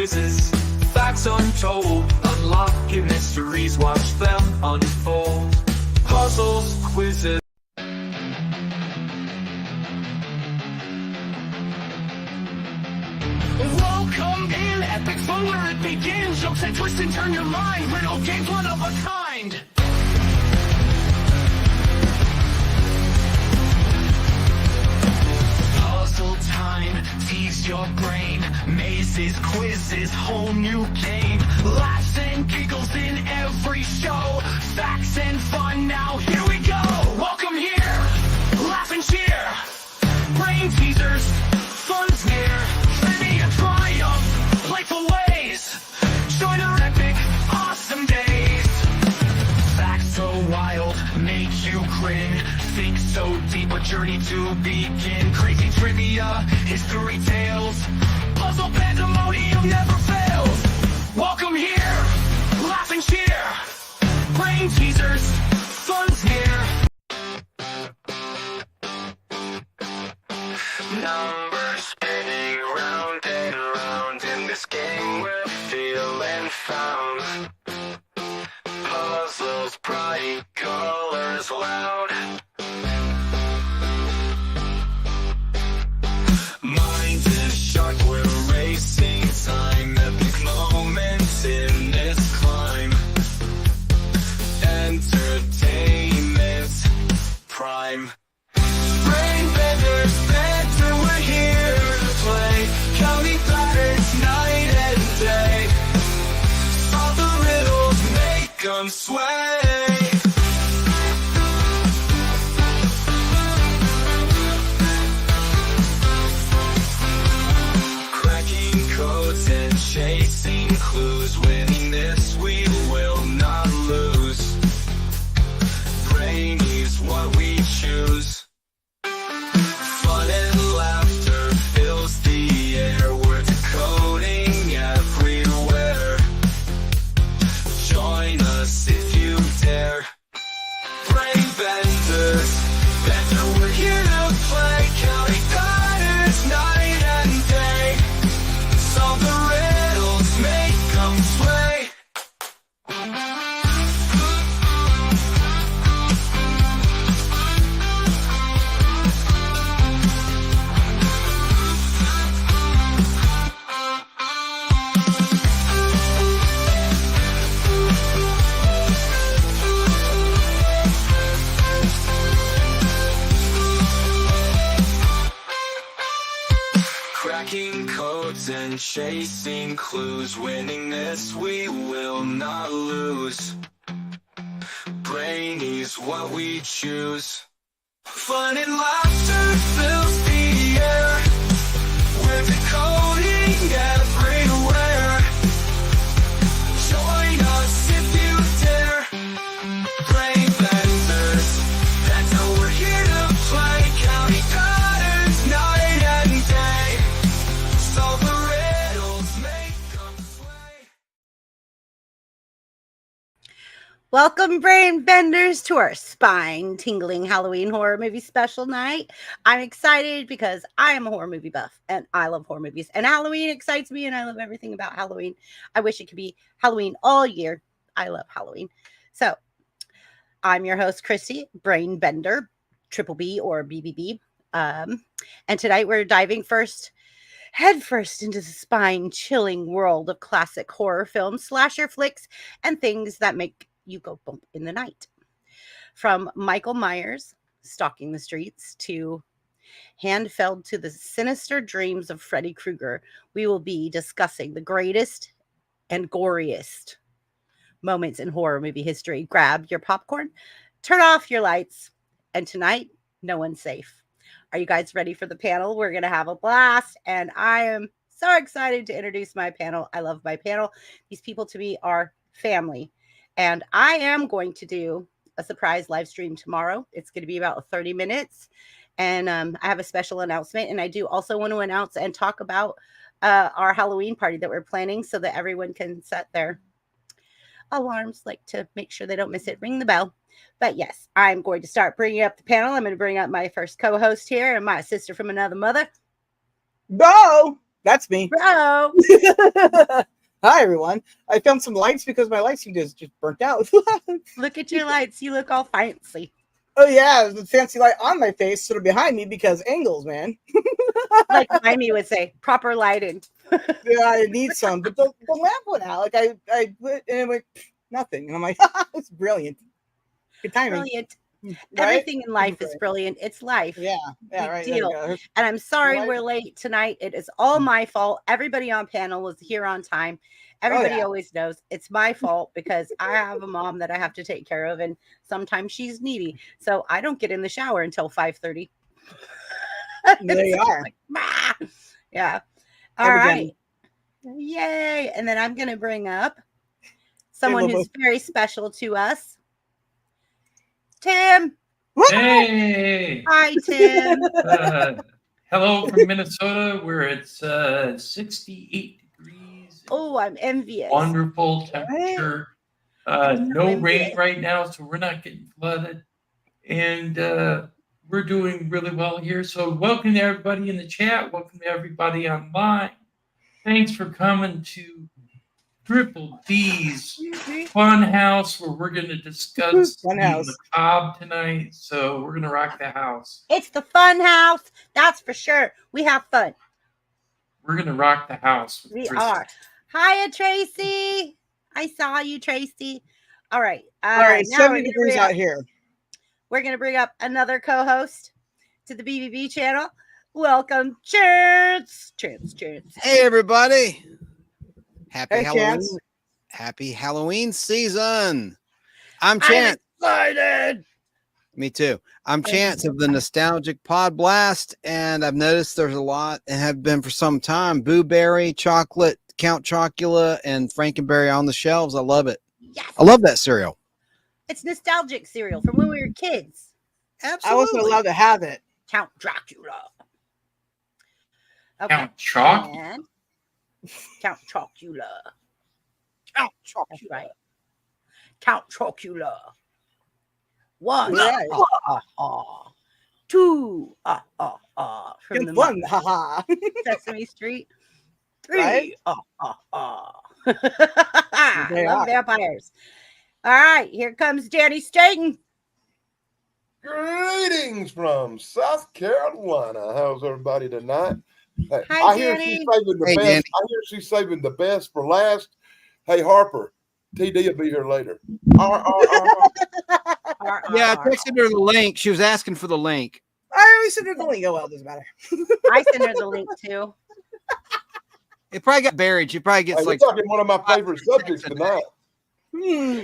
quizzes, facts untold, unlocking mysteries, watch them unfold. Puzzles, quizzes. Welcome in, epic fun where it begins. Jokes and twists and turn your mind. Riddle games, one of a kind. Puzzle time, tease your brain. Mazes, quizzes, whole new game. Laughs and giggles in every show. Facts and fun, now here we go. Welcome here, laugh and cheer. Brain teasers, fun's near. Trivia, triumph, playful ways. Join our epic, awesome days. Facts so wild, make you grin. Think so deep, a journey to begin. Crazy trivia, history tales. Puzzle pandemonium never fails. Welcome here, laugh and cheer. Brain teasers, fun's near. Numbers spinning round and round in this game we're feeling found. Puzzles bright, colors loud. Mind is sharp, we're racing time. Epic moments in this climb. Entertainment prime. Brain benders, banter, we're here to play. Counting patterns night and day. Solve the riddles, make them sway. Cracking codes and chasing clues. Winning this we will not lose. Brain is what we choose. Fun and laughter fills the air. We're decoding everywhere. Join us if you dare. Brain benders, better we're here to play. Counting patterns night and day. Solve the riddles, make them sway. Cracking codes and chasing clues. Winning this we will not lose. Brain is what we choose. Fun and laughter fills the air. We're decoding everywhere. Join us if you dare. Brain benders, that's how we're here to play. Counting patterns night and day. Solve the riddles, make them sway. Welcome, brain benders, to our spine-tingling Halloween horror movie special night. I'm excited because I am a horror movie buff, and I love horror movies. And Halloween excites me, and I love everything about Halloween. I wish it could be Halloween all year. I love Halloween. So, I'm your host, Christy, Brain Bender, Triple B or BBB. And tonight we're diving headfirst into the spine-chilling world of classic horror films, slasher flicks, and things that make you go bump in the night. From Michael Myers stalking the streets to Handfeld to the sinister dreams of Freddy Krueger, we will be discussing the greatest and goriest moments in horror movie history. Grab your popcorn, turn off your lights, and tonight, no one's safe. Are you guys ready for the panel? We're going to have a blast, and I am so excited to introduce my panel. I love my panel. These people to me are family. And I am going to do a surprise live stream tomorrow. It's going to be about 30 minutes. And I have a special announcement. And I do also want to announce and talk about our Halloween party that we're planning so that everyone can set their alarms, like to make sure they don't miss it. Ring the bell. But yes, I'm going to start bringing up the panel. I'm going to bring up my first co-host here and my sister from another mother. Bo! That's me. Bro. Hi, everyone. I found some lights because my lights just burnt out. Look at your lights. You look all fancy. Oh, yeah. The fancy light on my face sort of behind me because angles, man. Like Mimey would say, proper lighting. Yeah, I need some. But the lamp went out. Like, I put, and it went, nothing. And I'm like, it's brilliant. Good timing. Brilliant. Right? Everything in life is brilliant. It's life. Yeah, Big right. deal. There we go. And I'm sorry Right. we're late tonight. It is all my fault. Everybody on panel was here on time. Everybody always knows it's my fault because I have a mom that I have to take care of, and sometimes she's needy. So I don't get in the shower until 5:30. There you are. Like, bah! Yeah. All right. Yay. And then I'm going to bring up someone who's very special to us. Tim. Hey! Hi, Tim. Hello from Minnesota, where it's 68 degrees. Oh, I'm envious. Wonderful temperature. No rain right now, so we're not getting flooded. And we're doing really well here. So welcome to everybody in the chat. Welcome to everybody online. Thanks for coming to Triple D's Fun House, where we're going to discuss the macabre tonight. So we're going to rock the house. It's the fun house. That's for sure. We have fun. We're going to rock the house. We are. Hiya, Tracy. I saw you, Tracy. All right. All right. 70 degrees out here. We're going to bring up another co-host to the BBB channel. Welcome, Chance. Chance. Hey, everybody. Happy Halloween. Chance. Happy Halloween season. I'm Chance. I'm excited. Me too. I'm Chance of the Nostalgic Pod Blast, and I've noticed there's a lot, and have been for some time, Boo Berry, Chocolate, Count Chocula, and Frankenberry on the shelves. I love it. Yes. I love that cereal. It's nostalgic cereal from when we were kids. Absolutely. I wasn't allowed to have it. Count Dracula. Okay. Count Choc? Count Chocula. Count Chocula. That's right. Count Chocula. 1. Two. From Good fun. Haha. Sesame Street. 3. Right? I love vampires. All right, here comes Danny Staten. Greetings from South Carolina. How's everybody tonight? Hey, Hi, I hear Danny. she's saving the best. Danny. I hear she's saving the best for last. Hey, Harper, TD will be here later. Yeah, I texted her the link. She was asking for the link. I always send her the link. Oh, well, it doesn't matter. I sent her the link too. It probably got buried. She probably gets Hey, like we're talking one of my favorite subjects tonight. I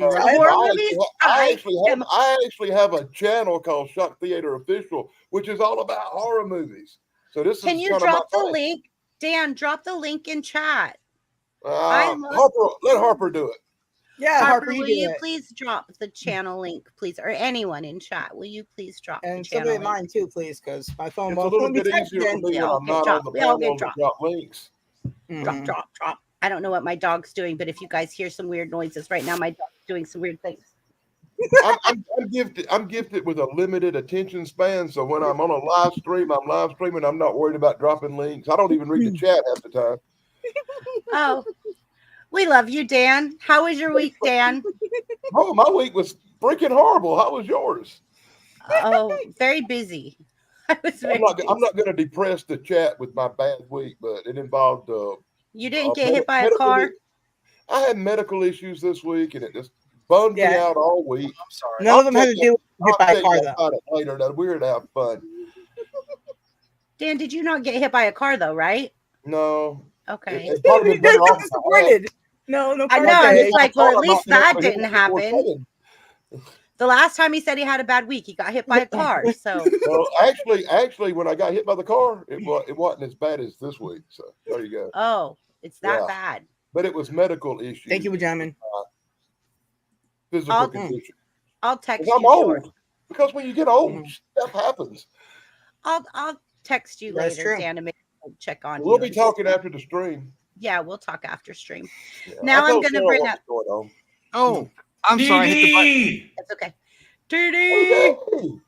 actually have a channel called Shock Theater Official, which is all about horror movies. So this Can is you kind drop of my the thing. link? Dan, drop the link in chat. Harper, let Harper do it. Yeah, Harper, Harper, will you you do it. please drop the channel link, please? Or anyone in chat, will you please drop And the channel somebody link? mine too, please, because my phone It's a won't little let me bit type easier for again. me when I'm not on the We all panel get to drop links. Drop. I don't know what my dog's doing, but if you guys hear some weird noises right now, my dog's doing some weird things. I'm gifted with a limited attention span, so when I'm on a live stream, I'm live streaming. I'm not worried about dropping links. I don't even read the chat half the time. Oh, we love you, Dan. How was your week, Dan? Oh, my week was freaking horrible. How was yours? Oh, very busy. I was very busy. I'm not going to depress the chat with my bad week, but it involved. You didn't get hit by a car? I had medical issues this week, and it just bummed me out all week. I'm sorry. None of them had to do with hit by a car, though. About it later. That we're going to have fun. Dan, did you not get hit by a car, though, right? No. Okay. It's probably been better off. Disappointed. No, I know. I'm just like, well, at least that didn't happen. The last time he said he had a bad week, he got hit by a car. So, well, actually, when I got hit by the car, it wasn't as bad as this week. So there you go. Oh, it's that bad. But it was medical issues. Thank you, gentlemen. Physical condition. I'll text you. I'm old. Because when you get old, stuff happens. I'll text you later, Dan, to check on you. We'll be talking after the stream. Yeah, we'll talk after stream. Yeah, now I'm going to bring up. Oh, I'm sorry. I hit the button. That's okay. TD.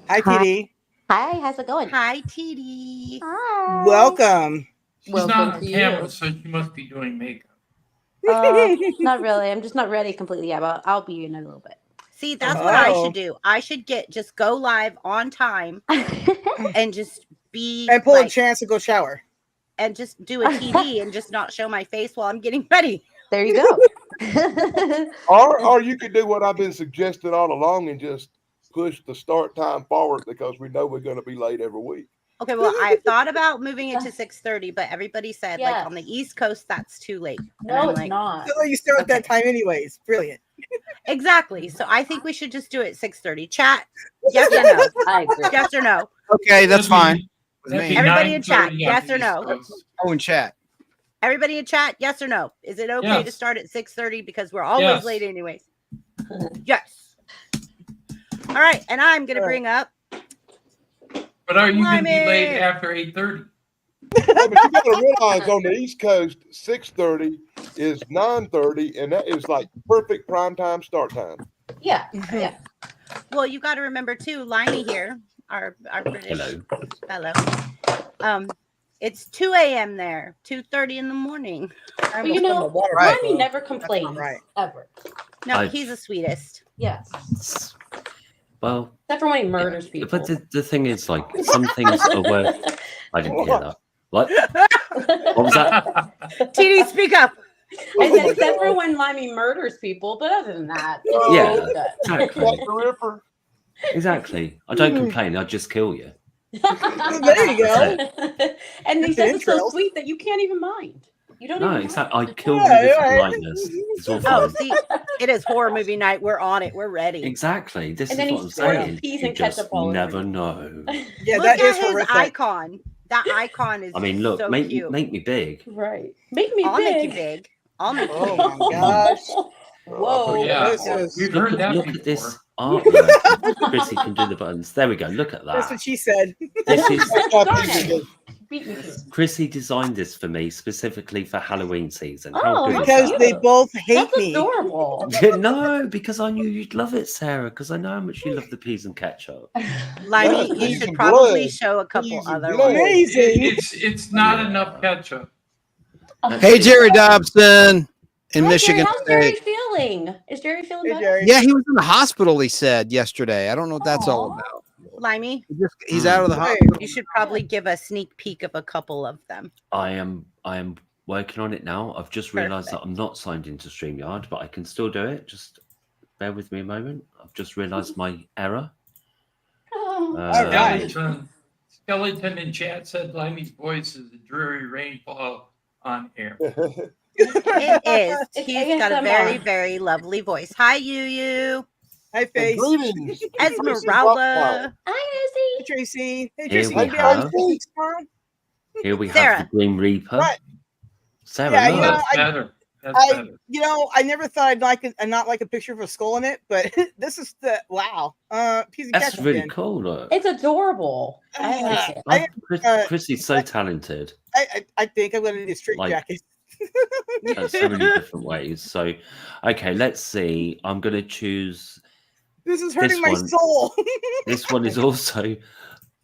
Hi, TD. Hi, how's it going? Hi, TD. Hi. Welcome. She's Well, not good on for camera, you. so she must be doing makeup. Not really. I'm just not ready completely yet, but I'll be in a little bit. See, that's what I Oh. should do. I should just go live on time and just be And pull a like, chance to go shower. and just do a TV and just not show my face while I'm getting ready. There you go. Or you could do what I've been suggesting all along and just push the start time forward because we know we're going to be late every week. Okay, well, I thought about moving it to 6:30, but everybody said like Yes. on the East Coast that's too late. And No, I'm it's like, not. So you start at that Okay. time anyways. Brilliant. exactly. So I think we should just do it 6:30. Chat, yes or no? I agree. Yes or no? Okay, that's That'd be- fine with that'd me. be Everybody in chat, 9:30 on yes the or East no? Coast. Oh, in chat. Everybody in chat, yes or no? Is it okay to Yes. start at 6:30 because we're always Yes. late anyways? Yes. All right, and I'm gonna bring up But are you going to be late Blimey. after 8:30? But you got to realize on the East Coast, 6:30 is 9:30, and that is like perfect prime time start time. Yeah. Yeah. well, you got to remember too, Limey here, our British fellow. It's 2 a.m. there, 2:30 in the morning. But you know, Right. Ronnie never That's complains not right. ever. No, I- he's the sweetest. Yes. Well, Except for when he murders people. but the thing is, like, some things are worth. I didn't hear that. What? What was that? TD, speak up. I said, except for when Limey murders people, but other than that, Yeah. it's good. Exactly. Like the Ripper. Exactly. I don't complain. I just kill you. There you go. And he That's says it's so intro. sweet that you can't even mind. You don't No, even exactly. I mind. kill Yeah, you with yeah. politeness. It's all Oh, fine. see, it is horror movie night. We're on it. We're ready. Exactly. This And is then what he I'm squirts saying. peas You and just ketchup all over never you. know. Yeah, Look that at is his horrific. icon. That icon is I mean, look, so make cute. me big. Right. Make me I'll big. make you big. I'll make you Oh big. my gosh. Whoa. Yeah. This is- We've heard that Look before. at this artwork. Chrissy can do the buttons. There we go. Look at That's that. what she said. This is That's how Darn people it. do. Beat me to it. Chrissy designed this for me specifically for Halloween season. How Oh, good is Because that? they both hate That's me. adorable. No, because I knew you'd love it, Sarah. Because I know how much you love the peas and ketchup. Limey, Yeah, you peas should and probably blood. show a couple Peas and other blood. ones. Amazing. It's not enough ketchup. Hey, Jerry Dobson in Hi, Michigan Jerry. How's Jerry State. feeling? Is Jerry feeling Hey, better? Jerry. Yeah, he was in the hospital. He said yesterday. I don't know what that's all Aw. about. Limey, He's out of the Hey. hospital. you should probably give a sneak peek of a couple of them. I am working on it now. I've just realised that I'm not signed into StreamYard, but I can still do it. Just bear with me a moment. I've just realised my error. Oh. right. Skeleton in chat said Limey's voice is a dreary rainfall on air. It is. It's He's got a very, ASMR. very lovely voice. Hi, Yu. Hi, Face. Greetings. Esmeralda. Hi, Hey, Izzy. Tracy. Hey, Here Tracy. we You be on have- Phoenix tomorrow? Here we have Sarah. the Grim Reaper. What? Sarah, Yeah, look. you know, That's better. That's I, better. you know, I never thought I'd like not like a picture of a skull in it, but this is the wow. Piece of That's ketchup really again. cool. Look. It's adorable. I like it. Chrissy's so talented. I think I'm gonna need a straight Like- jacket. in so many different ways. So, okay, let's see. I'm going to choose. This is hurting this my one- soul. This one is also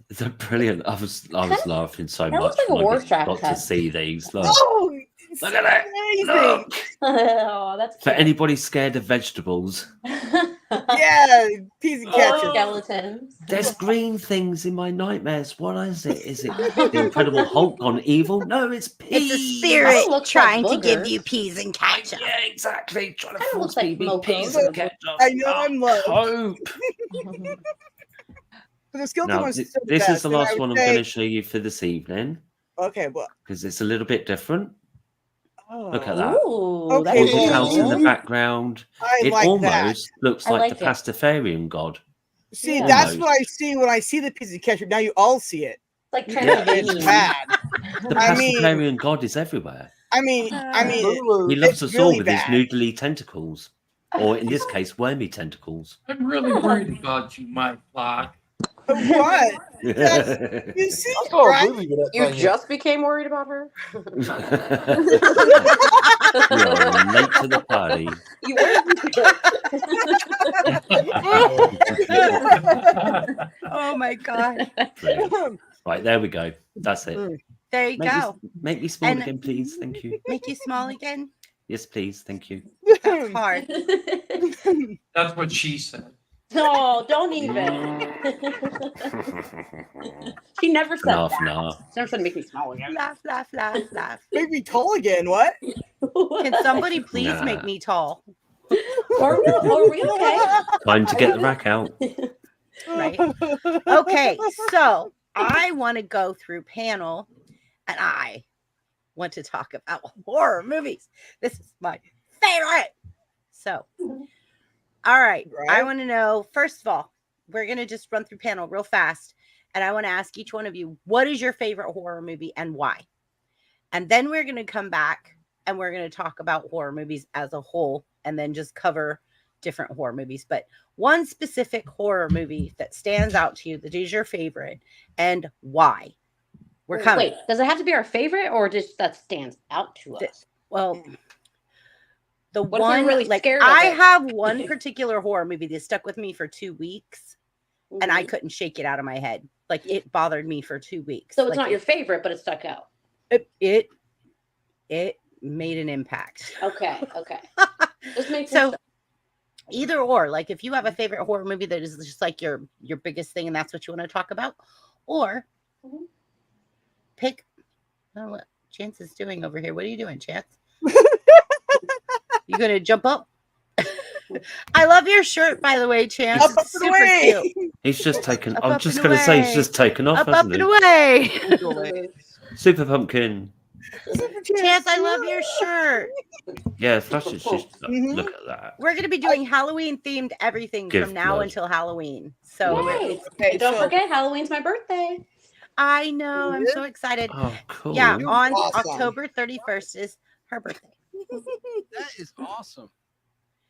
the brilliant. I was laughing so That much looks like a when war I strap got to test. see these. Look, Oh, it's look at it. amazing. Look. Oh, that's For cute. anybody scared of vegetables, Yeah, peas and ketchup. Skeletons. there's green things in my nightmares. What is it? Is it the Incredible Hulk gone evil? No, it's peas. It's a spirit That looks trying like to give boogers. you peas and ketchup. Yeah, exactly. Trying to Kinda force looks like me to be Mocha. peas and ketchup. I know I'm low. Hope. But the skeleton Now, one's thi- still this is best, the and I last would one I'm say- going to show you for this evening Okay, well, because it's a little bit different. oh, Look at that. Ooh, Okay, that's Haunted well, house in the cute. background. I It like almost that. looks I like like the it. Pastafarian god. See, Yeah. that's Almost. what I see when I see the piece of ketchup. Now you all see it. Like It's Transylvanian. bad. The I mean- Pastafarian god is everywhere. I mean, He loves it's us really all with bad. his noodly tentacles, or in this case, wormy tentacles. I'm really worried about you, my flock. What? You see, I saw a right? movie with that You thing. just became worried about her? You are late to the party. You were. Oh my god. Brilliant. Right, there we go. That's it. There you go. Make me small And- again, please. Thank you. Make you small again. Yes, please. Thank you. That's hard. That's what she said. No, don't even. She never said Enough, that. nah. She never said make me small again. Laugh, laugh, laugh, laugh. Make me tall again. What? Can somebody please Nah. make me tall? Are we okay? Time to get the rack out. Right. Okay, so I want to go through panel, and I want to talk about horror movies. This is my favorite. So, all right. I want to know, first of all, we're going to just run through panel real fast. And I want to ask each one of you, what is your favorite horror movie and why? And then we're going to come back and we're going to talk about horror movies as a whole and then just cover different horror movies. But one specific horror movie that stands out to you that is your favorite and why? We're coming. Wait, does it have to be our favorite or just that stands out to us? Well, the What if we're one really like scared of I it? have one particular horror movie that stuck with me for 2 weeks, and I Mhm. couldn't shake it out of my head. Like it bothered me for 2 weeks. So it's Like, not your favorite, but it stuck out. it made an impact. Okay. Just makes So sense. either or, like if you have a favorite horror movie that is just like your biggest thing, and that's what you want to talk about, or Mhm. pick. Oh, what Chance is doing over here? What are you doing, Chance? You gonna jump up? I love your shirt, by the way, Chance. Up, It's up and super away. cute. He's just taken. Up, I'm up, just and going to say he's away. just taken off, Up, up, hasn't and he? away. Super Pumpkin. Chance, I love your shirt. Yeah, Flash is just Mhm. look at that. We're gonna be doing Halloween themed everything Give from now blood. until Halloween. So Yay. Okay, And don't so- forget, Halloween's my birthday. I know, I'm so excited. Oh, cool. Yeah, You're on awesome. October 31st is her birthday. That is awesome.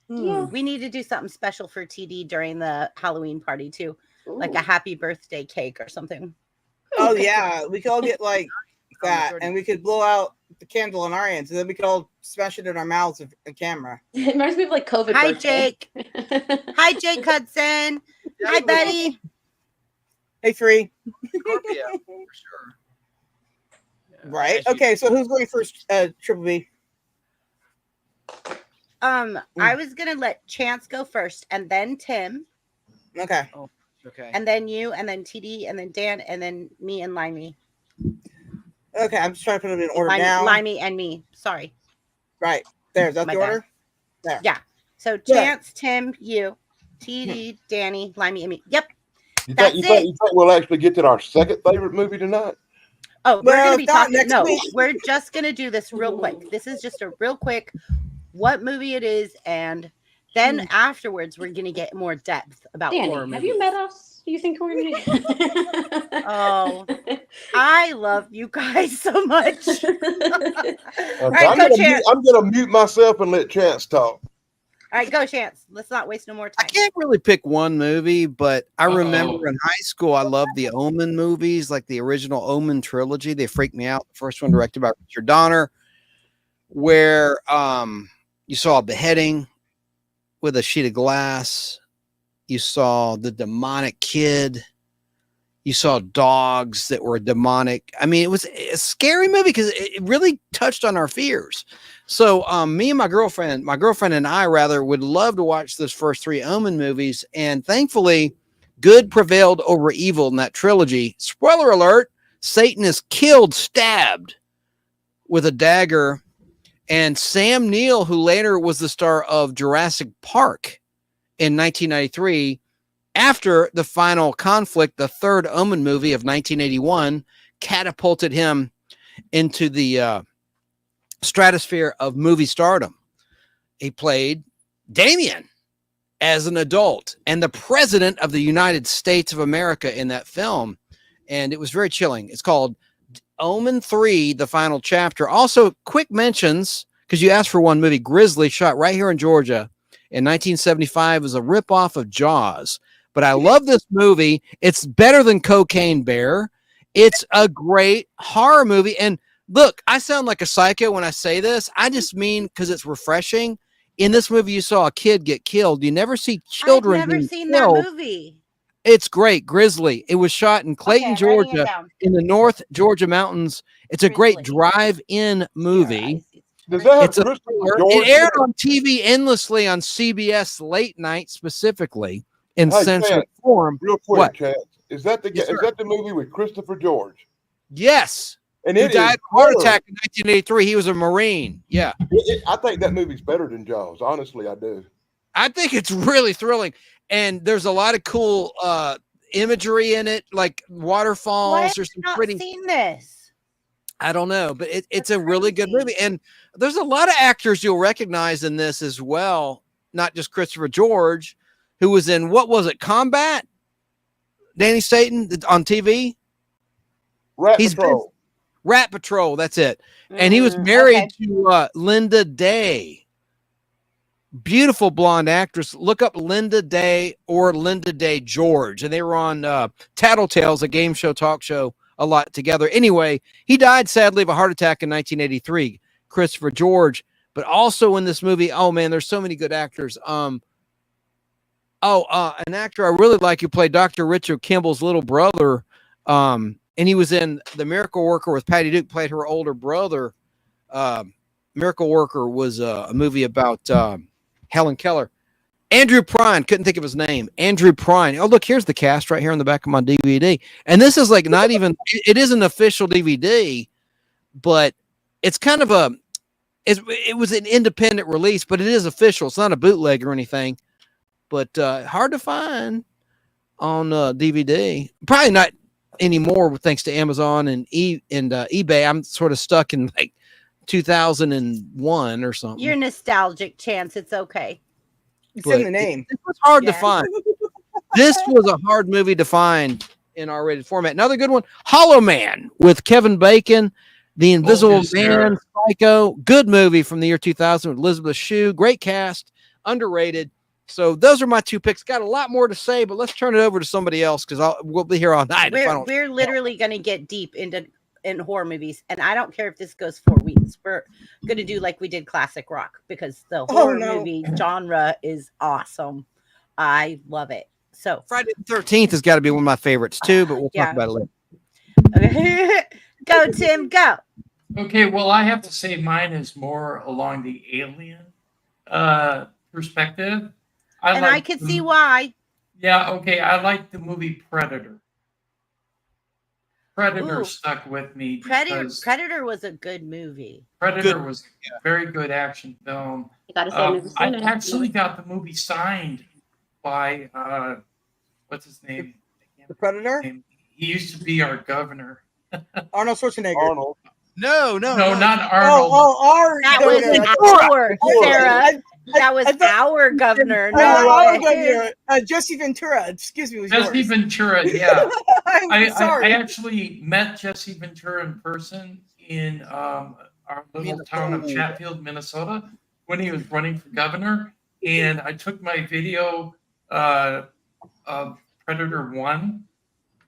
Yeah. We need to do something special for TD during the Halloween party too, like Ooh. a happy birthday cake or something. Oh yeah, we could all get like that, and we could blow out the candle on our ends, and then we could all smash it in our mouths of a camera. It reminds me of like COVID. Hi, birthday. Jake. Hi, Jake Hudson. Hi, Betty. Hey, Free. Scorpio, for sure. Yeah, Right. as you- Okay. So who's going first? Triple B. I was gonna let Chance go first, and then Tim, Okay. Okay. and then you, and then TD, and then Dan, and then me and Limey. Okay. I'm just trying to put them in order Limey, now. Limey and me. Sorry. Right there. Is that My the bad. order? There. Yeah. So Good. Chance, Tim, you, TD, Danny, Limey, and me. Yep. You That's think, it. you think we'll actually get to our second favorite movie tonight? Oh, we're Well, gonna be not talking. next No, week. we're just gonna do this real quick. This is just a real quick what movie it is, and then afterwards we're gonna get more depth about horror Danny, movies. have you met us? Do you think we're gonna? Oh, I love you guys so much. Okay, right, I'm, go gonna Chance. I'm gonna mute myself and let Chance talk. All right, go Chance. Let's not waste no more I time. can't really pick one movie, but I Uh-oh. remember in high school I loved the Omen movies, like the original Omen trilogy. They freaked me out. The first one directed by Richard Donner, where you saw a beheading with a sheet of glass. You saw the demonic kid. You saw dogs that were demonic. I mean, it was a scary movie because it really touched on our fears. So me and my girlfriend and I rather would love to watch those first 3 Omen movies. And thankfully, good prevailed over evil in that trilogy. Spoiler alert, Satan is killed, stabbed with a dagger. And Sam Neill, who later was the star of Jurassic Park in 1993, after the final conflict, the third Omen movie of 1981 catapulted him into the stratosphere of movie stardom. He played Damien as an adult and the president of the United States of America in that film. And it was very chilling. It's called Omen 3, the final chapter. Also, quick mentions, because you asked for one movie, Grizzly, shot right here in Georgia in 1975, was a ripoff of Jaws. But I love this movie. It's better than Cocaine Bear. It's a great horror movie. And look, I sound like a psycho when I say this. I just mean because it's refreshing. In this movie, you saw a kid get killed. You never see children I've never being seen killed. that movie. It's great. Grizzly. It was shot in Clayton, Okay, I'm writing it Georgia, down. in the North Georgia mountains. It's a great Grizzly. drive-in Here, movie. I see. Does that have It's a Christopher thriller. George? It aired on TV endlessly on CBS late night, specifically in Hey, censored Chance, form. real quick, What? Chance. Is that the Yes, is sir. that the movie with Christopher George? Yes. And Who it died is of a heart better. attack in 1983. He was a Marine. Yeah. I think that movie's better than Jaws. Honestly, I do. I think it's really thrilling. And there's a lot of cool imagery in it, like waterfalls. Why have There's I some not pretty, seen this? I don't know, but it's That's a really good crazy. movie. And there's a lot of actors you'll recognize in this as well, not just Christopher George, who was in, what was it, Combat? Danny Staten on TV? Rat He's Patrol. Rat Patrol, that's it. And he was married Okay. to Linda Day. Beautiful blonde actress. Look up Linda Day or Linda Day George. And they were on Tattletales, a game show, talk show, a lot together. Anyway, he died sadly of a heart attack in 1983, Christopher George. But also in this movie, oh man, there's so many good actors. An actor I really like who played Dr. Richard Kimball's little brother. And he was in The Miracle Worker with Patty Duke, played her older brother. Miracle Worker was a movie about Helen Keller. Andrew Prine, couldn't think of his name. Andrew Prine. Oh, look, here's the cast right here on the back of my DVD. And this is like not even, it is an official DVD, but it's kind of it was an independent release, but it is official. It's not a bootleg or anything, but hard to find on DVD. Probably not anymore thanks to Amazon and eBay. I'm sort of stuck in like 2001 or something. You're nostalgic, Chance. It's okay. It's But in the name. It was hard to Yeah. find. This was a hard movie to find in R-rated format. Another good one, Hollow Man with Kevin Bacon, The Invisible yes, Man, sir. Psycho. Good movie from the year 2000 with Elizabeth Shue. Great cast, underrated. So those are my two picks. Got a lot more to say, but let's turn it over to somebody else because we'll be here all night. if I don't. We're literally going to get deep into horror movies, and I don't care if this goes 4 weeks. We're going to do like we did classic rock because the horror movie genre is awesome. I love it. So Friday the 13th has got to be one of my favorites too, but we'll Yeah. talk about it later. okay. Go, Tim, go. Okay, well, I have to say mine is more along the alien perspective. And I could see why. Yeah, okay. I like the movie Predator. Predator Ooh. stuck with me because Predator was a good movie. Predator was a very good action film. You gotta say I've never I seen it. actually got the movie signed by what's his name? The Predator? He used to be our governor. Arnold Schwarzenegger. Arnold. No, No, not Arnold. That was our Sarah. That was our governor. our No, governor. Jesse Ventura. Excuse me. Was Jesse yours. Ventura, yeah. I'm sorry. I actually met Jesse Ventura in person in our little town of Chatfield, Minnesota, when he was running for governor. And I took my video of Predator 1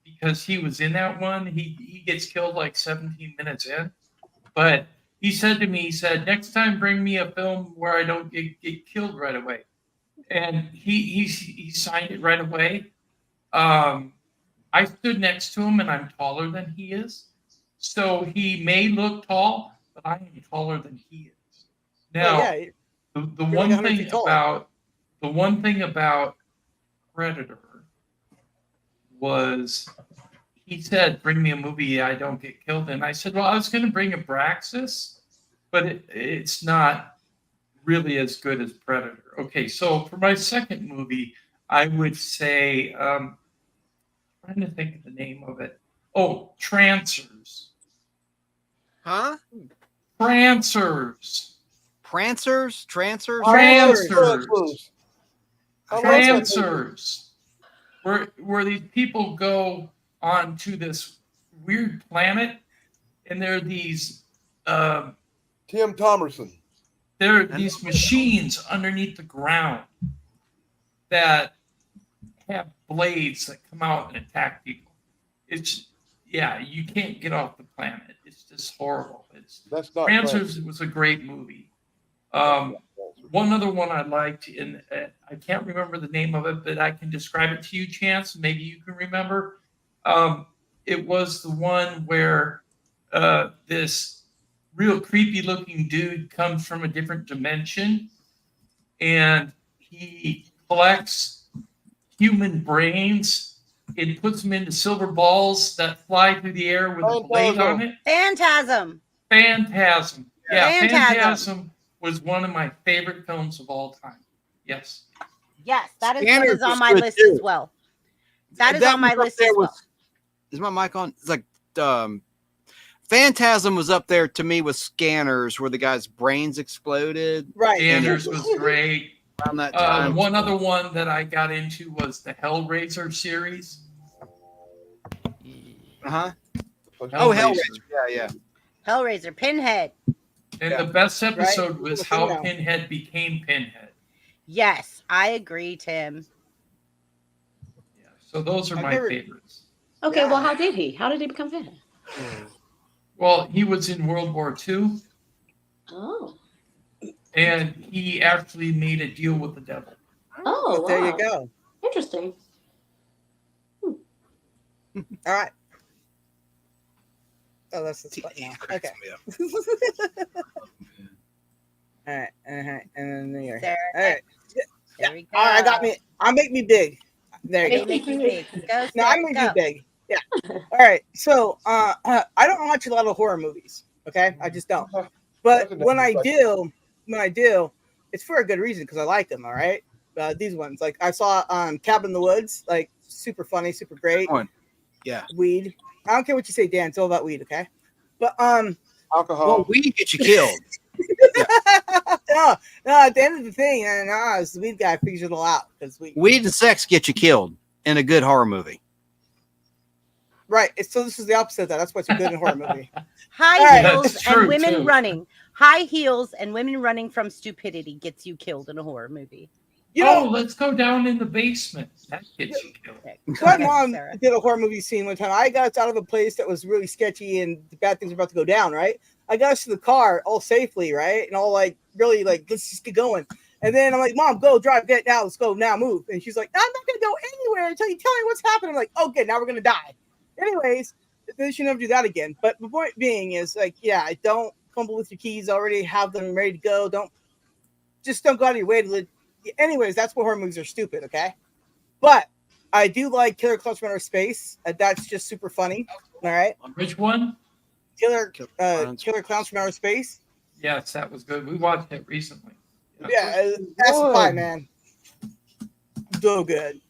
because he was in that one. He gets killed like 17 minutes in. But he said to me, he said, next time bring me a film where I don't get killed right away. And he signed it right away. I stood next to him and I'm taller than he is. So he may look tall, but I am taller than he is. Now, Yeah, the like one 100 thing feet tall. about Predator was he said, bring me a movie I don't get killed in. I said, well, I was going to bring Abraxas, but it's not really as good as Predator. Okay, so for my second movie, I would say, trying to think of the name of it. Oh, Trancers. Huh? Trancers. Prancers? Trancers? Trancers. I like that movie. Trancers. Where these people go onto this weird planet, and there are these Tim Thomerson. there are these machines underneath the ground that have blades that come out and attack people. It's you can't get off the planet. It's just horrible. That's not Trancers was a great movie. One one other one I liked, and I can't remember the name of it, but I can describe it to you, Chance. Maybe you can remember. It was the one where this real creepy looking dude comes from a different dimension, and he collects human brains and puts them into silver balls that fly through the air with a blade on it. Phantasm. Phantasm. Yeah, Phantasm. Phantasm was one of my favorite films of all time. Yes. Yes, that is Scanners one is on was my good list too. as well. That is on my was up list there as well. Is my mic on? It's like Phantasm was up there to me with Scanners, where the guy's brains exploded. Right. Anders was great. Around that time. One other one that I got into was the Hellraiser series. Uh-huh. Hellraiser. Oh, Hellraiser. Yeah. Hellraiser, Pinhead. And Yeah. the best episode Right. was how Pinhead became Pinhead. Yes, I agree, Tim. Yeah, so those are I've my never- favorites. Okay, Yeah. well, how did he? How did he become Pinhead? Well, he was in World War II, Oh. and he actually made a deal with the devil. Oh, wow. There you go. Interesting. All right. Oh, that's the spot now. Okay. All right. And then there. Sarah, All right. there we go. All right. I got me. I'll make me big. There you go. Make me big. Go, No, Sarah, I'm gonna go. be big. Yeah. All right. So, I don't watch a lot of horror movies. Okay, I just don't. But when I do, it's for a good reason because I like them. All right. These ones, like I saw Cabin in the Woods, like super funny, super great. Yeah. Weed. I don't care what you say, Dan. It's all about weed, okay? But Alcohol. Well, weed gets you killed. no, at the end of the thing, it's the weed guy figures it all out because Weed and sex get you killed in a good horror movie. right. So this is the opposite of that. That's what's a good in a horror movie. High All right. heels That's true, and women too. running. High heels and women running from stupidity gets you killed in a horror movie. You know, let's go down in the basement. That gets you killed. Okay, my go ahead, mom Sarah. did a horror movie scene one time. I got us out of a place that was really sketchy and the bad things were about to go down, right? I got us to the car all safely, right? And all like, really like, let's just get going. And then I'm like, Mom, go drive, get now, let's go now, move. And she's like, I'm not going to go anywhere until you tell me what's happening. I'm like, okay, now we're going to die. Anyways, they should never do that again. But the point being is like, yeah, don't fumble with your keys, already have them ready to go. Don't go out of your way to anyways, that's what horror movies are stupid, okay? But I do like Killer Clowns from Outer Space. That's just super funny. All right, Which one? Killer Clowns from Outer Space. Yes, that was good. We watched it recently. Yeah, that's fine, man. So good.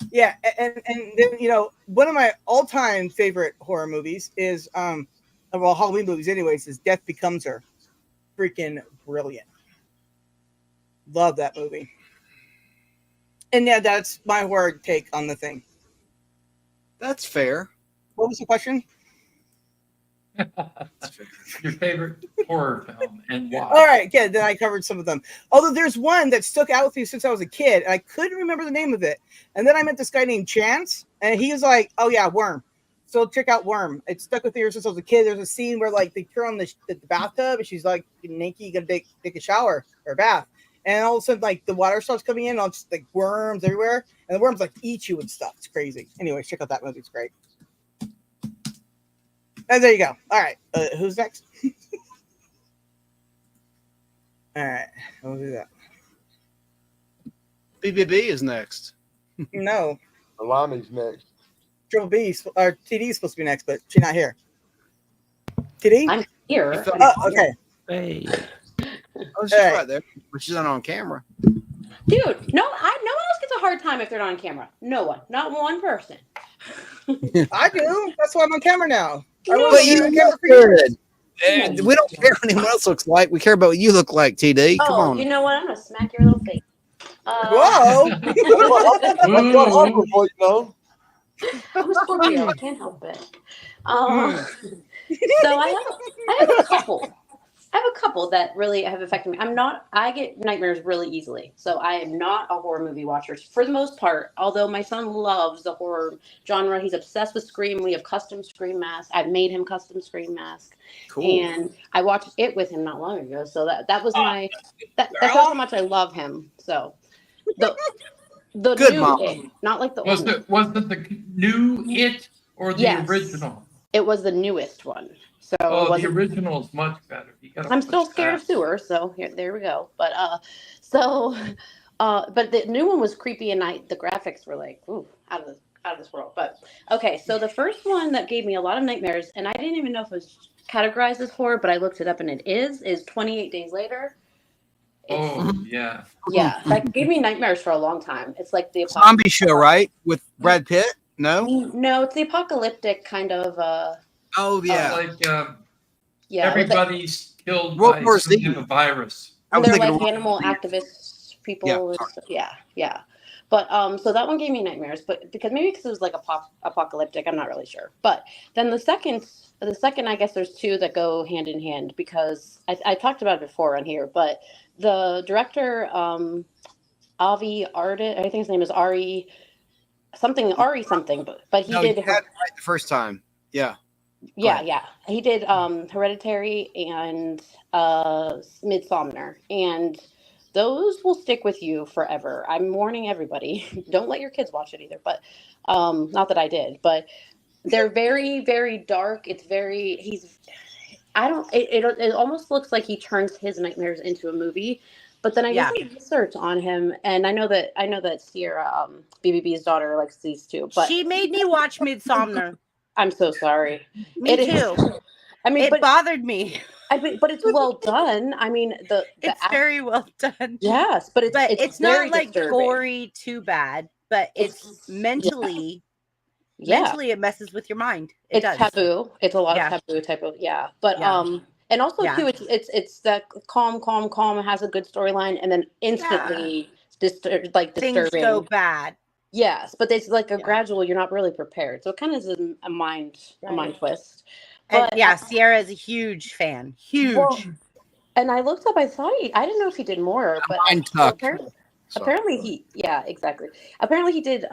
Yeah, and then one of my all-time favorite horror movies is Halloween movies, anyways, is Death Becomes Her. Freaking brilliant. Love that movie. And yeah, that's my horror take on the thing. That's fair. What was the question? Your favorite horror film and why? All right, yeah, then I covered some of them. Although there's one that stuck out with me since I was a kid, and I couldn't remember the name of it. And then I met this guy named Chance, and he was like, "Oh yeah, Worm." So check out Worm. It stuck with me ever since I was a kid. There's a scene where like they turn on the bathtub, and she's like, "Nikki, you gotta take a shower or a bath." And all of a sudden, like the water starts coming in, all just like worms everywhere, and the worms like eat you and stuff. It's crazy. Anyway, check out that movie. It's great. And there you go. All right, who's next? All right, we'll do that. BBB is next. No, Alani's next. Triple B or TD is supposed to be next, but she's not here. TD? I'm here. Oh, okay. Hey. Oh, she's Hey. right there, but she's not on camera. Dude, no one else gets a hard time if they're not on camera. No one. Not one person. I do. That's why I'm on camera now. I No, wasn't But you on camera look for years. good. And we don't care what anyone else looks like. We care about what you look like, TD. Come Oh, on. you know what? I'm going to smack your little face. Whoa. That's what I'm waiting on. I'm a Scorpio. I can't help it. So I have a couple. I have a couple that really have affected me. I get nightmares really easily. So I am not a horror movie watcher for the most part. Although my son loves the horror genre. He's obsessed with Scream. We have custom Scream masks. I've made him custom Scream mask. Cool. And I watched it with him not long ago. So that was that shows how much I love him. So the Good new mom. It, not like the Was old. it the new It or the Yes. original? It was the newest one. So it Oh, the wasn't- original is much better. You gotta I'm push still scared of that. sewer, so there we go. But but the new one was creepy, and the graphics were like, ooh, out of this world. But okay, so the first one that gave me a lot of nightmares, and I didn't even know if it was categorized as horror, but I looked it up, and it is 28 Days Later. Oh, yeah. Yeah, that gave me nightmares for a long time. It's like the Zombie show, right? With Brad Pitt? No? No, it's the apocalyptic kind of. Oh, yeah. Like Yeah, everybody's killed World by War some Z. type of virus. I was they're thinking like of- animal activist people. Yeah. But so that one gave me nightmares, but because it was like apocalyptic, I'm not really sure. But then the second, I guess there's two that go hand in hand because I talked about it before on here, but the director, Avi Arden, I think his name is Ari something, but he No, did you had it right the first time. Yeah. Yeah. He did Hereditary and Midsommar, and those will stick with you forever. I'm warning everybody. Don't let your kids watch it either, but not that I did, but they're very, very dark. It's very it almost looks like he turns his nightmares into a movie. But then I did some research on him, and I know that Sierra, BBB's daughter, likes these too. But she made me watch Midsommar. I'm so sorry. Me too. I mean, it bothered me. But it's well done. I mean, it's very well done. Yes, but it's not very like disturbing. Gory too bad, but it's mentally. Yeah. Mentally, it messes with your mind. It's taboo. It's a lot of taboo type of But and also too, it's that calm. It has a good storyline, and then instantly disturbing. Things go bad. Yes, but it's like a gradual. You're not really prepared, so it kind of is a mind twist. But Sierra is a huge fan. Huge. Well, and I looked up. I didn't know if he did more, but apparently he. Yeah, exactly. Apparently he did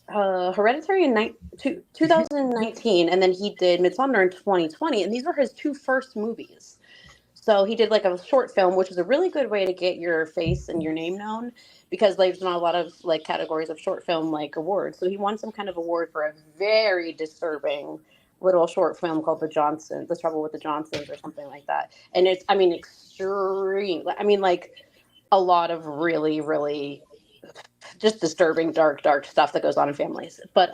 Hereditary in 2019, and then he did Midsommar in 2020, and these were his two first movies. So he did like a short film, which is a really good way to get your face and your name known, because there's not a lot of like categories of short film like awards. So he won some kind of award for a very disturbing little short film called The Trouble with the Johnsons, or something like that. And it's, extreme. Like a lot of really, really just disturbing, dark stuff that goes on in families. But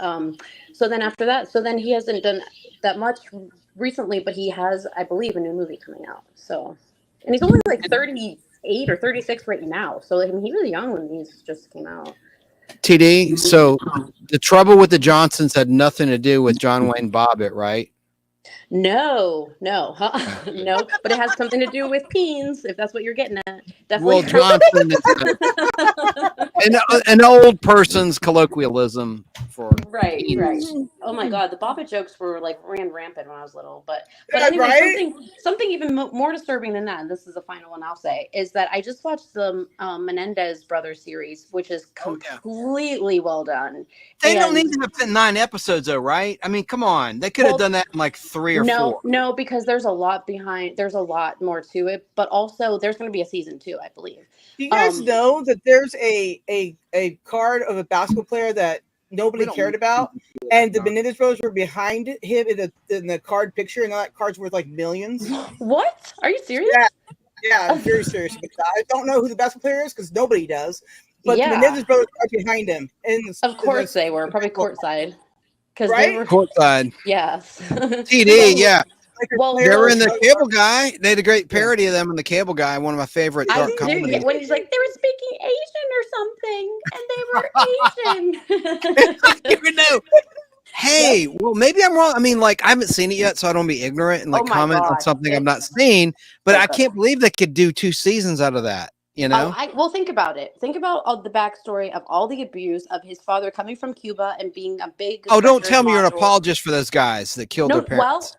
so then after that, he hasn't done that much recently, but he has, I believe, a new movie coming out. So, and he's only like 38 or 36 right now. So he was young when these just came out. TD, so The Trouble with the Johnsons had nothing to do with John Wayne Bobbitt, right? No, no, but it has something to do with peens, if that's what you're getting at. Definitely. Well, Johnson is an old person's colloquialism for right. Oh my God, the Bobbitt jokes ran rampant when I was little. But anyway, something even more disturbing than that, and this is the final one I'll say, is that I just watched the Menendez Brothers series, which is completely well done. They don't need to have 9 episodes, though, right? I mean, come on, they could have done that in like 3 or 4. No, because there's a lot behind. There's a lot more to it, but also there's going to be a season 2, I believe. Do you guys know that there's a card of a basketball player that nobody cared about, and the Menendez brothers were behind him in the card picture, and that card's worth like millions? What? Are you serious? Yeah, I'm very serious. I don't know who the basketball player is because nobody does. But the Menendez brothers are behind him. Of course they were. Probably courtside. Right? They were Courtside. Yes. TD, yeah. Well, they were in the Cable Guy. They had a great parody of them in the Cable Guy, one of my favorite dark comedies. When he's like, they were speaking Asian or something, and they were Asian. I don't even know. Hey, well, maybe I'm wrong. I mean, like, I haven't seen it yet, so I don't be ignorant and comment on something I've not seen. But I can't believe they could do 2 seasons out of that. You know? Well, think about it. Think about all the backstory of all the abuse of his father coming from Cuba and being a big. Oh, don't tell me you're an module. apologist for those guys that killed their parents.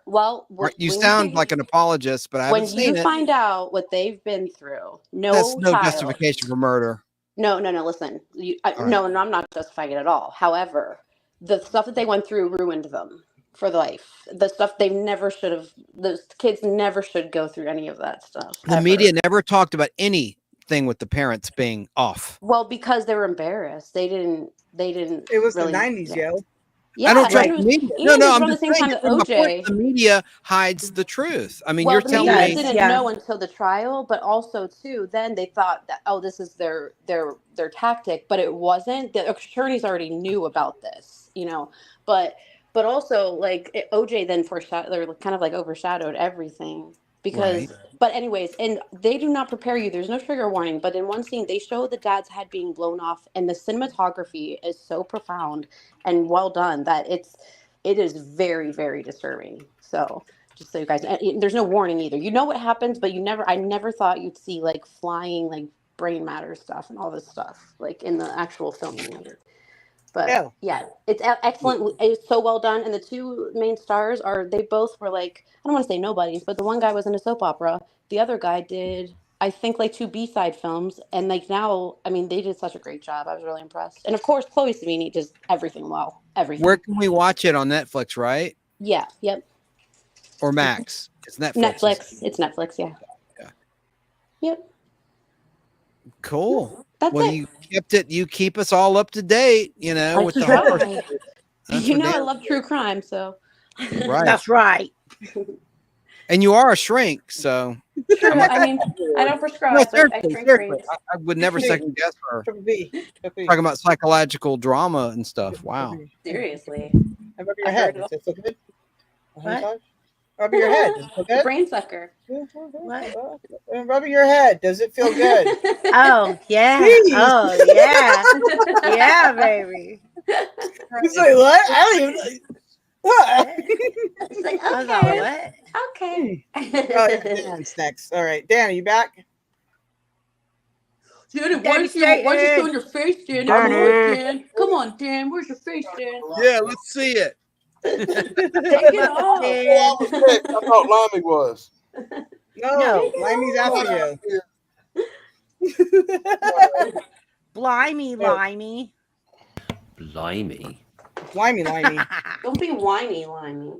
You sound like an apologist, but I haven't seen it. When you find out what they've been through, That's no justification for murder. No. Listen, no, I'm not justifying it at all. However, the stuff that they went through ruined them for life. The stuff they never should have. Those kids never should go through any of that stuff. The media never talked about anything with the parents being off. Well, because they were embarrassed. They didn't. It was really, the 90s, yo. Yeah, I don't trust the media. No, I'm just saying the media hides the truth. I mean, you're telling me didn't know until the trial, but also too, then they thought that this is their tactic, but it wasn't. The attorneys already knew about this, but also like OJ then kind of like overshadowed everything because. Right. But anyways, and they do not prepare you. There's no trigger warning, but in one scene they show the dad's head being blown off, and the cinematography is so profound and well done that it is very, very disturbing. So just so you guys, there's no warning either. You know what happens, but I never thought you'd see like flying like brain matter stuff and all this stuff like in the actual filming of it. But yeah, it's excellent. It's so well done. And the two main stars they both were like, I don't want to say nobodies, but the one guy was in a soap opera. The other guy did, I think, like 2 B-side films. And like now, I mean, they did such a great job. I was really impressed. And of course, Chloe Sevigny does everything well. Everything. Where can we watch it on Netflix, right? Yeah. Yep. Or Max. It's Netflix. It's Netflix. Yeah. Yep. Cool. That's it. You kept it. You keep us all up to date, with the horror. I love true crime, so. Right. That's right. And you are a shrink, so. True. I mean, I don't prescribe. No, seriously. I would never second guess her. Talking about psychological drama and stuff. Wow. Seriously. And rub your head. Does it feel good? What? Rub your head. Does it feel good? Brain sucker. What? Rubbing your head. Does it feel good? Oh, yeah. Jeez. Oh, yeah. Yeah, baby. You say what? I don't even. What? It's like, I was like, what? Okay. Dan's next. All right. Dan, are you back? Dan, why are you showing your face, Dan? Dan? Come on, Dan. Where's your face, Dan? Yeah, let's see it. Take it off. I thought Limey was. No. Limey's after you. Blimey, Limey. Blimey. Limey. Don't be whiny, Limey.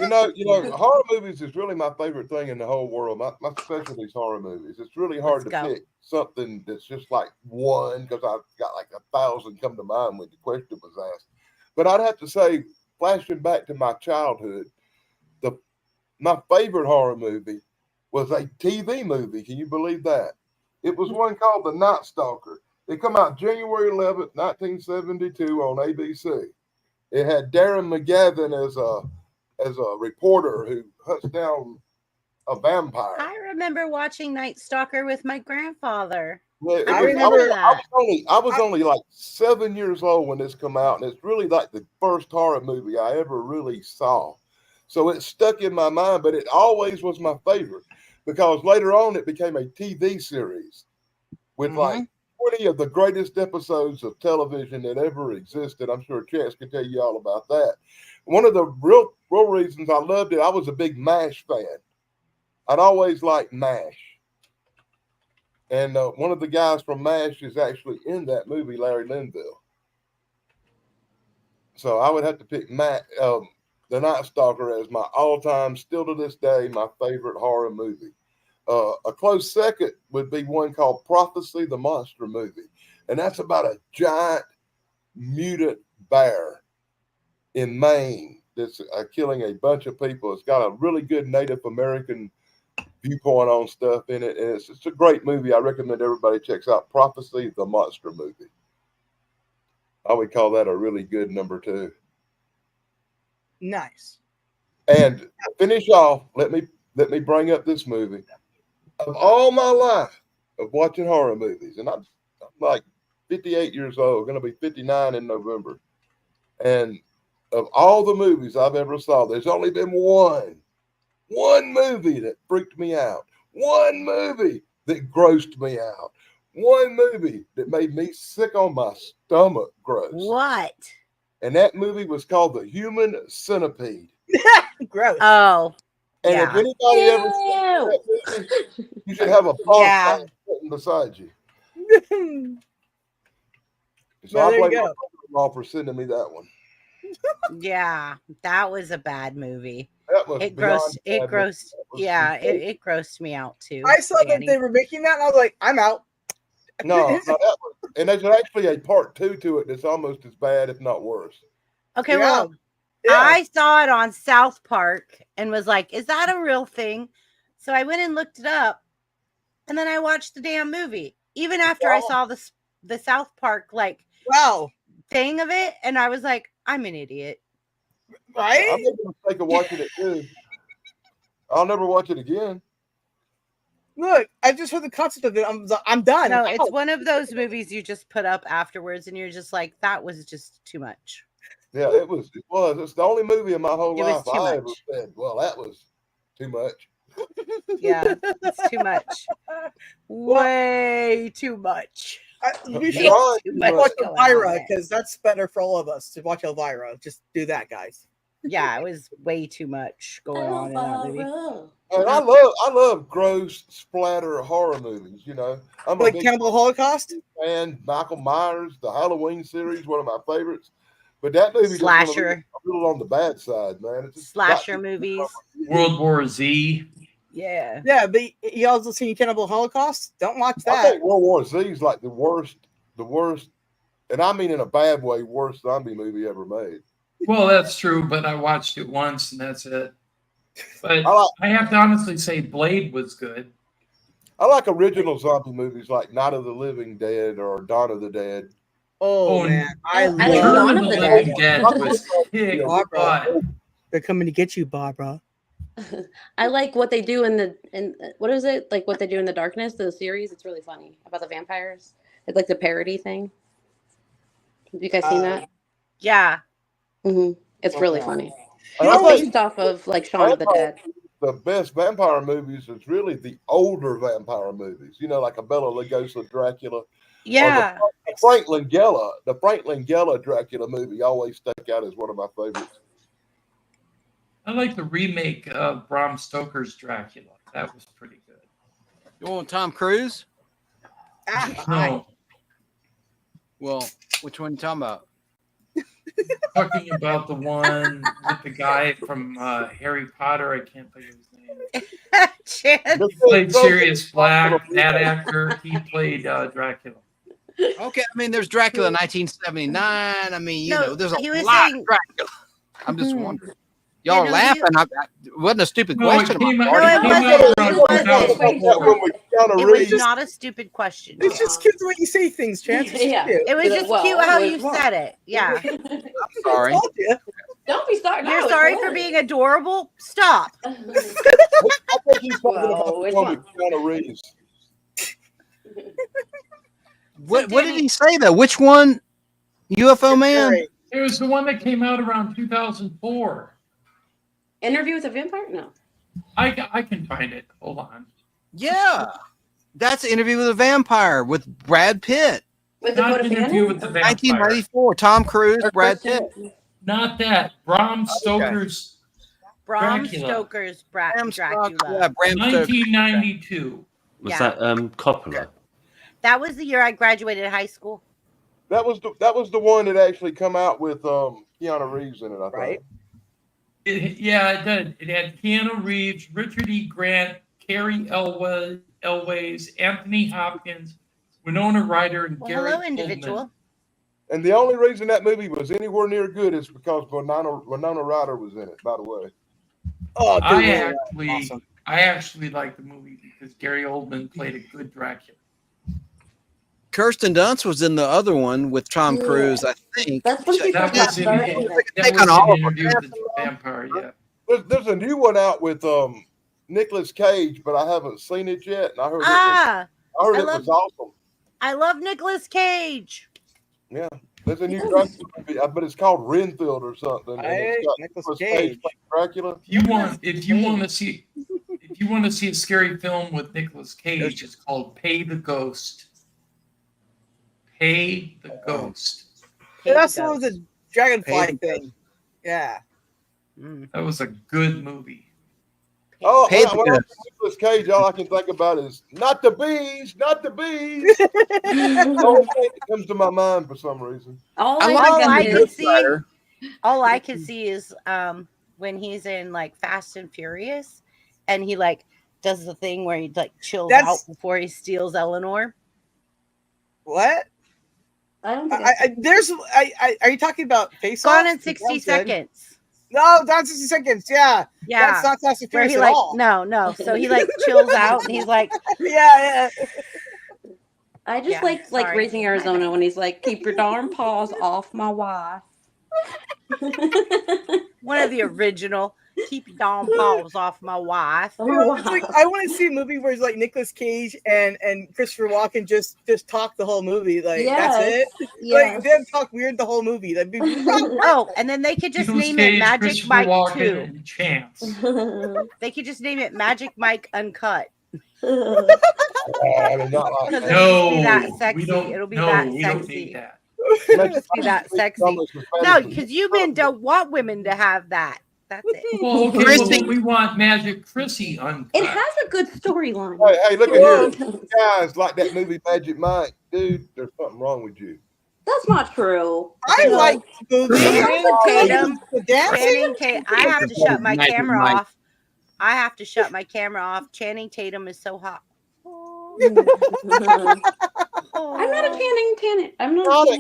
Horror movies is really my favorite thing in the whole world. My specialty is horror movies. It's really hard to pick something that's just like one, because I've got like 1,000 come to mind when the question was asked. But I'd have to say, flashing back to my childhood, my favorite horror movie was a TV movie. Can you believe that? It was one called The Night Stalker. It came out January 11th, 1972 on ABC. It had Darren McGavin as a reporter who hunts down a vampire. I remember watching Night Stalker with my grandfather. Yeah, I remember that. I was only like 7 years old when this came out, and it's really like the first horror movie I ever really saw. So it stuck in my mind, but it always was my favorite because later on it became a TV series with like 20 of the greatest episodes of television that ever existed. I'm sure Chance can tell you all about that. One of the real reasons I loved it, I was a big MASH fan. I'd always liked MASH. And one of the guys from MASH is actually in that movie, Larry Linville. So I would have to pick The Night Stalker as my all-time, still to this day, my favorite horror movie. A close second would be one called Prophecy, the Monster Movie. And that's about a giant mutant bear in Maine that's killing a bunch of people. It's got a really good Native American viewpoint on stuff in it. And it's a great movie. I recommend everybody checks out Prophecy, the Monster Movie. I would call that a really good number 2. Nice. And to finish off, let me bring up this movie. Of all my life of watching horror movies, and I'm like 58 years old, going to be 59 in November. And of all the movies I've ever saw, there's only been one movie that freaked me out. One movie. that grossed me out. One movie that made me sick on my stomach gross. What? And that movie was called The Human Centipede. Gross. Oh, And yeah. if anybody ever saw that movie, you should have a Yeah. bonfire sitting beside you. So Well, I there you blame go. my mother-in-law for sending me that one. Yeah, that was a bad movie. That was It beyond grossed. It bad. grossed. That was Yeah, disgusting. it grossed me out too. I saw that Danny. they were making that, and I was like, I'm out. No, that was, and there's actually a part 2 to it that's almost as bad, if not worse. Okay, Yeah. well, Yeah. I saw it on South Park and was like, "Is that a real thing?" So I went and looked it up, and then I watched the damn movie. Even after I saw the South Park like Wow. thing of it, and I was like, "I'm an idiot." I Right? made the mistake of watching it too. I'll never watch it again. Look, I just heard the concept of it. I'm done. No, I'm it's out. one of those movies you just put up afterwards, and you're just like, "That was just too much." Yeah, it was. It's the only movie in my whole It was life too I ever much. said, well, that was too much. Yeah, it's too much. Way too much. We should Beyond too too much watch going on Elvira there. because that's better for all of us to watch Elvira. Just do that, guys. Yeah, it was way too much going on in that movie. And I love gross splatter horror movies. You know, I'm a Like big Cannibal Holocaust? fan. Michael Myers, the Halloween series, one of my favorites. But that movie Slasher. just a little on the bad side, man. It's just Slasher movies. World War Z. Yeah. Yeah, but you also seen Cannibal Holocaust? Don't watch I that. think World War Z is like the worst, and I mean in a bad way, worst zombie movie ever made. Well, that's true, but I watched it once and that's it. But I I have to honestly say Blade was good. like original zombie movies like Night of the Living Dead or Dawn of the Dead. Oh, Oh, man. I I like love Dawn Return of of the the Living Dead. Dead was kick Barbara. butt. They're coming to get you, Barbara. I like what they do in what is it, like what they do in the darkness, the series. It's really funny about the vampires. It's like the parody thing. Have you guys seen that? Yeah. It's really Okay. funny. And It's I think based off of like Shaun of the Dead. the best vampire movies is really the older vampire movies. You know, like a Bela Lugosi Dracula. Yeah. Or the Frank Langella Dracula movie always stuck out as one of my favorites. I like the remake of Bram Stoker's Dracula. That was pretty good. You want Tom Cruise? No, Well, which one you talking about? talking about the one with the guy from Harry Potter. I can't think of his name. Chance. He played Sirius Black. That actor, he played Dracula. Okay, I mean, there's Dracula 1979. I mean, you No, know, there's a he was lot saying- of Dracula. I'm just wondering. Yeah, Y'all no, laughing. It wasn't a stupid No, it question. came out, No, it it came wasn't. out It around wasn't. 2004. It was not a stupid question. It's just cute the way you say things, Chance. It's Yeah. cute. It was just Well, cute how it you was- said it. Yeah. I'm sorry. I told you. Don't be sorry. You're sorry for being adorable? Stop. I think he's talking Well, about the which one one? with Keanu Reeves. What did he say, though? Which one? UFO Man? Great. It was the one that came out around 2004. Interview with a Vampire? No. I can find it. Hold on. Yeah. That's Interview with a Vampire with Brad Pitt. With Not Dakota Interview Fanning? with the Vampire. 1994. Tom Cruise, Or Brad Kristen- Pitt. Not that. Bram Stoker's Bram Dracula. Stoker's Bram Dracula. Stoker. Yeah, Bram Stoker. 1992. Was Yeah. that Coppola? That was the year I graduated high school. That was the one that actually come out with Keanu Reeves in it, I think. Right. Yeah, it did. It had Keanu Reeves, Richard E. Grant, Carrie Elways, Anthony Hopkins, Winona Ryder, and Well, Gary hello, Oldman. individual. And the only reason that movie was anywhere near good is because Winona Ryder was in it, by the way. Oh, dude, I actually like the movie because Gary Oldman played a good Dracula. Kirsten Dunst was in the other one with Tom Cruise, I think. That's when she That first got was in, started. that Take was on all in of Interview them. with the Vampire, yeah. There's a new one out with Nicolas Cage, but I haven't seen it yet. And I heard Ah, it I was awesome. I love Nicolas Cage. Yeah, there's a new Dracula movie, but it's called Renfield or something. And Hey, it's got Nicolas Nicolas Cage. Cage playing Dracula. If you want to see If you want to see a scary film with Nicolas Cage, it's called Pay the Ghost. Pay the Ghost. That's the one with the dragonfly thing. Yeah. That was a good movie. Oh, when I see Nicolas Cage, all I can think about is not the bees, not the bees. The only thing that comes to my mind for some reason. All I can see is when he's in like Fast and Furious, and he like does the thing where he like chills out before he steals Eleanor. What? I don't think are you talking about Face Gone Off? in 60 seconds. No, not 60 seconds. Yeah. Yeah. That's not Fast and Furious he at like, all. No. So he like chills out and he's like, yeah. I just like Raising Arizona when he's like, keep your darn paws off my wife. One of the original. Keep your darn paws off my wife. I want to see a movie where it's like Nicolas Cage and Christopher Walken just talk the whole movie. Like that's it. Like them talk weird the whole movie. That'd be oh, and then they could just name it Magic Mike 2. Chance. They could just name it Magic Mike Uncut. Not like Because it'll be that sexy. It'll be that sexy. It'll be that sexy. No, because you men don't want women to have that. That's it. Well, okay, well, we want Magic Chrissy Uncut. It has a good storyline. Hey, look at here. Guys, like that movie Magic Mike. Dude, there's something wrong with you. That's not true. I like movies. Channing Tatum. I have to shut my camera off. I have to shut my camera off. Channing Tatum is so hot. I'm not a Channing. I'm not a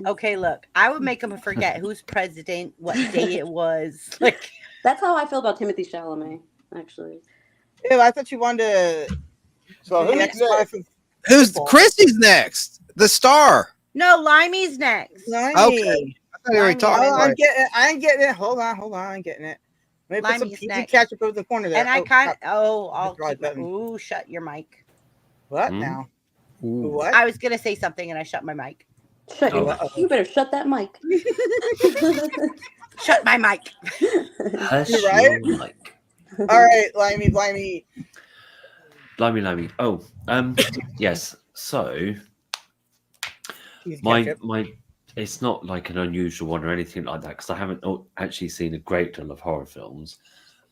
Okay, look, I would make him forget who's president, what day it was. Like that's how I feel about Timothy Chalamet, actually. Yeah, I thought you wanted to. So who's Chrissy's next? The star. No, Limey's next. Limey. Okay. I thought you were talking. I'm getting it. I ain't getting it. Hold on. I'm getting it. Maybe put some pizza ketchup over the corner there. And I kind of. Shut your mic. What now? Ooh. What? I was gonna say something and I shut my mic. You better shut that mic. Shut my mic. Hush right? your mic. All right, Limey. Limey. Oh, yes. So my it's not like an unusual one or anything like that because I haven't actually seen a great deal of horror films,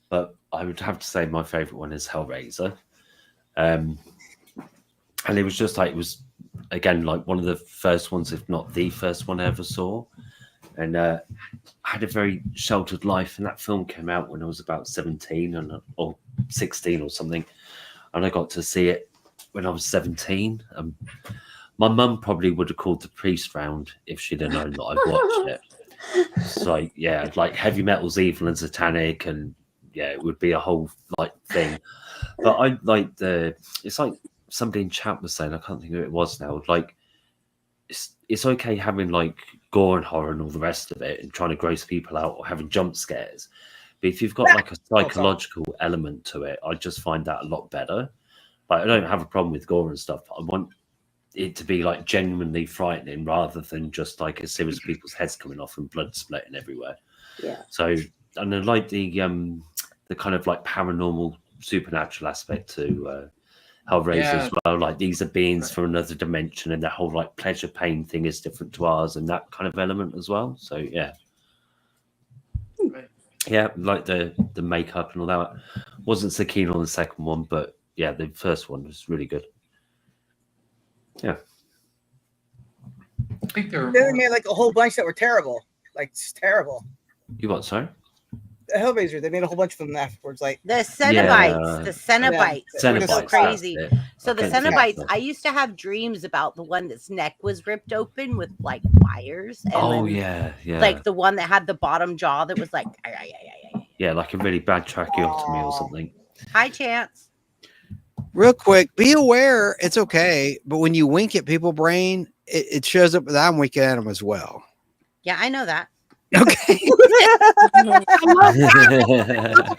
but I would have to say my favorite one is Hellraiser. And it was just like, it was again like one of the first ones, if not the first one I ever saw. And I had a very sheltered life, and that film came out when I was about 17 or 16 or something, and I got to see it when I was 17. My mum probably would have called the priest round if she'd have known that I'd watched it. So yeah, like heavy metal's evil and satanic, and yeah, it would be a whole like thing. But I like it's like somebody in chat was saying, I can't think who it was now, like it's okay having like gore and horror and all the rest of it and trying to gross people out or having jump scares, but if you've got like a psychological element to it, I just find that a lot better. Like I don't have a problem with gore and stuff, but I want it to be like genuinely frightening rather than just like a series of people's heads coming off and blood splitting everywhere. Yeah. So, and I like the kind of like paranormal supernatural aspect to Hellraiser as well. Like these are beings from another dimension, and that whole like pleasure pain thing is different to ours, and that kind of element as well. So yeah. Yeah, like the makeup and all that. Wasn't so keen on the second one, but yeah, the first one was really good. Yeah. I think they made like a whole bunch that were terrible. Like just terrible. You what, sorry? The Hellraiser, they made a whole bunch of them afterwards. Like the Cenobites. The Cenobites. Cenobites. So crazy. So the Cenobites, I used to have dreams about the one that's neck was ripped open with like wires. And yeah. Like the one that had the bottom jaw that was like yeah, like a really bad tracheotomy or something. High chance. Real quick, be aware it's okay, but when you wink at people brain, it shows up that I'm winking at them as well. Yeah, I know that. Okay.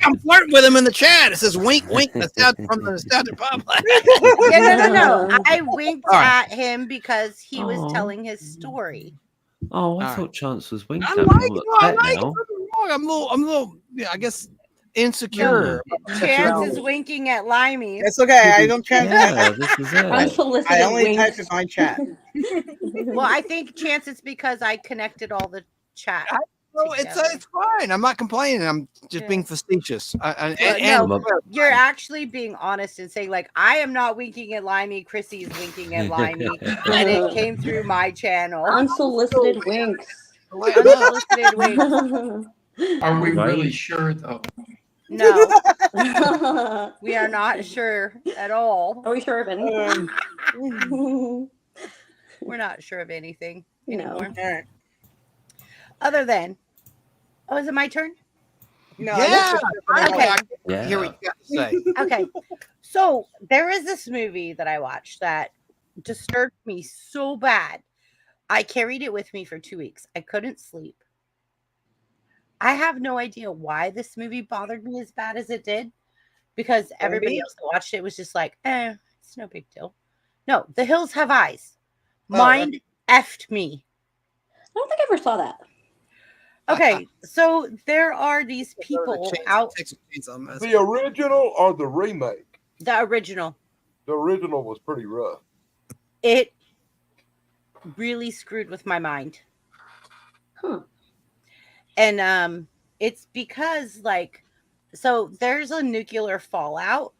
I'm flirting with him in the chat. It says wink, wink. From the Nostalgic Pop. No. I winked at him because he was telling his story. Oh, I thought Chance was winking. I like it. I'm a little, yeah, I guess insecure. Chance is winking at Limey. It's okay. I don't Yeah, this is it. Unsolicited I only winks. type in my chat. Well, I think Chance it's because I connected all the chat. No, it's fine. I'm not complaining. I'm just being facetious. No, you're actually being honest and saying, like, I am not winking at Limey. Chrissy is winking at Limey, and it came through my channel. Unsolicited winks. Unsolicited winks. Are we Right. really sure though? No, we are not sure at all. Are we sure of anything? We're not sure of anything No. anymore. All right. Other than, oh, is it my turn? No, Yeah. Okay. Yeah. Here we go. Say. Okay. So there is this movie that I watched that disturbed me so bad. I carried it with me for 2 weeks. I couldn't sleep. I have no idea why this movie bothered me as bad as it did, because everybody else that watched it was just like, it's no big deal. No, The Hills Have Eyes. Mind effed me. I don't think I ever saw that. Okay, so there are these people out. The original or the remake? The original. The original was pretty rough. It really screwed with my mind. Huh. And it's because, like, so there's a nuclear fallout,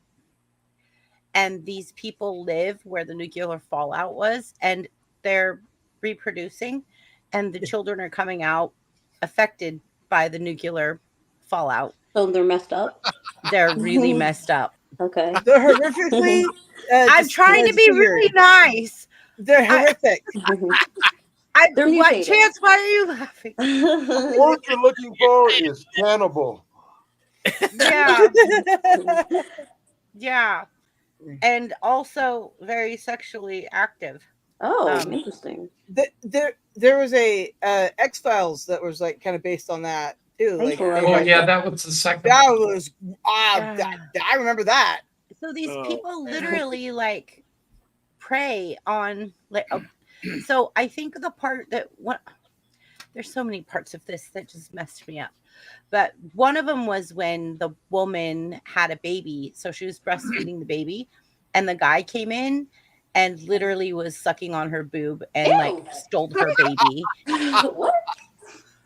and these people live where the nuclear fallout was, and they're reproducing, and the children are coming out affected by the nuclear fallout. So they're messed up? They're really messed up. Okay. They're horrifically. I'm trying to be really nice. They're horrific. They're what, mutated. Chance, why are you laughing? What you're looking for is cannibal. Yeah. Yeah. And also very sexually active. Oh, interesting. There was a X-Files that was like kind of based on that too. Like, Oh yeah, that was the second. that was I remember that. So these people literally like prey on like. So I think the part that there's so many parts of this that just messed me up. But one of them was when the woman had a baby, so she was breastfeeding the baby, and the guy came in and literally was sucking on her boob and like stole her baby. What?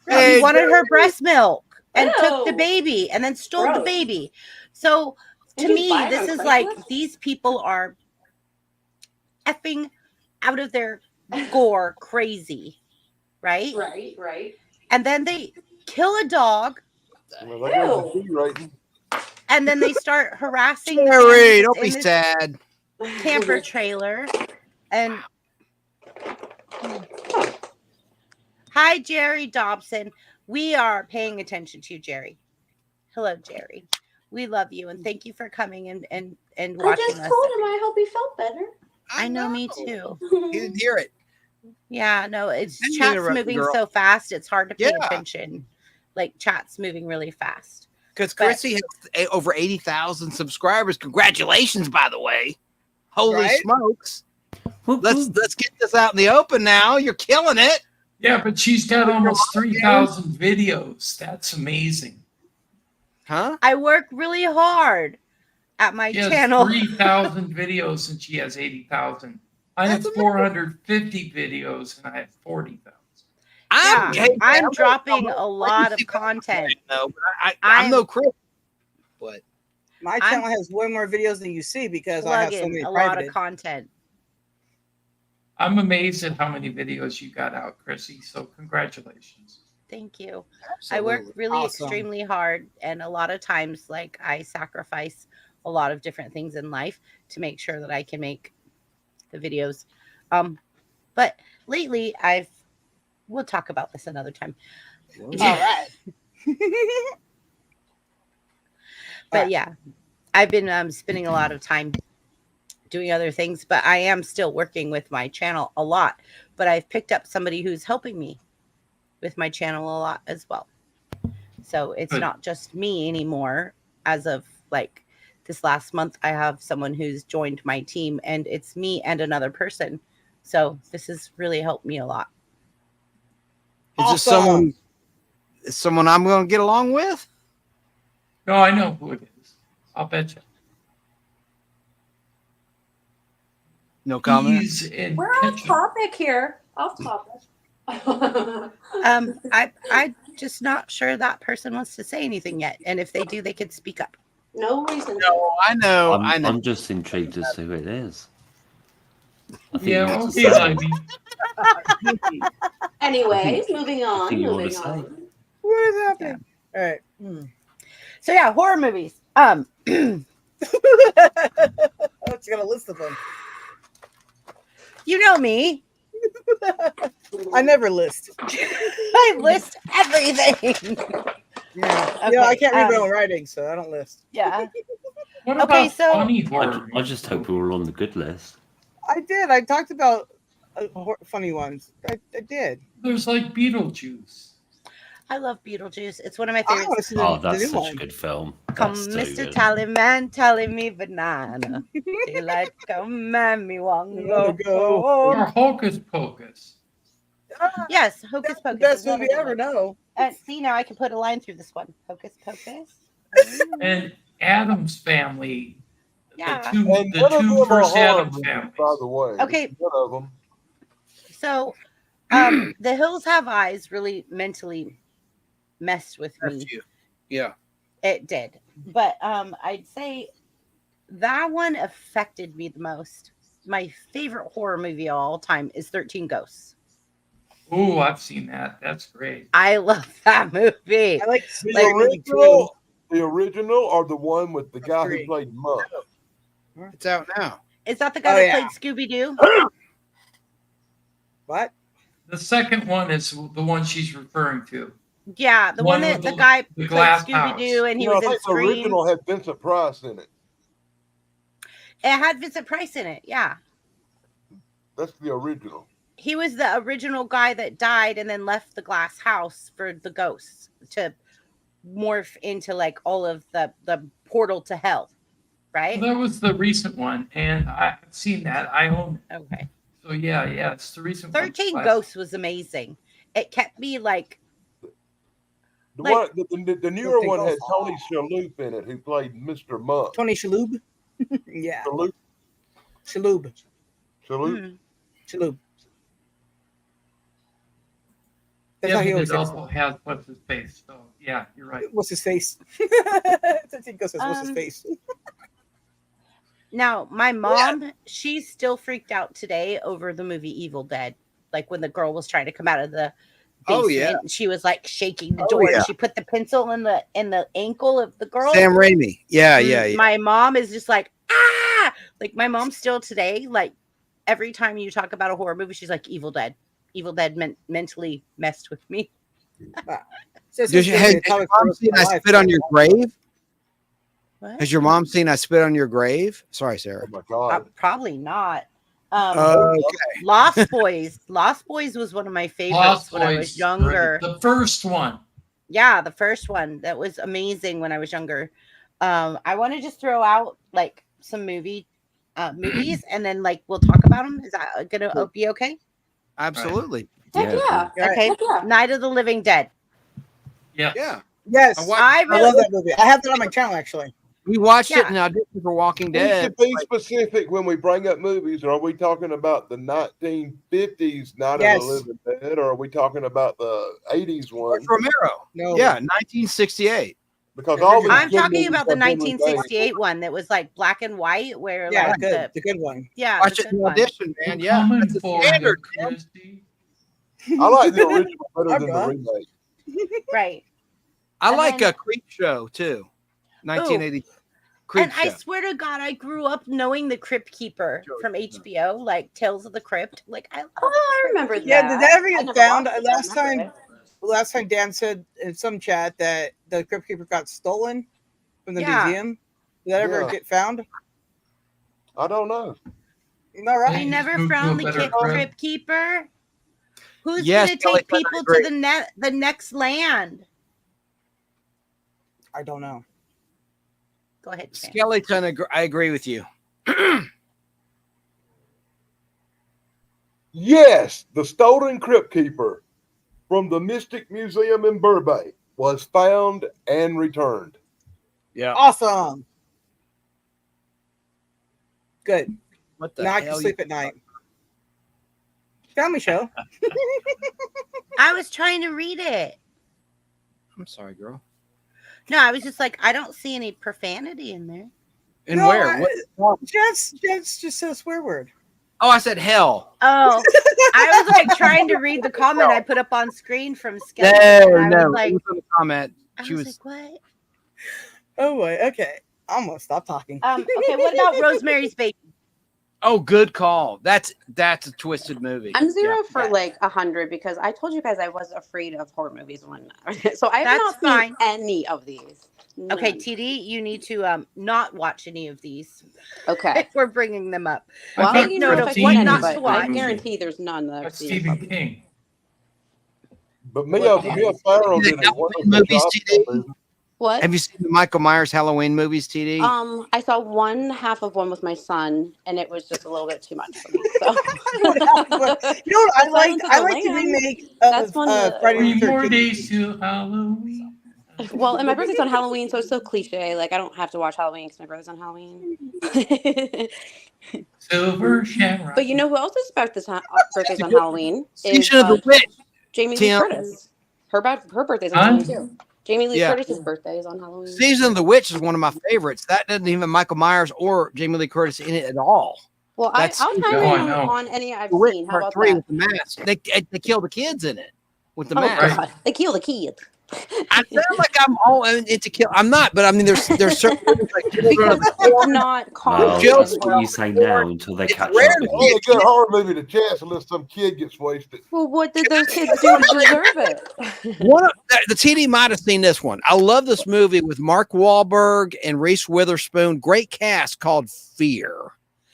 He wanted her breast milk and took the baby and then stole the baby. So to me, this is like these people are effing out of their gore crazy, right? Right. And then they kill a dog. Well, that goes to G rating. And then they start harassing Jerry, don't be sad. Camper trailer. And hi, Jerry Dobson. We are paying attention to you, Jerry. Hello, Jerry. We love you and thank you for coming and watching I just us. told him I hope he felt better. I know, me too. You didn't hear it. Yeah, no, it's Didn't chat's interrupt the moving girl. so fast. It's hard to pay Yeah. attention. Like chat's moving really fast. Because Chrissy has over 80,000 subscribers. Congratulations, by the way. Holy Right? smokes. Let's get this out in the open now. You're killing it. Yeah, but she's got almost 3,000 videos. That's amazing. Huh? I work really hard at my She has channel. 3,000 videos and she has 80,000. I have 450 videos and I have 40,000. I'm dropping a lot of content. No, but I'm no Chris. But My channel has way more videos than you see because I have so many a lot private. of content. I'm amazed at how many videos you got out, Chrissy. So congratulations. Thank you. I work really Awesome. extremely hard, and a lot of times, like, I sacrifice a lot of different things in life to make sure that I can make the videos. But lately we'll talk about this another time. All right. But yeah, I've been spending a lot of time doing other things, but I am still working with my channel a lot. But I've picked up somebody who's helping me with my channel a lot as well. So it's not just me anymore. As of like this last month, I have someone who's joined my team, and it's me and another person. So this has really helped me a lot. is this someone someone I'm going to get along with? No, I know who it is. I'll bet you. No comment. He's in We're off Ketchup. topic here. Off topic. I just not sure that person wants to say anything yet, and if they do, they could speak up. No reason. No, I know. I'm just intrigued as to who it is. I think Yeah, you want to okay, say. Ivy. Anyways, moving on. think you want Moving to say. on. What is happening? All right. So yeah, horror movies. I was gonna list of them. You know me. I never list. I list everything. Yeah, Okay, I can't read my own writing, so I don't list. Yeah. What Okay, about so- funny horror? I just hope we're all on the good list. I did. I talked about funny ones. I did. There's like Beetlejuice. I love Beetlejuice. It's one of my I favorites. want to see Oh, the that's new such one. a good film. Come, That's so Mr. good. Tallyman, telling me banana. Daylight come and me want Wanna go. Or Hocus Pocus. Yes, Hocus That's the Pocus. best is another movie good ever. one. No. See, now I can put a line through this one. Hocus Pocus. And Adam's Family. Yeah. The two, And the none of them two are first horror Adams movies, families. by the way. Okay. None of them. So, The Hills Have Eyes really mentally messed with me. Yeah. It did. But I'd say that one affected me the most. My favorite horror movie of all time is 13 Ghosts. Oh, I've seen that. That's great. I love that movie. I like The Spider Man too. original or the one with the guy three. who played Monk? It's out now. Is that the guy Oh, that yeah. played Scooby Doo? What? The second one is the one she's referring to. Yeah, the one that with the guy the played glass Scooby Doo house. and he You know, was I in think the Scream. original had Vincent Price in it. It had Vincent Price in it. Yeah. That's the original. He was the original guy that died and then left the glass house for the ghosts to morph into like all of the portal to hell, right? Well, that was the recent one, and I've seen that. I own it. Okay. So yeah, it's the recent one. 13 Ghosts was amazing. It kept me like The Like- the newer Something one had else. Tony Shalhoub in it, who played Mr. Monk. Tony Shalhoub. Yeah, Shalhoub. Shalhoub. Shalhoub. Shalhoub. That's Yeah, how he but always it says. also has what's his face. So yeah, you're right. What's his face? 13 Ghosts says, what's his face? now my mom, she's still freaked out today over the movie Evil Dead. Like when the girl was trying to come out of the Oh, basement, yeah. she was like shaking the Oh, door yeah. and she put the pencil in the ankle of the girl. Sam Raimi. Yeah, yeah. My mom is just like, ah, like my mom still today, like every time you talk about a horror movie, she's like, Evil Dead. Evil Dead mentally messed with me. So Has your mom seen I Spit on Your Grave? What? Has your mom seen I Spit on Your Grave? Sorry, Oh Sarah. my God. Probably not. Okay. Lost Boys. Lost Boys was one of my favorites Lost when I was Boys, younger. the first one. Yeah, the first one. That was amazing when I was younger. I want to just throw out like some movies and then like we'll talk about them. Is that gonna be okay? Absolutely. Heck yeah. Okay. Heck yeah. Night of the Living Dead. Yeah. Yeah. Yes, I I really love that movie. I have that on my channel actually. We watched Yeah. it and auditioned for Walking We Dead. should be specific when we bring up movies. Are we talking about the 1950s Night Yes. of the Living Dead, or are we talking about the 80s one? George Romero. No. Yeah, 1968. Because all these I'm good talking movies about the have been remade. 1968 one that was like black and white, where Yeah, like good. The good one. Watch the it good in one. audition, man. We're Yeah. coming That's a for standard, you, man. Christy. I like the original better than the Bruh. remake. Right. I And like then- a Creep Show too. 1980 Creep And Show. I swear to God, I grew up knowing the Crypt Keeper from HBO, like Tales of the Crypt. Like I love Oh, I remember that. Yeah, did that ever I get never found? watched it, but I Last remember time, it. last time Dan said in some chat that the Crypt Keeper got stolen from the Yeah. museum. Did that ever Yeah. get found? I don't know. All right. I Hey, never moved to found a the better Crypt Keeper. Who's Yes, gonna Kelly, take I people agree. to the next land? I don't know. Go ahead, Shan. Skeleton, I agree with you. Yes, the stolen Crypt Keeper. from the Mystic Museum in Burbank was found and returned. Yeah. Awesome. Good. What the Now I hell? can sleep at night. Family show. I was trying to read it. I'm sorry, girl. No, I was just like, I don't see any profanity in there. And No, where? What? Jets just said a swear word. Oh, I said hell. Oh, I was like trying to read the comment I put up on screen from Skeleton. and I was like, it was in the comment. I She was was. like, what? Oh boy. Okay. I'm gonna stop talking. Okay, what about Rosemary's Baby? Oh, good call. That's a twisted movie. I'm 0 Yeah. for like 100 because I told you guys I was afraid of horror movies so I have That's not fine. seen any of these. Okay, None. TD, you need to not watch any of these. Okay. If we're bringing them up. Well, I'll Take let you know note if of I what see any, not but to I watch. guarantee there's none that I've That's seen. Stephen published. King. But Mia Farrow did a wonderful Movies, job. TD? What? Have you seen the Michael Myers Halloween movies, TD? I saw one half of one with my son, and it was just a little bit too much for me. So, You know what I like? Silence of I the like the Lambs. remake That's of one that- Friday Three the more 13th. days till Halloween. well, and my birthday's on Halloween, so it's so cliche. Like I don't have to watch Halloween because my birthday's on Halloween. Silver Shamrock. But you know who else's birthday's on Halloween is Season of the Witch. Jamie Lee Tim. Curtis. Her birthday's on Huh? Halloween too. Jamie Lee Yeah. Curtis's birthday is on Halloween. Season of the Witch is one of my favorites. That doesn't even Michael Myers or Jamie Lee Curtis in it at all. Well, That's- I'll chime Oh, I in know. on any I've The Witch seen. How Part about 3 that? with the mask. They kill the kids in it with the Oh mask. God, they kill the kid. I sound like I'm all into kill. I'm not, but I mean, there's certain movies like Because it's not common. Well, Joe- that's what you say now until they It's catch rare up with Only you. a good horror movie to chance unless some kid gets wasted. Well, what did those kids do to deserve it? One of the TD might have seen this one. I love this movie with Mark Wahlberg and Reese Witherspoon. Great cast called Fear.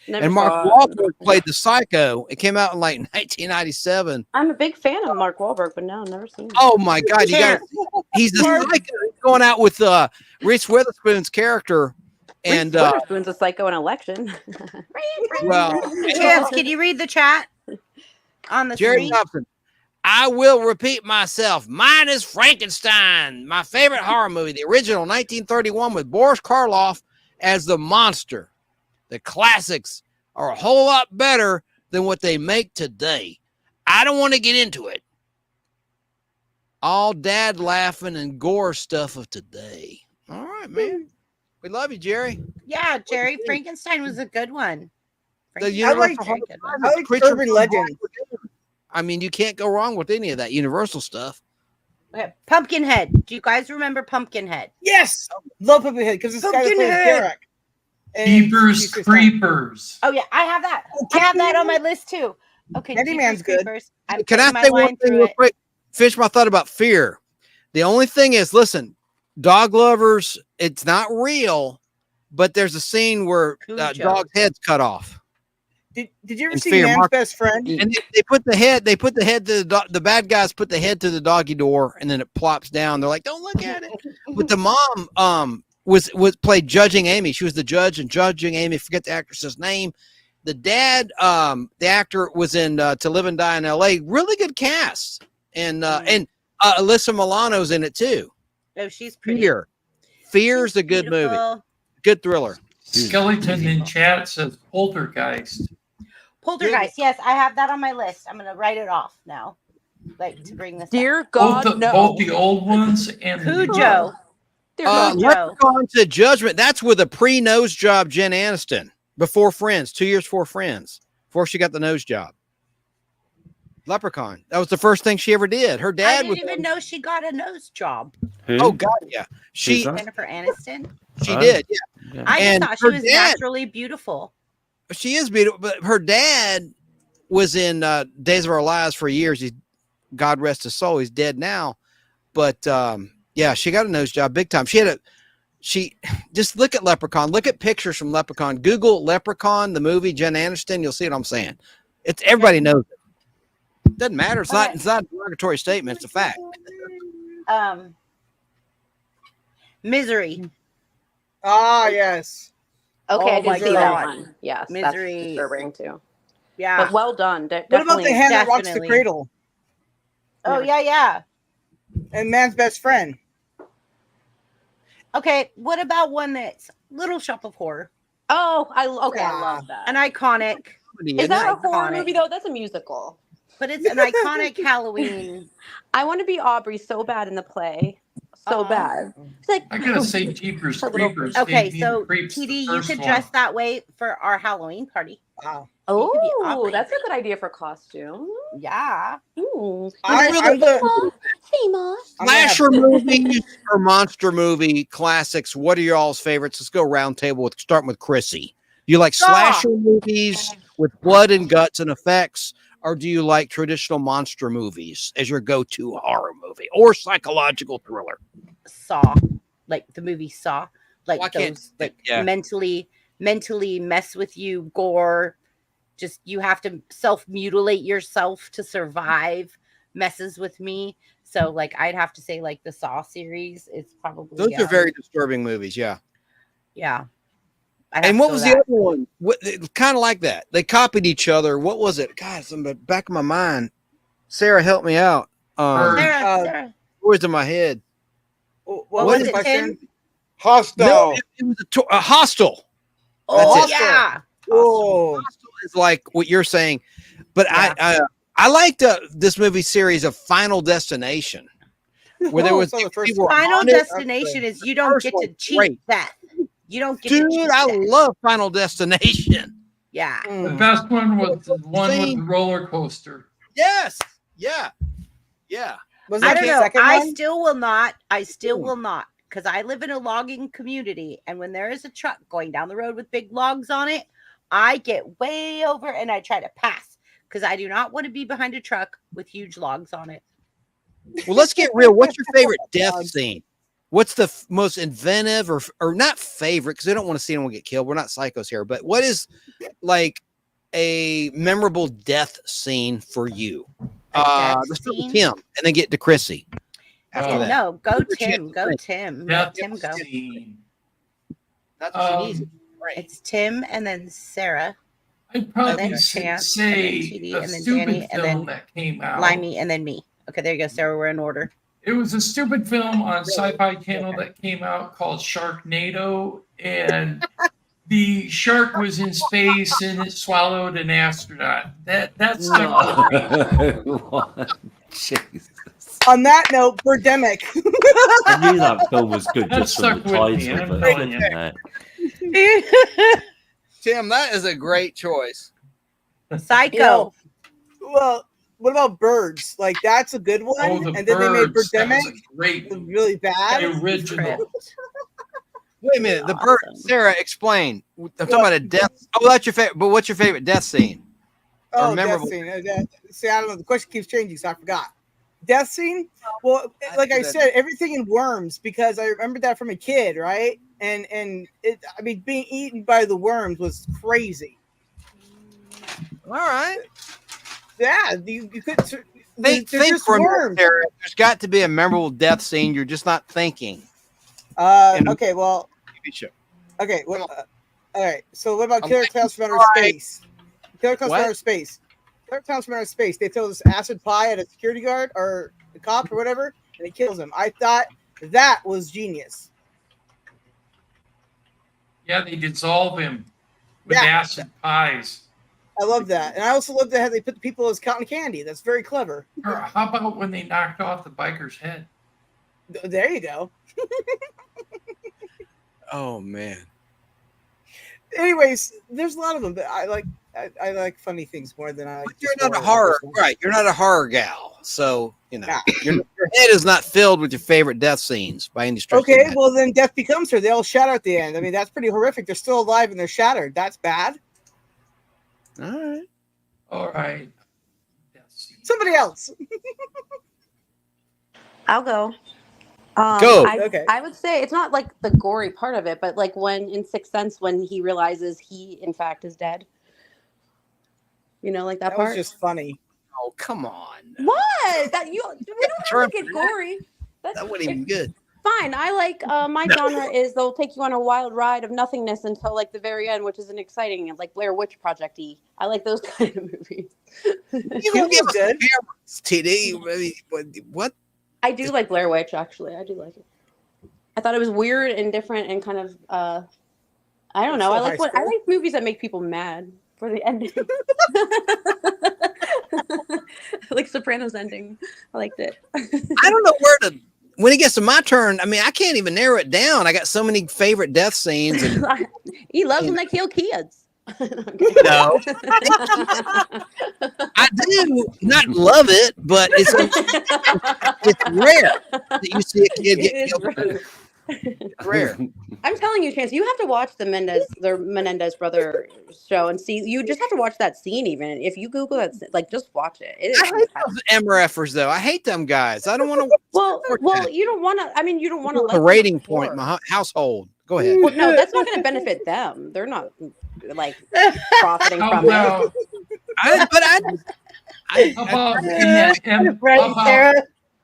Never And Mark saw it. Wahlberg played the psycho. It came out in like 1997. I'm a big fan of Mark Wahlberg, but no, never seen it. Oh my God! He's the psycho. He's going out with Reese Witherspoon's character, and Reese Witherspoon's a psycho in Election. well, Chance, can you read the chat on the Jerry screen? Thompson. I will repeat myself. Mine is Frankenstein, my favorite horror movie, the original 1931 with Boris Karloff as the monster. The classics are a whole lot better than what they make today. I don't want to get into it. All dad laughing and gore stuff of today. All right, man. We love you, Jerry. Yeah, Jerry, Frankenstein was a good one. The I like- Frankenstein's a very good one. I like Creature urban from legend. I mean, you can't go wrong with any of that Universal stuff. Okay, Pumpkinhead. Do you guys remember Pumpkinhead? Yes, love Pumpkinhead because this guy that plays Pumpkinhead. Derek. Keepers Creepers. Oh yeah, I have that. I have that on my list too. Okay, Candyman's Jeepers good. Creepers. I'm Can putting I say one thing real quick? Finish my thought about Fear. The only thing is, listen, dog lovers, it's not real, but there's a scene where Cujo. dog's head's cut off. Did you ever And see Fear, Man's Mark- Best Friend? And they put the head to the bad guys put the head to the doggy door, and then it plops down. They're like, don't look at it. But the mom was played Judging Amy. She was the judge and Judging Amy. Forget the actress's name. The dad, the actor, was in To Live and Die in L.A. Really good cast, and Alyssa Milano's in it too. Oh, she's pretty. Fear's a good movie, Beautiful. good thriller. Skeleton in chat says Poltergeist. Poltergeist. Yes, I have that on my list. I'm gonna write it off now, like to bring this. Dear up. God, no. Both the old ones and the new Cujo. ones. Dear God, Cujo. Leprechaun to Judgment. That's with a pre-nose job, Jen Aniston, before Friends, 2 years before Friends, before she got the nose job. Leprechaun. That was the first thing she ever did. Her I dad didn't was. even know she got a nose job. Who? Oh God, yeah. She Who's that? Jennifer Aniston. she Oh. did. Yeah, Yeah. I just And thought she her was dad- naturally beautiful. she is beautiful. But her dad was in Days of Our Lives for years. He, God rest his soul. He's dead now. But yeah, she got a nose job big time. She just look at Leprechaun. Look at pictures from Leprechaun. Google Leprechaun, the movie, Jen Aniston. You'll see what I'm saying. It's everybody knows it. Doesn't matter. It's not. It's not a derogatory statement. It's a fact. Misery. Ah, yes. Okay, I Oh my did see that God. one. Yes, Misery. that's disturbing too. Yeah. But well done. What about the hand that rocks the Definitely. cradle? Oh yeah. And Man's Best Friend. Okay, what about one that's Little Shop of Horror? Oh, I love that. An iconic. Is that a horror iconic. movie though? That's a musical. But it's an iconic Halloween. I want to be Aubrey so bad in the play. So bad. It's like I gotta say, Jeepers Creepers. Okay, gave me so the creeps the TD, you first could one. dress that way for our Halloween party. Wow. Oh, Aubrey. that's a good idea for costume. Yeah. Ooh. I'm the Famous. Slasher movies or monster movie classics. What are y'all's favorites? Let's go round table with starting with Chrissy. Do you like slasher movies with blood and guts and effects, or do you like traditional monster movies as your go-to horror movie or psychological thriller? Saw, like the movie Saw, like Well, I can't- those like yeah. mentally mess with you, gore. Just you have to self-mutilate yourself to survive. Messes with me. So like I'd have to say like the Saw series is probably Those are very disturbing movies. Yeah. yeah. And what was the other one? Kind of like that. They copied each other. What was it? God, it's in the back of my mind. Sarah, help me out. Sarah. Words in my head. What was was it, the Tim? question? Hostile. No, it was a Hostel. Oh That's it. yeah. Whoa. Hostel is like what you're saying, but Yeah. I liked this movie series of Final Destination, where there was So the first people were Final on it. Destination is you don't First get to one's cheat great. death. You don't get Dude, to cheat I death. love Final Destination. Yeah. The best one was the one with Same. the roller coaster. Yes. Yeah. Was I that don't the know. second I one? still will not, because I live in a logging community, and when there is a truck going down the road with big logs on it, I get way over and I try to pass because I do not want to be behind a truck with huge logs on it. Well, let's get real. What's your favorite death scene? What's the most inventive or not favorite? Because I don't want to see anyone get killed. We're not psychos here, but what is like a memorable death scene for you? Let's start with Tim and then get to Chrissy. After that. No, go What's your Tim. Go favorite? Tim. Death Let Tim go. scene. That's what she needs. Right. It's Tim and then Sarah, I'd and probably then say Chance, and then a TD, and then stupid Danny, and film then that came out. Limey, and then me. Okay, there you go, Sarah. We're in order. It was a stupid film on Sci-Fi Channel that came out called Sharknado, and the shark was in space and it swallowed an astronaut. That stuck with me. What? Jesus. On that note, Birdemic. I knew that film was good That just from the stuck with me, title. I'm But telling you. Tim, that is a great choice. Psycho. Well, what about Birds? Like that's a good one. Oh, the and then they made Birds. That Birdemic. was a great It was movie. really bad. The original. Wait a minute. The bird, Awesome. Sarah, explain. I'm talking about a death. Oh, that's your favorite. But what's your favorite death scene? Oh, Or memorable. death scene. See, I don't know. The question keeps changing, so I forgot. Death scene? Well, like I that. said, everything in worms because I remember that from a kid, right? And it, I mean, being eaten by the worms was crazy. All right. Yeah, you could. They're Think just for a minute, worms. Sarah. There's got to be a memorable death scene. You're just not thinking. In a Okay, well, TV show. okay. All right. So what about I'm Killer thinking Clowns from Outer right. Space? Killer Clowns from What? Outer Space. Killer Clowns from Outer Space. They throw this acid pie at a security guard or a cop or whatever, and he kills him. I thought that was genius. Yeah, they dissolve him with Yeah. acid pies. I love that, and I also love that how they put the people as cotton candy. That's very clever. Or how about when they knocked off the biker's head? There you go. Oh man. Anyways, there's a lot of them, but I like funny things more than I like. But you're just not a horror, ones. right? You're not a horror gal, so you know Yeah. your head is not filled with your favorite death scenes by any stretch. of the Okay, imagination. well then death becomes her. They all shatter at the end. I mean, that's pretty horrific. They're still alive and they're shattered. That's bad. All right. All right. Yes. Somebody else. I'll go. Go. Okay. I would say it's not like the gory part of it, but like when in Sixth Sense, when he realizes he in fact is dead. You know, like that, That part. was just funny. Oh come on. What? That you we don't have Turn to get for that. gory. That wasn't even good. fine. I like my genre is they'll take you on a wild ride of nothingness until like the very end, which isn't exciting, like Blair Witch Project-y. I like those kind of movies. You gonna give us good TD? What? I do like Blair Witch, actually. I do like it. I thought it was weird and different and kind of I don't know. I like movies that make people mad for the ending. Like Sopranos ending. I liked it. I don't know where to. When it gets to my turn, I mean, I can't even narrow it down. I got so many favorite death scenes. And, he loves when they kill kids. No, I do not love it, but it's rare that you see a kid get killed. It's rare. I'm telling you, Chance, you have to watch the Menendez brother show and see. You just have to watch that scene. Even if you Google that, like, just watch it. I hate those MRFers, though. I hate them guys. I don't want to. Well, you don't want to. I mean, you don't want to. A rating point in my household. Go ahead. Well, no, that's not going to benefit them. They're not like profiting from it. How about in that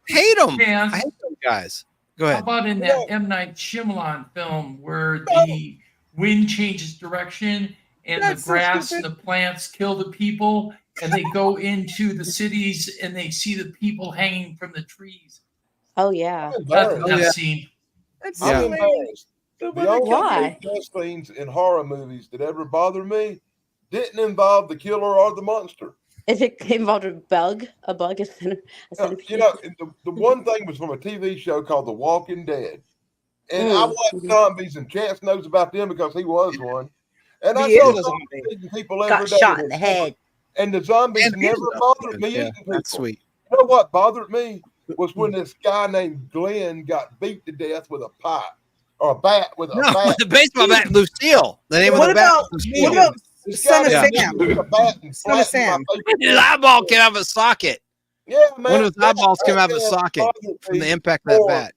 hate them. I hate them guys. Go ahead. How about in that M. Night Shyamalan film where the wind changes direction and the grass and the plants kill the people, and they go into the cities and they see the people hanging from the trees? Oh yeah. That scene. I'm embarrassed. The Why? only death scenes in horror movies that ever bothered me didn't involve the killer or the monster. If it involved a bug is you know, the one thing was from a TV show called The Walking Dead. And I watched zombies, and Chance knows about them because he was one. And I saw zombies people every day. Shot in the head. And the zombies never bothered me eating people. That's sweet. You know what bothered me was when this guy named Glenn got beat to death with a pipe or a bat with a bat. The baseball bat, Lucille. The name of the bat. What about Son of Sam? Son of Sam. His eyeball came out of a socket. Yeah, man. One of his eyeballs came out of a socket from the impact of that bat.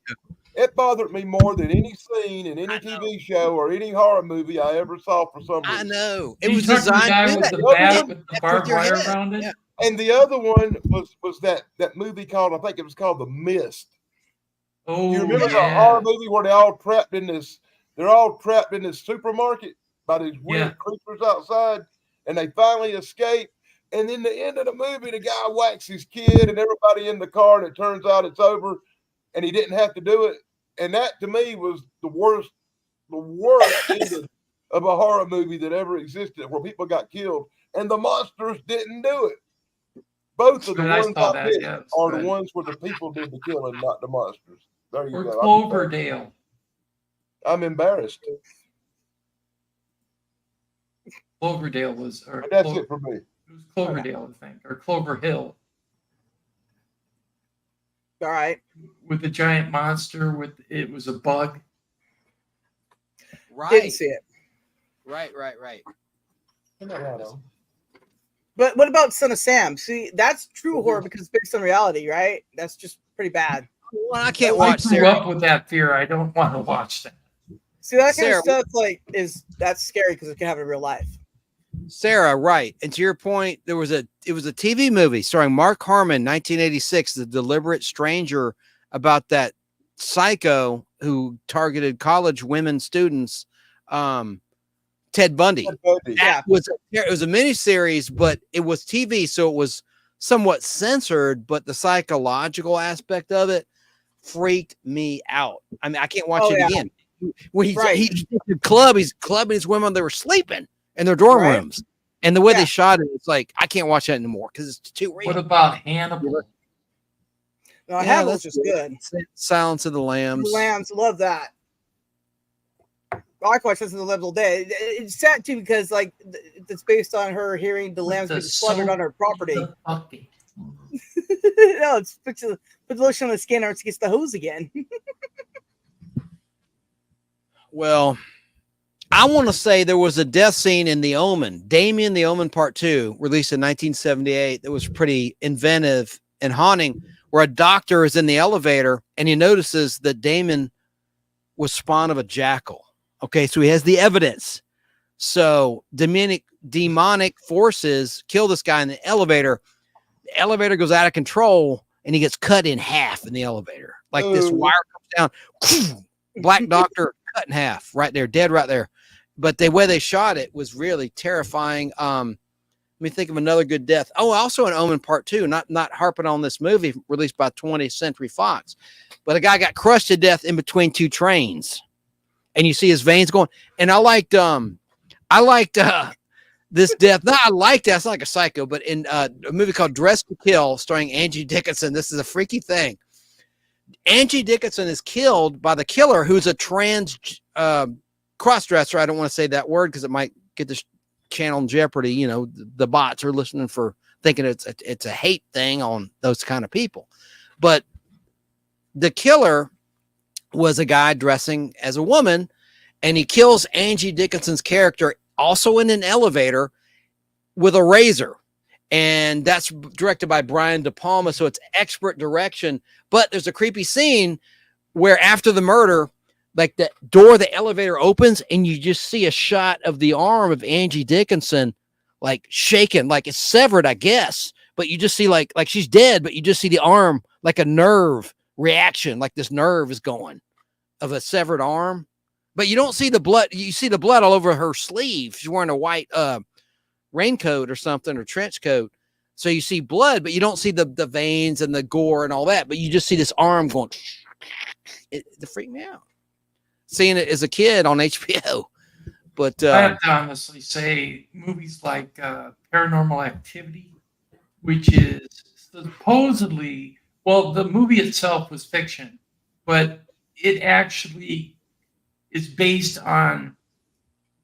It bothered me more than any scene in any TV show or any horror movie I ever saw for some reason. I know. It was designed with the bat with the barbed wire around it. Yeah. And the other one was that movie called, I think it was called The Mist. Oh, you remember the horror movie where they're all trapped in this supermarket by these weird creatures outside, and they finally escape. And in the end of the movie, the guy whacks his kid and everybody in the car, and it turns out it's over, and he didn't have to do it. And that, to me, was the worst ending of a horror movie that ever existed, where people got killed, and the monsters didn't do it. Both of the ones I picked are the ones where the people did the killing, not the monsters. There you go. Cloverdale. I'm embarrassed. Cloverdale was. That's it for me. It was Cloverdale, I think, or Clover Hill. All right. With the giant monster, it was a bug. Right. Didn't see it. Right. But what about Son of Sam? See, that's true horror because it's based on reality, right? That's just pretty bad. Well, I can't watch. I grew up with that fear. I don't want to watch that. See, that kind of stuff that's scary because it can happen in real life. Sarah, right. And to your point, it was a TV movie starring Mark Harmon, 1986, The Deliberate Stranger, about that psycho who targeted college women students, Ted Bundy. Yeah. It was a miniseries, but it was TV, so it was somewhat censored, but the psychological aspect of it freaked me out. I mean, I can't watch it again. When he's clubbing his women, they were sleeping in their dorm rooms, and the way they shot it, it's like I can't watch that anymore because it's too real. What about Hannibal? No, Hannibal's just good. Silence of the Lambs. Love that. I watch Silence of the Lambs all day. It's sad too because like it's based on her hearing the lambs being slaughtered on her property. No, it's put the lotion on the skin or it gets the hose again. Well, I want to say there was a death scene in The Omen, Damien the Omen Part 2, released in 1978, that was pretty inventive and haunting, where a doctor is in the elevator and he notices that Damien was spawn of a jackal. Okay, so he has the evidence. So demonic forces kill this guy in the elevator. The elevator goes out of control and he gets cut in half in the elevator. Like this wire comes down, Black Doctor cut in half right there, dead right there. But the way they shot it was really terrifying. Let me think of another good death. Oh, also an Omen Part 2, not harping on this movie released by 20th Century Fox, but a guy got crushed to death in between two trains, and you see his veins going. And I liked this death. No, I liked that. It's not like a psycho, but in a movie called Dress to Kill, starring Angie Dickinson. This is a freaky thing. Angie Dickinson is killed by the killer, who's a trans cross-dresser. I don't want to say that word because it might get this channel in jeopardy. You know, the bots are listening for thinking it's a hate thing on those kind of people. But the killer was a guy dressing as a woman, and he kills Angie Dickinson's character also in an elevator with a razor. And that's directed by Brian De Palma, so it's expert direction. But there's a creepy scene where after the murder, like the door of the elevator opens and you just see a shot of the arm of Angie Dickinson, like shaken, like it's severed, I guess. But you just see like she's dead, but you just see the arm, like a nerve reaction, like this nerve is going of a severed arm. But you don't see the blood. You see the blood all over her sleeve. She's wearing a white raincoat or something, or trench coat. So you see blood, but you don't see the veins and the gore and all that. But you just see this arm going. It freaked me out seeing it as a kid on HBO. But I have to honestly say, movies like Paranormal Activity, which is supposedly, well, the movie itself was fiction, but it actually is based on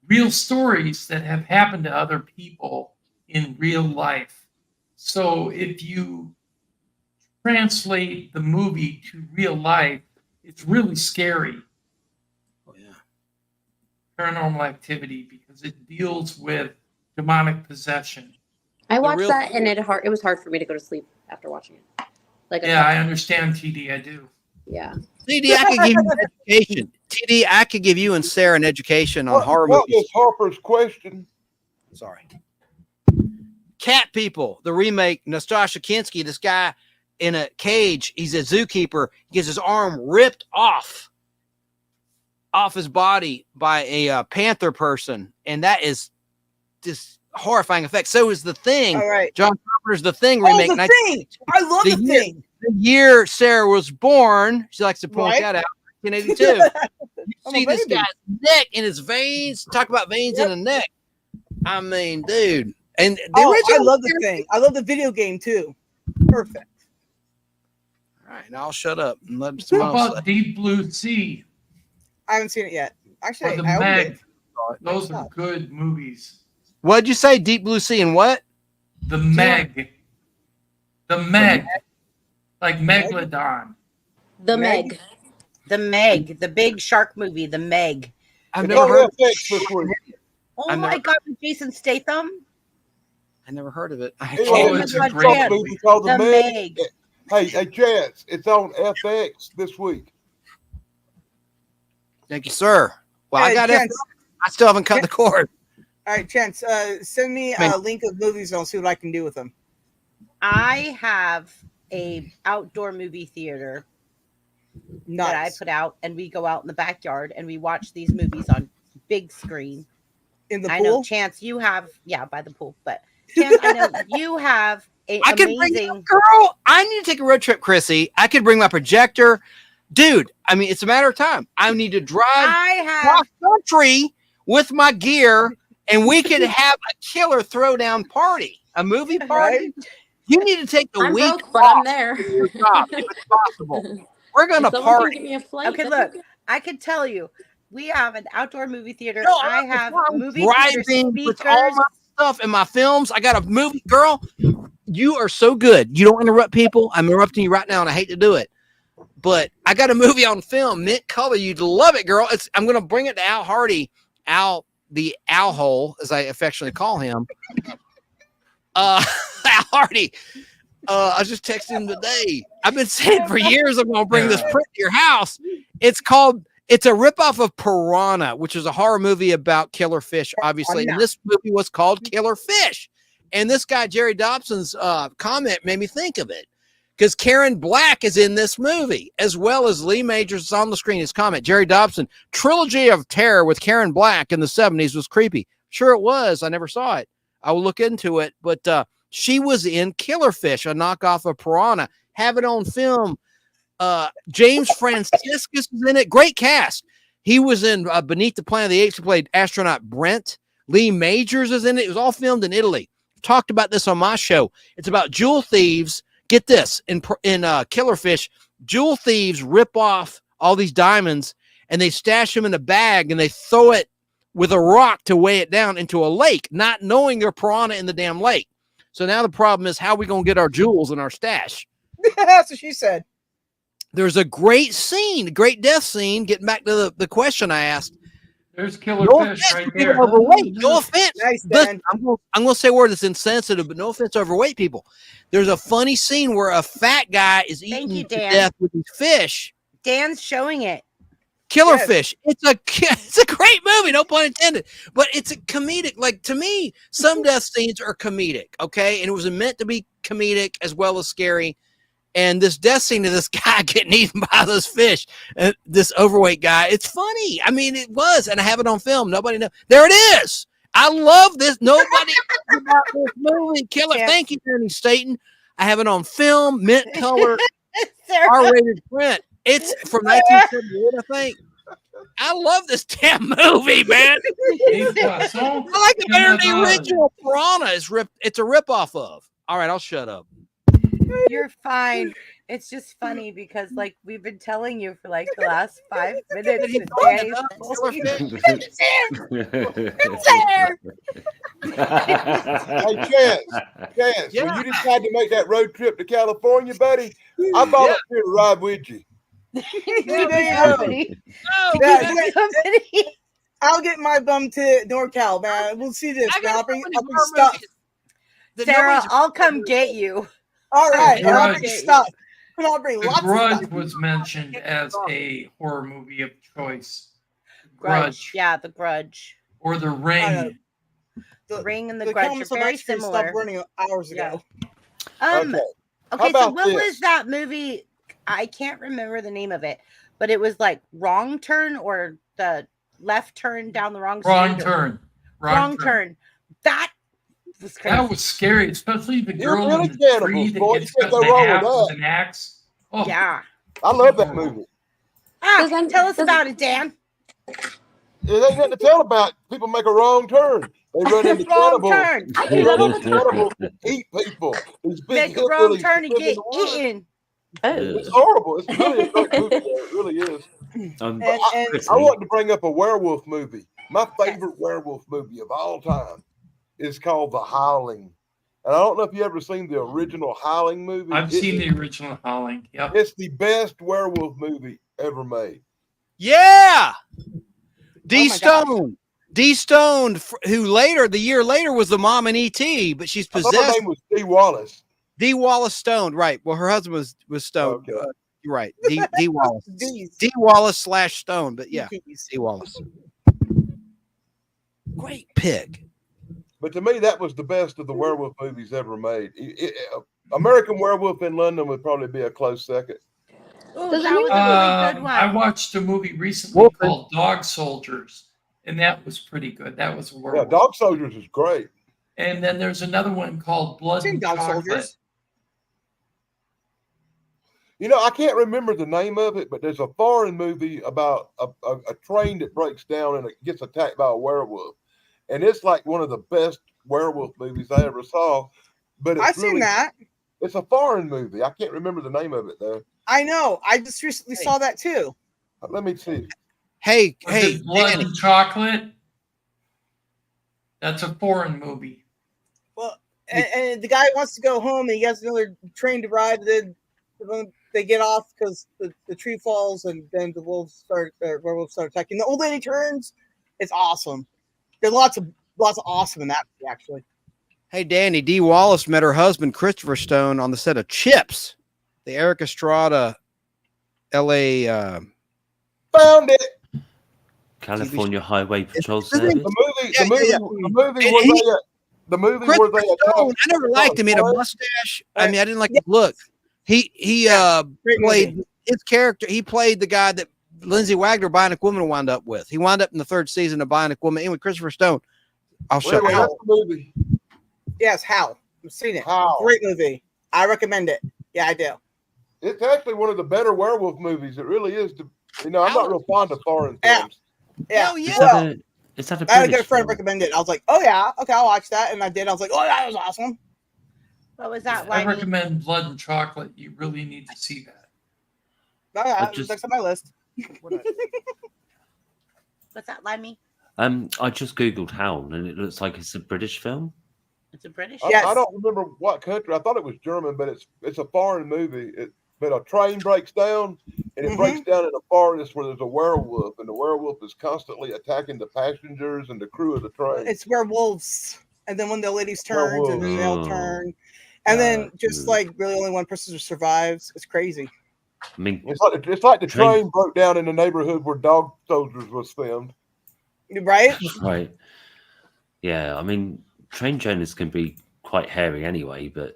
real stories that have happened to other people in real life. So if you translate the movie to real life, it's really scary. Oh, yeah. Paranormal Activity, because it deals with demonic possession. I watched that, and it was hard for me to go to sleep after watching it. Like, yeah, I understand, TD. I do. Yeah. TD, I could give you an education. TD, I could give you and Sarah an education on horror movies. What was Harper's question? Sorry. Cat People, the remake, Nastasha Kinski, this guy in a cage. He's a zookeeper. He gets his arm ripped off his body by a panther person. And that is this horrifying effect. So is The Thing. All right. John Carpenter's The Thing remake. Oh, The Thing. I love The Thing. The year Sarah was born, she likes to point that out, 1982. You see this guy's neck and his veins. Talk about veins in the neck. I mean, dude. And the I love The Thing. I love the video game too. Perfect. All right, now I'll shut up and let What someone else about Deep Blue Sea? I haven't seen it yet. Actually, Or The I owned Meg? it. Those are good movies. What'd you say? Deep Blue Sea and what? The Meg. The Meg. Like Megalodon. The Meg. The Meg, the big shark movie, The Meg. I've never heard of it. Oh my God, with Jason Statham. I never heard of it. It's a great movie called The Meg. Hey, Chance, it's on FX this week. Thank you, sir. Well, Hey, I got it. Chance. I still haven't cut the cord. All right, Chance, send me a link of movies and I'll see what I can do with them. I have a outdoor movie theater that I put out, and we go out in the backyard and we watch these movies on big screen. In the pool? I know, Chance, you have, by the pool, but Chance, I know you have I could bring girl. I need to take a road trip, Chrissy. I could bring my projector. Dude, I mean, it's a matter of time. I need to drive cross country with my gear, and we could have a killer throwdown party, a movie party. Right? You need to take the week broke, but I'm there. Your job, if it's possible. We're gonna party. Give me a flight, okay, look, I could tell you, we have an outdoor movie theater. No, I have movie driving theater with speakers. all my stuff in my films. I got a movie, girl. You are so good. You don't interrupt people. I'm interrupting you right now, and I hate to do it. But I got a movie on film, Mint Color. You'd love it, girl. I'm going to bring it to Al Hardy, Al the Owl Hole, as I affectionately call him. Al Hardy. I was just texting him today. I've been saying for years I'm going to bring this print to your house. It's a ripoff of Piranha, which is a horror movie about killer fish, obviously. And this movie was called Killer Fish. And this guy, Jerry Dobson's comment made me think of it. because Karen Black is in this movie, as well as Lee Majors is on the screen. His comment, Jerry Dobson, trilogy of terror with Karen Black in the 70s was creepy. Sure it was. I never saw it. I will look into it. But she was in Killerfish, a knockoff of Piranha. Have it on film. James Franciscus is in it. Great cast. He was in Beneath the Planet of the Apes. He played astronaut Brent. Lee Majors is in it. It was all filmed in Italy. I've talked about this on my show. It's about jewel thieves. Get this, in Killerfish, jewel thieves rip off all these diamonds and they stash them in a bag and they throw it with a rock to weigh it down into a lake, not knowing they're piranha in the damn lake. So now the problem is, how are we going to get our jewels in our stash? That's what she said. There's a great scene, a great death scene. Getting back to the question I asked. There's Killerfish right there. Overweight. No offense. Nice, Listen, I'm going to say a word that's insensitive, but no offense to overweight people. There's a funny scene where a fat guy is eaten to death with his fish. Dan's showing it. Killerfish. Yes. It's a great movie, no pun intended. But it's a comedic. Like, to me, some death scenes are comedic, okay? And it was meant to be comedic as well as scary. And this death scene of this guy getting eaten by those fish, this overweight guy, it's funny. I mean, it was, and I have it on film. Nobody knows. There it is. I love this. Nobody knows about this movie. Killer. Yeah. Thank you, Danny Staten. I have it on film, mint color, R-rated print. It's from 1978, I think. I love this damn movie, man. I like it better than the original Piranha. It's a ripoff of. All right, I'll shut up. You're fine. It's just funny because, like, we've been telling you for like the last 5 minutes. Hey, Chance, when you decided to make that road trip to California, buddy, I volunteered to ride with you. I'll get my bum to NorCal, man. We'll see this. I'll bring stuff. Sarah, I'll come get you. All right, I'll bring stuff. And I'll bring lots of Grudge stuff. was mentioned as a horror movie of choice. Grudge. Yeah, The Grudge. Or The Ring. The Ring and The Grudge are very similar. Stopped running hours ago. Okay, so what was that movie? I can't remember the name of it, but it was like Wrong Turn or the left turn down the wrong street. Wrong turn. That was crazy. That was scary, especially the girl really in the tree that gets cut in half with an axe. Oh. Yeah. I love that movie. Tell us about it, Dan. It ain't nothing to tell about. People make a wrong turn. They run into cannibals. They run into cannibals and eat people. Make a wrong turn and get eaten. It's horrible. It's really a great movie. It really is. I want to bring up a werewolf movie. My favorite werewolf movie of all time is called The Howling. And I don't know if you ever seen the original Howling movie. I've seen the original Howling. Yep. It's the best werewolf movie ever made. Yeah. D. Stone. D. Stone, who the year later was the mom in E.T., but she's possessed. Her name was D. Wallace. D. Wallace Stone, right. Well, her husband was Stone. Okay. You're right. D. Wallace. D. Wallace / Stone, but yeah. D. Wallace. Great pick. But to me, that was the best of the werewolf movies ever made. American Werewolf in London would probably be a close second. That was a really good one. I watched a movie recently called Dog Soldiers, and that was pretty good. That was a werewolf. Yeah, Dog Soldiers is great. And then there's another one called Blood and Chocolate. You know, I can't remember the name of it, but there's a foreign movie about a train that breaks down and it gets attacked by a werewolf. And it's like one of the best werewolf movies I ever saw. But I've seen that. It's a foreign movie. I can't remember the name of it, though. I know. I just recently saw that, too. Let me see. Hey, Blood and Chocolate? That's a foreign movie. Well, and the guy wants to go home, and he has another train to ride. Then they get off because the tree falls, and then the werewolves start attacking. The old lady turns. It's awesome. There's lots of awesome in that movie, actually. Hey, Danny, Dee Wallace met her husband, Christopher Stone, on the set of Chips, the Eric Estrada L.A. Found it. California Highway Patrol Service. The movie where they Stone, I never liked him. He had a mustache. I mean, I didn't like his look. He Great played movie. his character. He played the guy that Lindsay Wagner, Bionic Woman, wound up with. He wound up in the 3rd season of Bionic Woman. Anyway, Christopher Stone. I'll Wait, shut wait, up. that's the movie. Yes, How. I've seen it. How. Great movie. I recommend it. Yeah, I do. It's actually one of the better werewolf movies. It really is. I'm not real fond of foreign Yeah. films. Yeah. Hell yeah. Is that a I had a British good friend film? recommend it. I was like, oh yeah, okay, I'll watch that, and I did. I was like, oh, that was awesome. What was that? I Limey? recommend Blood and Chocolate. You really need to see that. Oh, yeah, just- that's on my list. What's that? Limey? I just googled Howl, and it looks like it's a British film. It's a British. Yes. I don't remember what country. I thought it was German, but it's a foreign movie. But a train breaks down, and it breaks down in a forest where there's a werewolf, and the werewolf is constantly attacking the passengers and the crew of the train. It's werewolves, and then when the ladies turns, and then they'll Werewolves. turn, and then just like really only one person survives. It's crazy. I mean, It's like the Train- train broke down in the neighborhood where Dog Soldiers was filmed. Right? right. Yeah, I mean, train journeys can be quite hairy anyway, but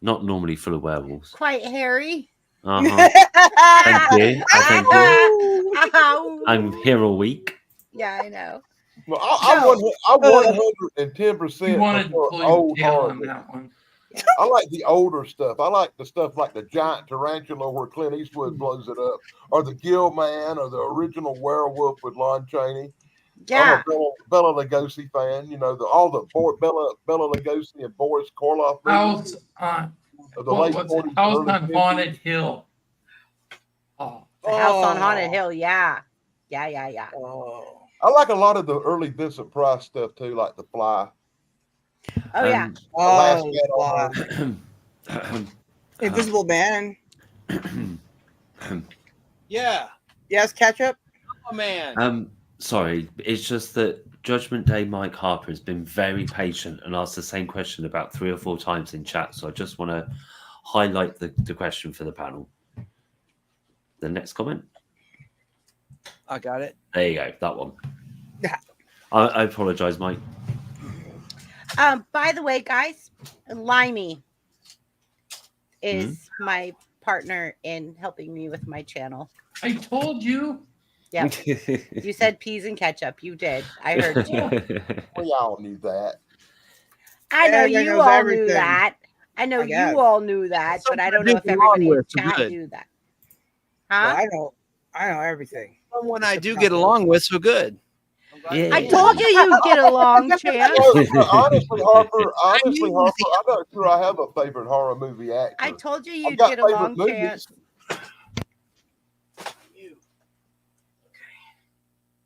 not normally full of werewolves. Quite hairy. Uh-huh. Thank you. Thank you. Ow. I'm here all week. Yeah, I know. Well, I 110% You wanted to prefer pull your old tail horror on movies. that one. I like the older stuff. I like the stuff like the giant tarantula where Clint Eastwood blows it up, or the Gill Man, or the original Werewolf with Lon Chaney. Yeah. I'm a Bela Lugosi fan. All the Bela Lugosi and Boris Karloff movies House on of the late 40s. House early on 50s. Haunted Hill. Oh, The House on Haunted Hill. Yeah. Yeah. Oh, I like a lot of the early Vincent Price stuff too, like The Fly. Oh yeah. Um, The Last wow. Man on Earth. Invisible Man. Yeah. Yes, ketchup. Oh man. Sorry, it's just that Judgment Day Mike Harper has been very patient and asked the same question about 3 or 4 times in chat. So I just want to highlight the question for the panel. The next comment. I got it. There you go. That one. Yeah. I apologize, Mike. By the way, guys, Limey is my partner in helping me with my channel. I told you. Yeah. You said peas and ketchup. You did. I heard you. We all knew that. I know Everyone you knows all everything. knew that. I know I guess. you all knew that, but I don't know if Something wrong everybody in with, so chat good. knew that. Well, Huh? I know everything. Someone I do get along with so good. Yeah. I told you you'd get along, Chance. Honestly, Harper, I'm not sure I have a favorite horror movie actor. I told you I've you'd got get favorite along, movies. Chance.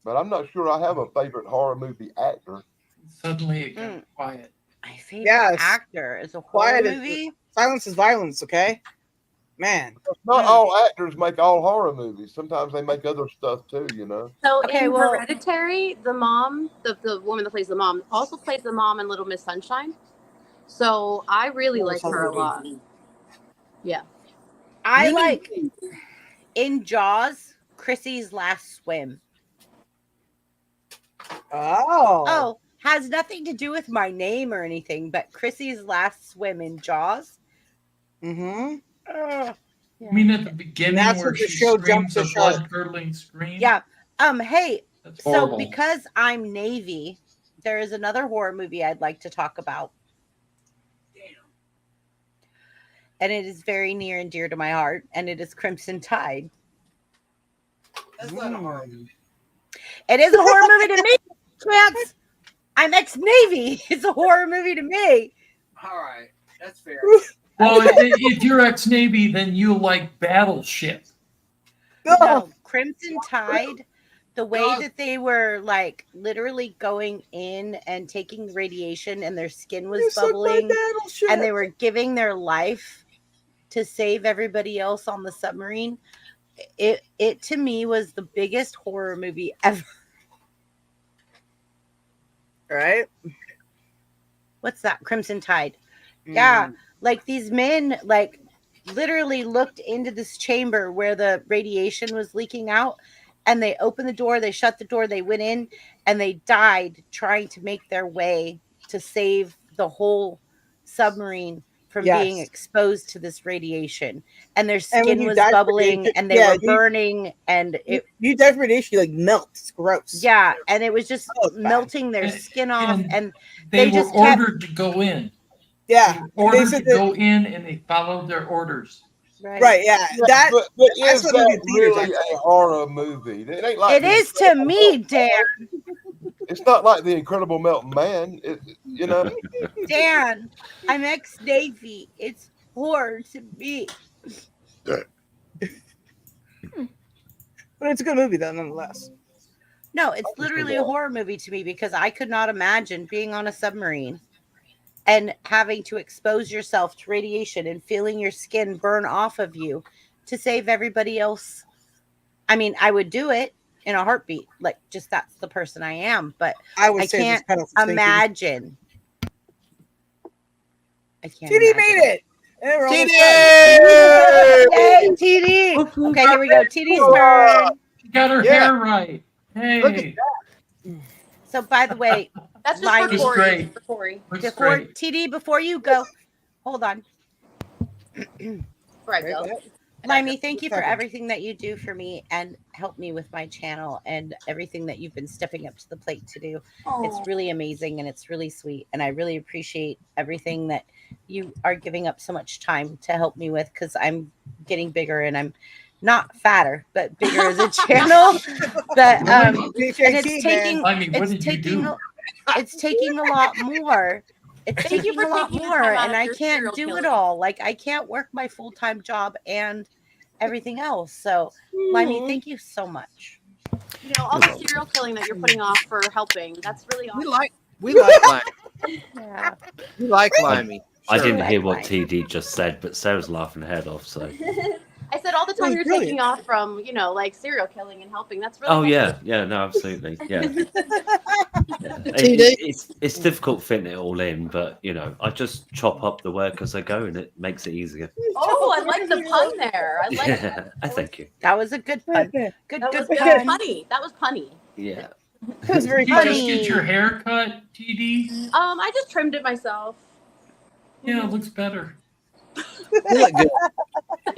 But I'm not sure I have a favorite horror movie actor. Suddenly it got quiet. My favorite Yes. actor is a horror Quiet is- movie. Silence is violence, okay? Man. Not all actors make all horror movies. Sometimes they make other stuff too, you know. So Okay, in well- Hereditary, the mom, the woman that plays the mom, also plays the mom in Little Miss Sunshine. So I really like her a lot. Yeah. I like in Jaws, Chrissy's Last Swim. Oh. Oh, has nothing to do with my name or anything, but Chrissy's Last Swim in Jaws. Mm-hmm. Ugh. You mean at the beginning That's where what the she show screams jumps a the shark. blood-curdling scream? Yeah. Hey, That's so horrible. because I'm Navy, there is another horror movie I'd like to talk about. And it is very near and dear to my heart, and it is Crimson Tide. That's not a horror movie. It is a horror movie to me, Chance. I'm ex-Navy. It's a horror movie to me. All right. That's fair. Well, if you're ex-Navy, then you like Battleship. No, Crimson Tide, the way that they were like literally going in and taking radiation and their skin was bubbling and they were giving their life to save everybody else on the submarine. It to me was the biggest horror movie ever. Right? What's that? Crimson Tide. Yeah, Mm. like these men like literally looked into this chamber where the radiation was leaking out and they opened the door, they shut the door, they went in and they died trying to make their way to save the whole submarine from Yes. being exposed to this radiation, and their And when skin you was die from bubbling radiation- and they yeah, were burning, and it you die from radiation, you like melt. It's gross. yeah, and it was just Oh, it's bad. melting their skin off, and they they were just kept ordered to go in. They Yeah, were they ordered to said that. go in, and they followed their orders. Right, yeah. Yeah, That but that's is what movie that theaters really actually. a horror movie? It ain't like it is to me, Dan. It's not like the Incredible Melting Man. You know. Dan, I'm ex-Navy. It's horror to me. But it's a good movie though, nonetheless. No, it's literally a horror movie to me because I could not imagine being on a submarine and having to expose yourself to radiation and feeling your skin burn off of you to save everybody else. I mean, I would do it in a heartbeat. Like, just that's the person I am. But I say can't imagine. I can't. TD imagine. made it. And we're almost Yay, TD. Okay, here we go. TD's turn. She got her hair right. Hey. Look at that. So, by the way, That's just for Limey, Corey. For Corey. before TD, before you go, hold on. Right, Bill. Limey, thank you for everything that you do for me and help me with my channel and everything that you've been stepping up to the plate to do. It's really amazing and it's really sweet. And I really appreciate everything that you are giving up so much time to help me with, because I'm getting bigger and I'm not fatter, but bigger as a channel. But and it's taking it's taking a lot more. It's Thank you taking for a lot taking the more, time out and of I your can't serial do it killing. all. Like, I can't work my full-time job and everything else. So, Limey, thank you so much. You know, all the serial killing that you're putting off for helping. That's really awesome. We like Limey. Yeah. We like Limey. I Sure. didn't hear what TD just said, but Sarah's laughing her head off. So. I said all the time you're brilliant. taking off from, you know, like serial killing and helping. That's really Yeah, no, absolutely, yeah. TD? It's difficult fitting it all in, but you know, I just chop up the work as I go, and it makes it easier. Oh, I like the pun there. I like that. I thank you. That was a good pun. That Good was pun. punny. That was punny. Yeah. It was very Did you just funny. get your hair cut, TD? I just trimmed it myself. Yeah, it looks better. You look good.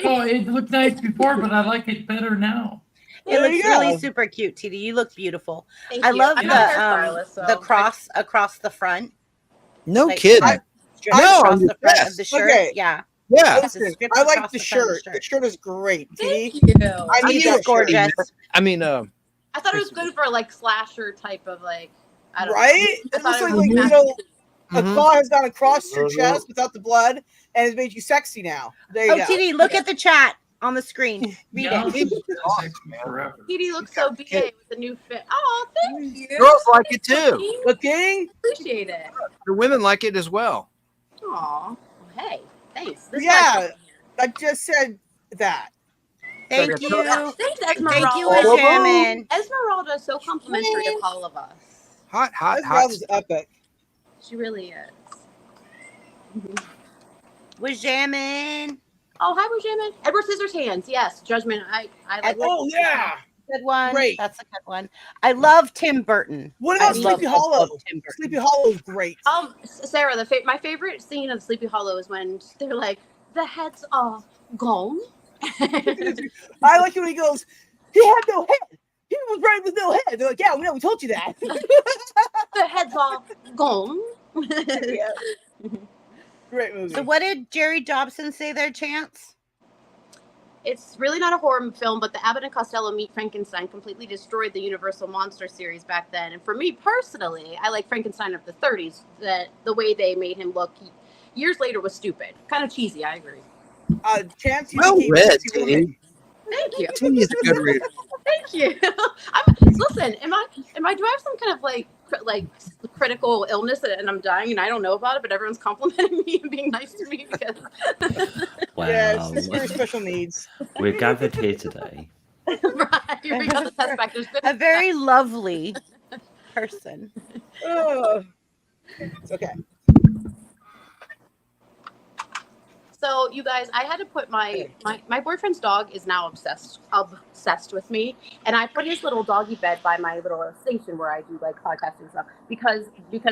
Oh, it looked nice before, but I like it better now. It There you looks really go. super cute, TD. You look beautiful. Thank I you. love I'm not a hairstylist, so the cross across the front. No Like, kidding. strip No, across I'm the front of impressed. the shirt. Okay. Yeah. Yeah. It's a Listen, strip I like across the the front of the shirt. shirt. The shirt is great. Thank TD. you. I It need is that shirt. gorgeous. I mean, I thought it was good for like slasher type of like. I don't Right? know. I It thought looks it like, was you know, a Mhm. claw has gone across your Mhm. chest without the blood, and it's made you sexy now. There you Oh, go. TD, look at the chat on the screen. Read Yeah, it. it's sexy forever. TD looks so BA with the new fit. Oh, thank you. girls like it too. Looking? Appreciate it. The women like it as well. Aw. Hey, thanks. This is Yeah. my- I just said that. Thank you. Thanks, Esmeralda. Thank you, Jamin. Esmeralda is so complimentary of all of us. Hot, hot, This hot. round is epic. She really is. Was jamming. Oh, hi, Jamin. Edward Scissorhands. Yes, Judgment. I like. Oh, yeah. Good one. Great. That's a good one. I love Tim Burton. What I about love Sleepy Hollow? Tim Burton. Sleepy Hollow is great. Sarah, my favorite scene of Sleepy Hollow is when they're like, the heads are gone. I like it when he goes, he had no head. He was right with no head. They're like, yeah, we told you that. The heads are gone. Yeah. Great movie. So what did Jerry Dobson say there, Chance? It's really not a horror film, but the Abbott and Costello Meet Frankenstein completely destroyed the Universal Monster series back then. And for me personally, I like Frankenstein of the 30s. That the way they made him look years later was stupid. Kind of cheesy, I agree. Chance, you Well keep- read, keep- TD. Thank you. TD's a good reader. Thank you. Listen, do I have some kind of like critical illness and I'm dying and I don't know about it, but everyone's complimenting me and being nice to me because Wow. Yeah, it's very special needs. We're gathered here today. right, you're being on the test back. There's A very lovely person. Oh. It's okay. So you guys, I had to put my boyfriend's dog is now obsessed with me, and I put his little doggy bed by my little station where I do like podcasting stuff because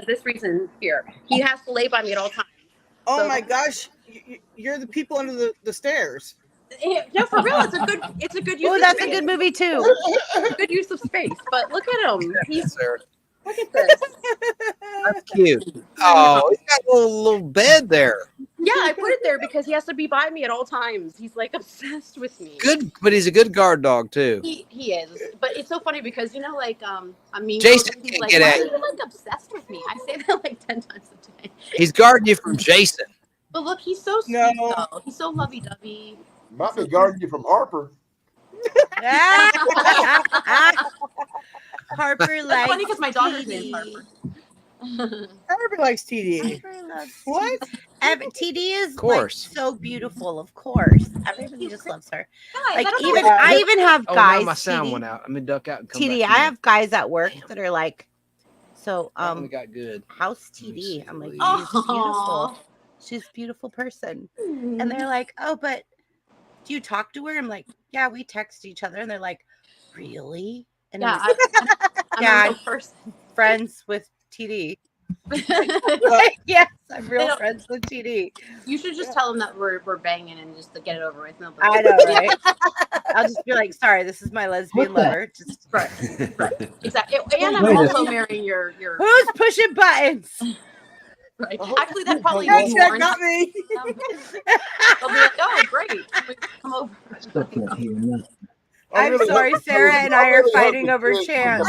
this reason here he has to lay by me at all times. Oh So- my gosh. You're the people under the stairs. No, for real, it's a good use. Oh, of that's space. a good movie too. Good use of space. But look at him. He's Sarah. look at this. That's cute. Oh, he's got a little bed there. Yeah, I put it there because he has to be by me at all times. He's like obsessed with me. Good, but he's a good guard dog too. He is. But it's so funny because like I mean Jason he's can't like, get why at are you. you like obsessed with me? I say that like 10 times a day. He's guarding you from Jason. But look, he's so sweet though. He's so lovey-dovey. Might be guarding you from Harper. Harper It's likes funny because my daughter's TD. name's Harper. Everybody likes TD. Harper loves What? TD is course. like so beautiful, of course. Everybody just loves her. Guys, Like I don't know even what- I even have Oh, guys. now my sound TD, went out. I'm gonna duck out and come TD, back I in. have guys at work that are like, so That one got good. how's Let me TD? see, I'm like, Lee. she's beautiful. Aw. She's a beautiful person. And they're like, oh, but do you talk to her? I'm like, yeah, we text each other. And they're like, really? And Yeah, I'm I'm Yeah, a real person. friends with TD. Like, yes, I'm real don't- friends with TD. You should just tell them that we're banging and just to get it over with. No, but I know, right? I'll just be like, sorry, this is my lesbian lover. Just right. Exactly. And I'm Wait a also marrying your who's pushing buttons? right. Actually, that probably That's means that more. got me. They'll be like, oh, great. Come over. Still can't hear nothing. I'm sorry, Sarah and I are fighting over chance.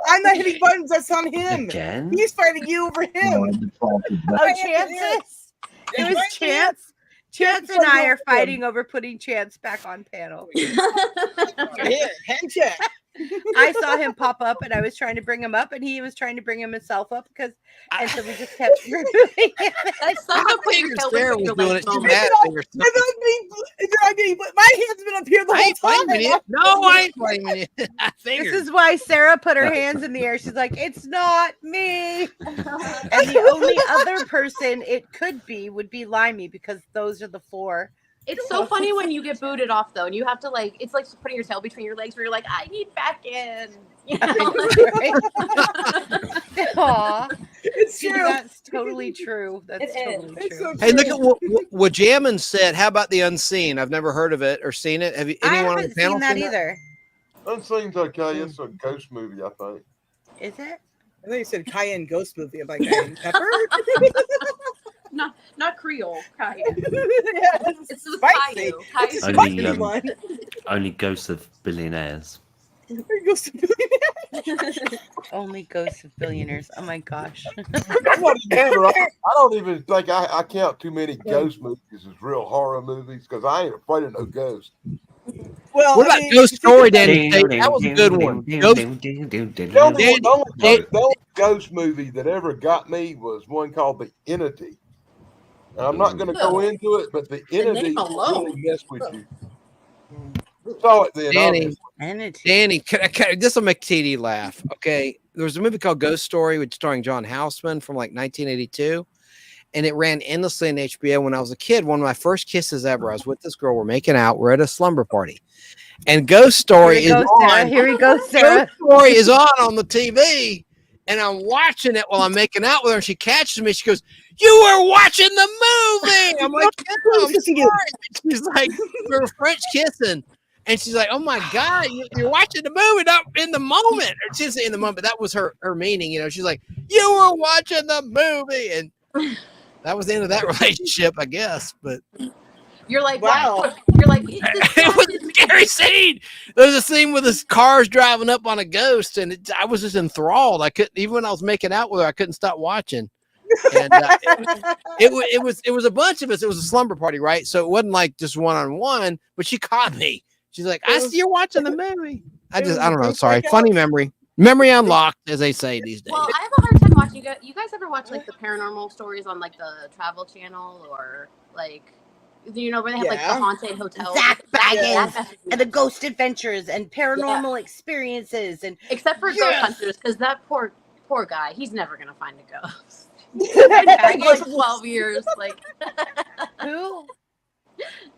I'm not hitting buttons. That's on him. Again? He's fighting you over No, I him. defaulted back. Oh, Chances? It was Chance. Chance and I are fighting over putting Chance back on panel. Here, hand check. I saw him pop up and I was trying to bring him up and he was trying to bring himself up and so we just kept removing him. That's such a quick Sarah was doing it. She's mad at me or I'm not being, but my hand's been up here the I ain't whole blaming you. time. No, I ain't blaming you. I This figured. is why Sarah put her hands in the air. She's like, it's not me. And the only other person it could be would be Limey because those are the four. It's so funny when you get booted off though, and you have to like it's like putting your tail between your legs where you're like, I need back in. You know? Aw, It's see, true. that's totally true. That's It is. totally It's true. so Hey, look true. at what Jammin said. How about the Unseen? I've never heard of it or seen it. Have you? I Anyone on the haven't panel seen that either. Unseen's okay. It's a ghost movie, I think. Is it? I think you said Cayenne Ghost movie. I'm like, Cayenne Pepper? Not Creole. Caillou. Yes. It's the Spicy. Caillou. It's a Caillou. Only, spicy one. Only ghosts of billionaires. Ghost Only ghosts of billionaires. Oh my gosh. I'm not even, I don't even think I count too many ghost movies as real horror movies because I ain't afraid of no ghost. Well, What I about mean, Ghost if you Story, think Danny? about That was a good one. Ghost. The only ghost movie that ever got me was one called The Entity. And I'm not going to go into it, but The Entity name alone. really mess with you. Saw it then. Danny, obviously. Entity. Danny, this will make TD laugh. Okay, there was a movie called Ghost Story, which starring John Houseman from like 1982, and it ran endlessly on HBO when I was a kid. One of my first kisses ever. I was with this girl. We're making out. We're at a slumber party, and Ghost Story is on. Here we go, Sarah. Ghost Story is on the TV, and I'm watching it while I'm making out with her. And she catches me. She goes, "You were watching the movie." I'm like, "Yeah, I'm sorry." She's like, "We were French kissing." And she's like, "Oh my God, you're watching the movie, not in the moment." Or she didn't say in the moment, but that was her meaning. You know, she's like, "You were watching the movie," and that was the end of that relationship, I guess. But You're like, Wow. You're like, it was a scary scene. There's a scene with his cars driving up on a ghost, and I was just enthralled. I couldn't, even when I was making out with her, I couldn't stop watching. And it was a bunch of us. It was a slumber party, right? So it wasn't like just one-on-one, but she caught me. She's like, "I see you're watching the movie." I don't know. Sorry. Funny memory. Memory unlocked, as they say these days. Well, I have a hard time watching. You guys ever watch like the paranormal stories on like the Travel Channel or like, you know, where they have like the Yeah. haunted hotels? Zach Baggins That- and the ghost adventures and paranormal experiences and Except for Yes. Ghost Hunters, because that poor guy, he's never gonna find a ghost. Baggins. Like 12 years, like who?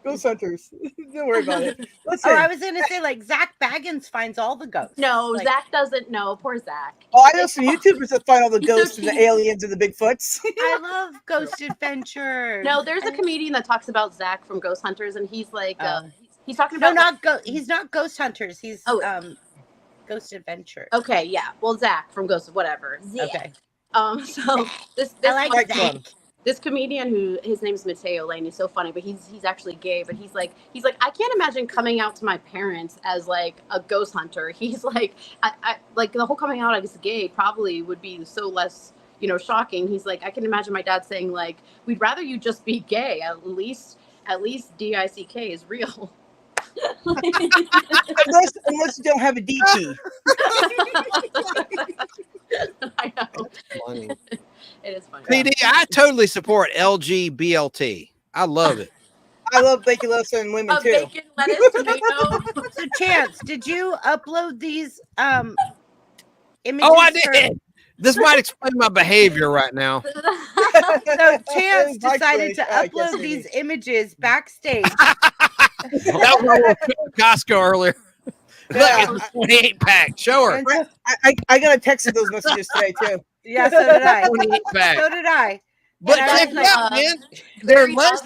Ghost hunters. Don't worry about it. Listen. Oh, I was gonna say like Zach Baggins finds all the ghosts. No, like, Zach doesn't know. Poor Zach. Oh, I know some YouTubers that find all the He's so ghosts and the cheesy. aliens and the Bigfoots. I love Ghost Adventures. No, there's a comedian that talks about Zach from Ghost Hunters, and he's like, he's talking No, about he's not Ghost Hunters. He's Ghost Adventures. Okay, yeah. Well, Zach from Ghost, whatever. Zach. Okay. So this I like Zach. This comedian who his name's Mateo Lane, he's so funny, but he's actually gay. But he's like I can't imagine coming out to my parents as like a ghost hunter. He's like I like the whole coming out as gay probably would be so less shocking. He's like I can imagine my dad saying like we'd rather you just be gay. At least DICK is real. unless you don't have a D key. I know. Funny. It is funny. PD, I totally support LGBLT. I love it. I love bacon, lettuce, and women too. Bacon, lettuce, tomato. So, Chance, did you upload these images? Oh, I did. This might explain my behavior right now. So Chance decided to upload these images backstage. That was Costco earlier. Yeah. Look, it's a 28 pack. Show her. I got a text of those messages today too. Yeah, so did I. 28 pack. So did I. But And I check was it like, out, man. They're less.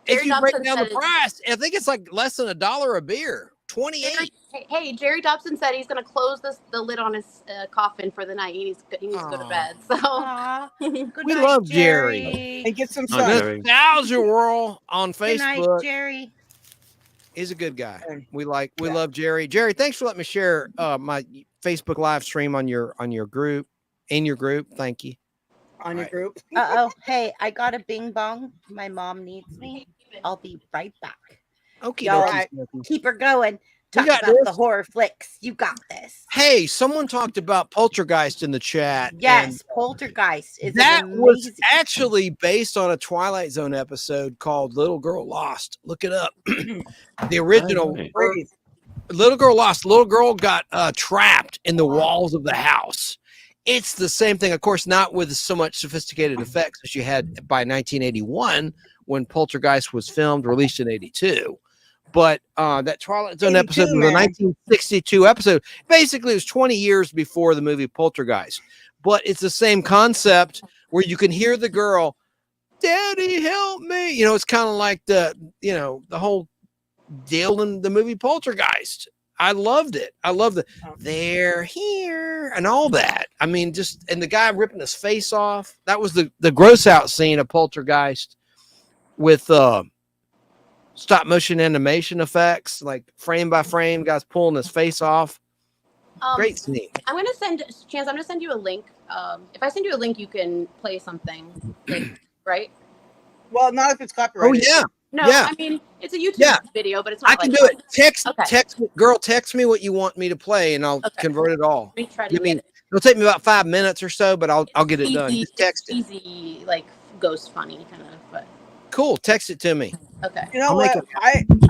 If Jerry you break Dobson down the said- price, I think it's like less than $1 a beer. 28. Hey, Jerry Dobson said he's going to close the lid on his coffin for the night. He needs to go to bed. So Aw, good We night, love Jerry. And get some Oh, sun. Jerry. Nostalgia World on Good night, Facebook. Jerry. He's a good guy. We love Jerry. Jerry, thanks for letting me share my Facebook live stream on your group. In your group. Thank you. On your group. Hey, I got a bing bong. My mom needs me. I'll be right back. Okay. Y'all keep her going. Talk got about this. the horror flicks. You got this. Hey, someone talked about Poltergeist in the chat. Yes, Poltergeist is That an was amazing- actually based on a Twilight Zone episode called Little Girl Lost. Look it up. The original Right. Little Girl Lost. Little girl got trapped in the walls of the house. It's the same thing, of course, not with so much sophisticated effects as you had by 1981 when Poltergeist was filmed, released in 82. But that Twilight Zone episode was a 1962 episode. Basically, it was 20 years before the movie Poltergeist. But it's the same concept where you can hear the girl, "Daddy, help me." It's kind of like the whole deal in the movie Poltergeist. I loved it. I loved it. They're here and all that. I mean, and the guy ripping his face off. That was the gross out scene of Poltergeist with stop motion animation effects, like frame by frame, guys pulling his face off. Great scene. I'm gonna send Chance. I'm gonna send you a link. If I send you a link, you can play something, right? Well, not if it's copyrighted. Oh yeah. No, Yeah. I mean it's a YouTube video, but it's not. I can like do it. Text me what you want me to play, and I'll convert it all. Let me try to get it. It'll take me about 5 minutes or so, but I'll get it done. Easy, Just text it. easy, like ghost funny kind of. But Cool. Text it to me. okay. You know I'll make what?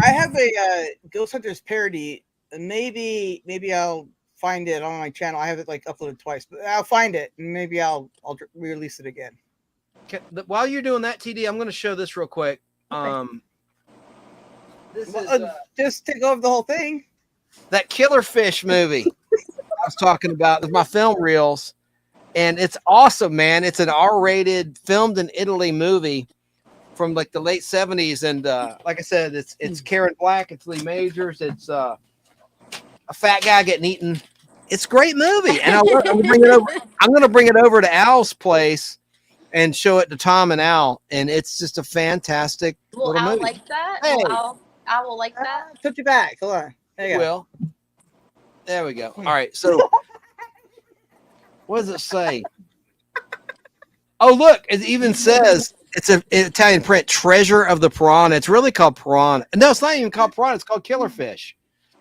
I have a Ghost Hunters parody. Maybe I'll find it on my channel. I have it like uploaded twice, but I'll find it and maybe I'll release it again. Okay, while you're doing that, TD, I'm going to show this real quick. This is just take over the whole thing. That Killer Fish movie I was talking about. With my film reels, and it's awesome, man. It's an R-rated, filmed in Italy movie from like the late 70s, and like I said, it's Karen Black, it's Lee Majors, it's a fat guy getting eaten. It's a great movie, and I'm going to bring it over to Al's place and show it to Tom and Al, and it's just a fantastic Will little Al movie. like that? Hey. Al will like that. Put you back. Hold on. There you go. Will. There we go. All right. So, what does it say? Oh, look! It even says it's an Italian print. Treasure of the Piranha. It's really called Piranha. No, it's not even called Piranha. It's called Killer Fish.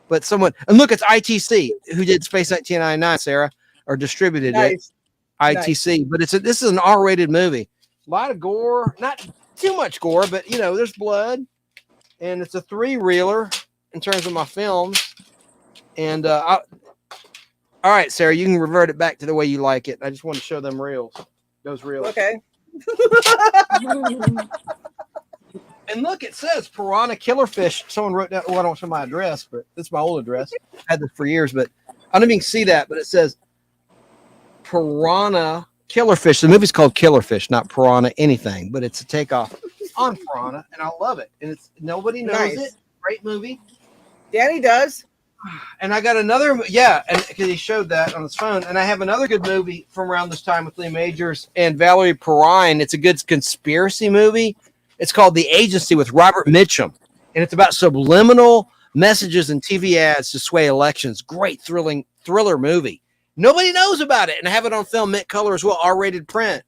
But someone and look, it's ITC who did Space 1999, Sarah, or distributed it. ITC. But this is an R-rated movie. A lot of gore, not too much gore, but there's blood, and it's a 3-reeler in terms of my films. And all right, Sarah, you can revert it back to the way you like it. I just want to show them those reels. Okay. And look, it says piranha killerfish. Someone wrote down. Well, I don't show my address, but it's my old address. I had this for years, but I don't even see that. But it says piranha killerfish. The movie's called Killerfish, not piranha anything, but it's a takeoff on piranha, and I love it. And it's nobody knows it. Great movie. Danny does. And I got another, and because he showed that on his phone. And I have another good movie from around this time with Lee Majors and Valerie Perrine. It's a good conspiracy movie. It's called The Agency with Robert Mitchum, and it's about subliminal messages and TV ads to sway elections. Great thriller movie. Nobody knows about it, and I have it on film, mint color as well, R-rated print.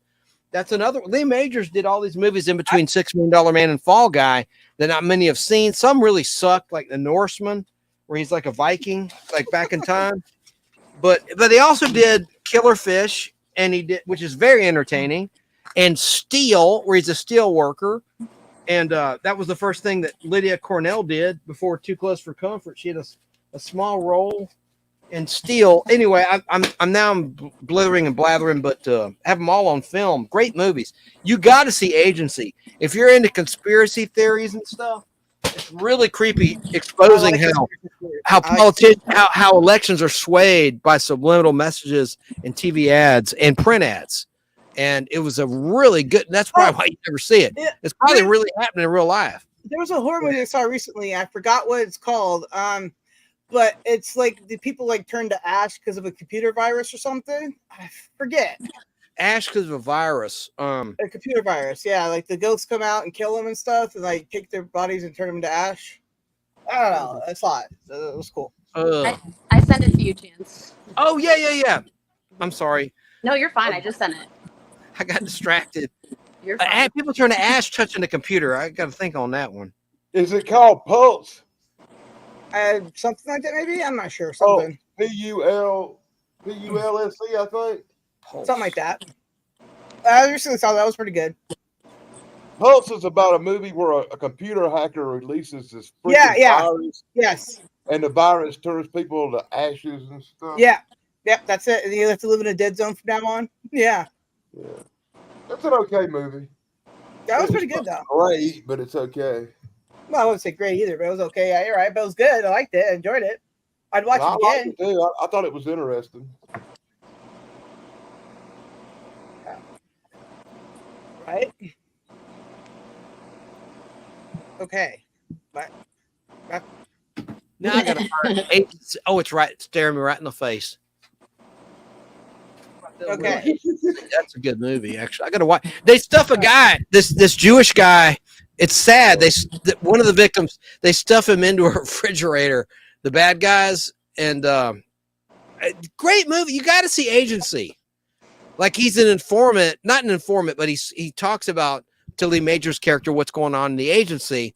That's another. Lee Majors did all these movies in between $6 Million Man and Fall Guy that not many have seen. Some really sucked, like The Norseman, where he's like a Viking, like back in time. But they also did Killerfish, and he did, which is very entertaining, and Steel, where he's a steel worker. And that was the first thing that Lydia Cornell did before Too Close for Comfort. She had a small role in Steel. Anyway, I'm blithering and blathering, but have them all on film. Great movies. You got to see Agency if you're into conspiracy theories and stuff. It's really creepy, exposing how politicians, how elections are swayed by subliminal messages and TV ads and print ads. And it was a really good. That's probably why you never see it. It's probably really happening in real life. There was a horror movie I saw recently. I forgot what it's called. But it's like the people like turned to ash because of a computer virus or something. I forget. Ash because of a virus. A computer virus. Yeah, like the ghosts come out and kill them and stuff, and like take their bodies and turn them into ash. I don't know. I saw it. It was cool. I sent it to you, Chance. Oh yeah. I'm sorry. No, you're fine. I just sent it. I got distracted. You're fine. People turn to ash touching the computer. I got to think on that one. Is it called Pulse? Something like that, maybe. I'm not sure. Something. P-U-L-S-E, I think. Pulse. Something like that. I recently saw that. Was pretty good. Pulse is about a movie where a computer hacker releases this virus. Yes. And the virus turns people to ashes and stuff. Yeah. Yep, that's it. And you have to live in a dead zone from now on. Yeah. That's an okay movie. That was pretty good, though. Great, but it's okay. Well, I wouldn't say great either, but it was okay. Yeah, you're right. But it was good. I liked it. I enjoyed it. I'd watch it again. I liked it too. I thought it was interesting. Right? Okay. Now I gotta find Agency. Oh, it's right. It's staring me right in the face. Okay. That's a good movie, actually. I gotta watch. They stuff a guy, this Jewish guy. It's sad. One of the victims, they stuff him into a refrigerator. The bad guys, and great movie. You got to see Agency. Like he's an informant, not an informant, but he talks about to Lee Majors' character what's going on in the agency,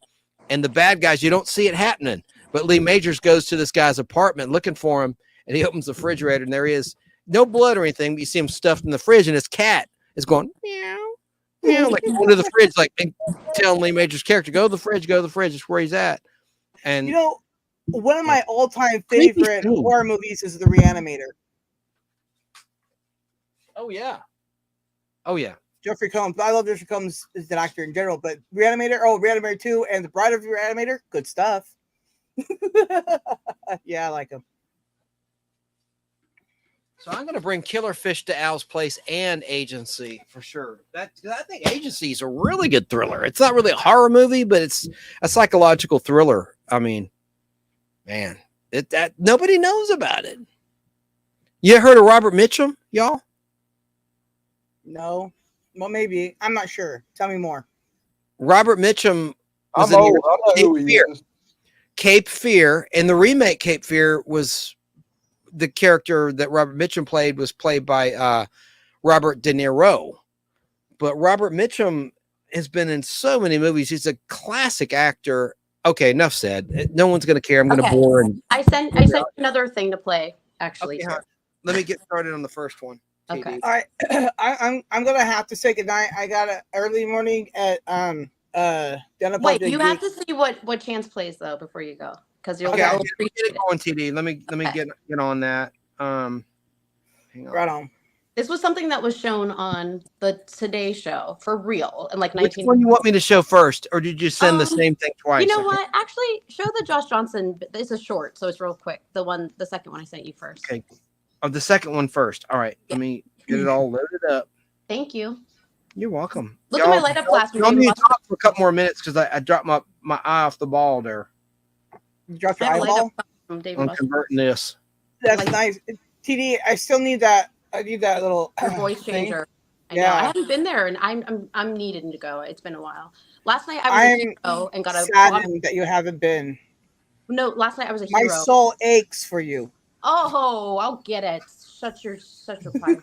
and the bad guys. You don't see it happening, but Lee Majors goes to this guy's apartment looking for him, and he opens the refrigerator, and there he is. No blood or anything, but you see him stuffed in the fridge, and his cat is going meow, meow, like going to the fridge, like and telling Lee Majors' character, go to the fridge, it's where he's at. And you know, one of my all-time favorite horror movies is The Reanimator. Oh yeah. Jeffrey Combs. I love Jeffrey Combs as an actor in general, but Reanimator 2 and The Bride of the Reanimator, good stuff. Yeah, I like him. So I'm going to bring Killerfish to Al's place and Agency for sure. I think Agency is a really good thriller. It's not really a horror movie, but it's a psychological thriller. I mean, man, that nobody knows about it. You heard of Robert Mitchum, y'all? No. Well, maybe. I'm not sure. Tell me more. Robert Mitchum was I know who he is. Cape Fear, and the remake Cape Fear was the character that Robert Mitchum was played by Robert De Niro. But Robert Mitchum has been in so many movies. He's a classic actor. Okay, enough said. No one's going to care. I'm going to bore. And I sent another thing to play, actually. Okay, let me get started on the first one. Okay. All right. I'm gonna have to say goodnight. I got an early morning at Wait, you have to see what Chance plays though before you go, because you'll get it going. TD, let me get on that. Hang on. Right on. This was something that was shown on the Today Show for real in like Which one you want me to show first, or did you send the same thing twice? You know what? Actually, show the Josh Johnson. It's a short, so it's real quick. The second one I sent you first. Okay. Oh, the second one first. All right. Let me get it all loaded up. Thank you. You're welcome. Look at my light up glass. Y'all need to talk for a couple more minutes because I dropped my eye off the ball there. You dropped your eyeball? From David I'm Buster. converting this. That's nice. TD, I still need that. I need that little voice thing. changer. I haven't been there, and I'm needing to go. It's been a while. Last night I was a hero and got a saddened that you haven't been. No, last night I was a My hero. soul aches for you. Oh, I'll get it. Shut your pipe.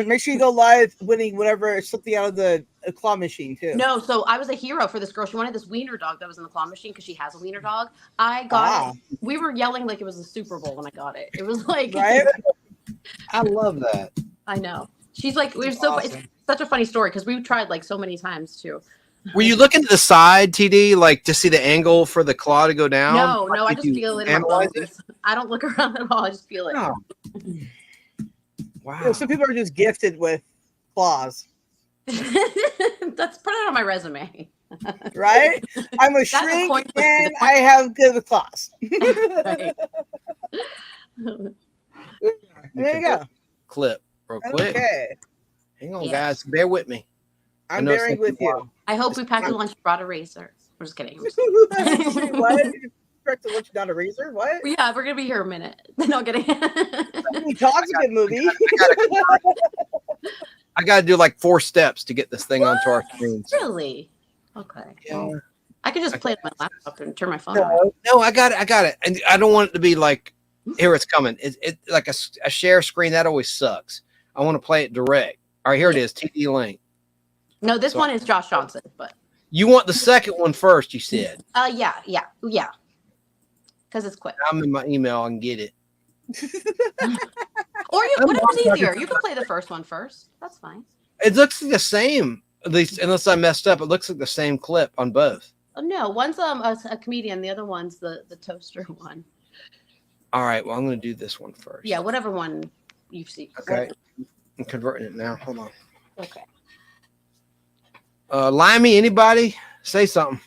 Make sure you go live winning whatever something out of the claw machine too. No, so I was a hero for this girl. She wanted this wiener dog that was in the claw machine because she has a wiener dog. I got it. We were yelling like it was a Super Bowl when I got it. It was like right. I love that. I know. She's like, we're so awesome. It's such a funny story because we tried like so many times too. Were you looking to the side, TD, like to see the angle for the claw to go down? No, like, no, I just feel it in my bones. I don't look around at all. I just feel it. No. Wow. You know, some people are just gifted with claws. Let's put it on my resume. Right? I'm a shrink and I have good with claws. Right. There you go. Clip real quick. Okay. Hang on, guys. Bear with me. I'm bearing with you. I hope we packed a lunch, brought a razor. I'm just kidding. What? You expect to lunch, not a razor? What? Yeah, we're gonna be here a minute. No kidding. Talk's a good movie. I gotta do like 4 steps to get this thing onto our screens. Really? Okay. Yeah. I could just play it on my laptop and turn my phone on. No, I got it. And I don't want it to be like, here it's coming. It like a share screen, that always sucks. I want to play it direct. All right, here it is, TD link. No, this one is Josh Johnson, but you want the second one first, you said. Yeah. Because it's quick. I'm in my email and get it. Or whatever's easier. You can play the first one first. That's fine. It looks like the same, at least unless I messed up. It looks like the same clip on both. Oh, no, one's a comedian, the other one's the toaster one. All right, well, I'm going to do this one first. Yeah, whatever one you see. Okay, I'm converting it now. Hold on. Okay. Limey, anybody? Say something.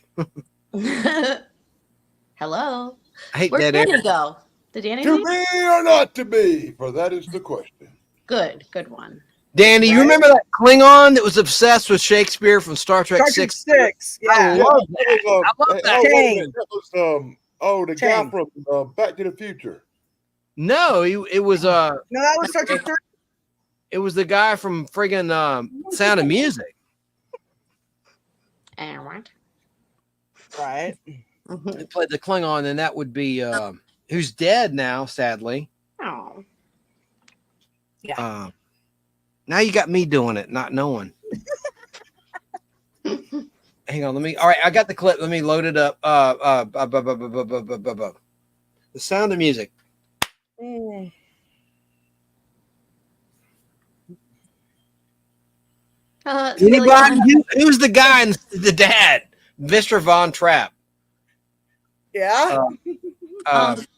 Hello. I hate Where'd that Danny air. go? Did Danny To leave? be or not to be? For that is the question. Good one. Danny, you remember that Klingon that was obsessed with Shakespeare from Star Trek 6? Yeah. I love that. I love that. That was the guy from Back to the Future. No, it was No, that was Star Trek 3. It was the guy from friggin' Sound of Music. And what? Right. He played the Klingon, and that would be who's dead now, sadly. Oh. Yeah. Now you got me doing it, not knowing. Hang on, all right, I got the clip. Let me load it up. The Sound of Music. Anybody? Who's the guy and the dad? Mr. Von Trapp. Yeah.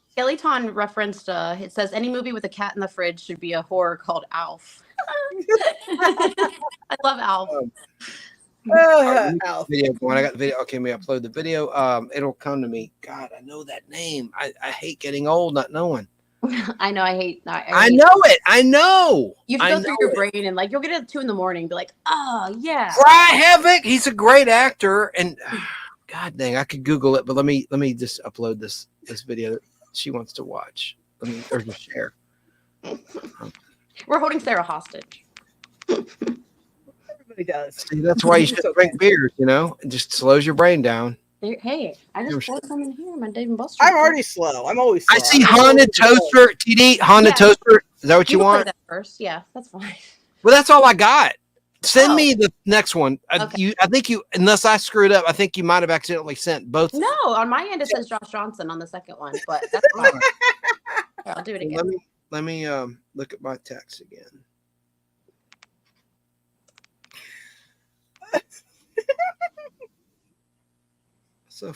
Skeleton referenced, it says, any movie with a cat in the fridge should be a horror called Alf. I love Alf. Alf. Video going. I got the video. Okay, let me upload the video. It'll come to me. God, I know that name. I hate getting old, not knowing. I know. I hate. I know it. I know. You have to go through your brain and like you'll get it at 2 a.m. and be like, oh yeah. Cry Havoc. He's a great actor, and God dang, I could Google it, but let me just upload this video that she wants to watch. Or just share. We're holding Sarah hostage. Everybody does. See, that's why you should drink beers. It just slows your brain down. Hey, I just poured some in here. My Dave and Buster. I'm already slow. I'm always slow. I see Haunted Toaster. TD Haunted Toaster. Is that what you want? Play that first. Yeah, that's fine. Well, that's all I got. Send me the next one. Okay. I think you, unless I screwed up, I think you might have accidentally sent both. No, on my end it says Josh Johnson on the second one, but that's fine. Here, I'll do it again. Let me look at my text again. So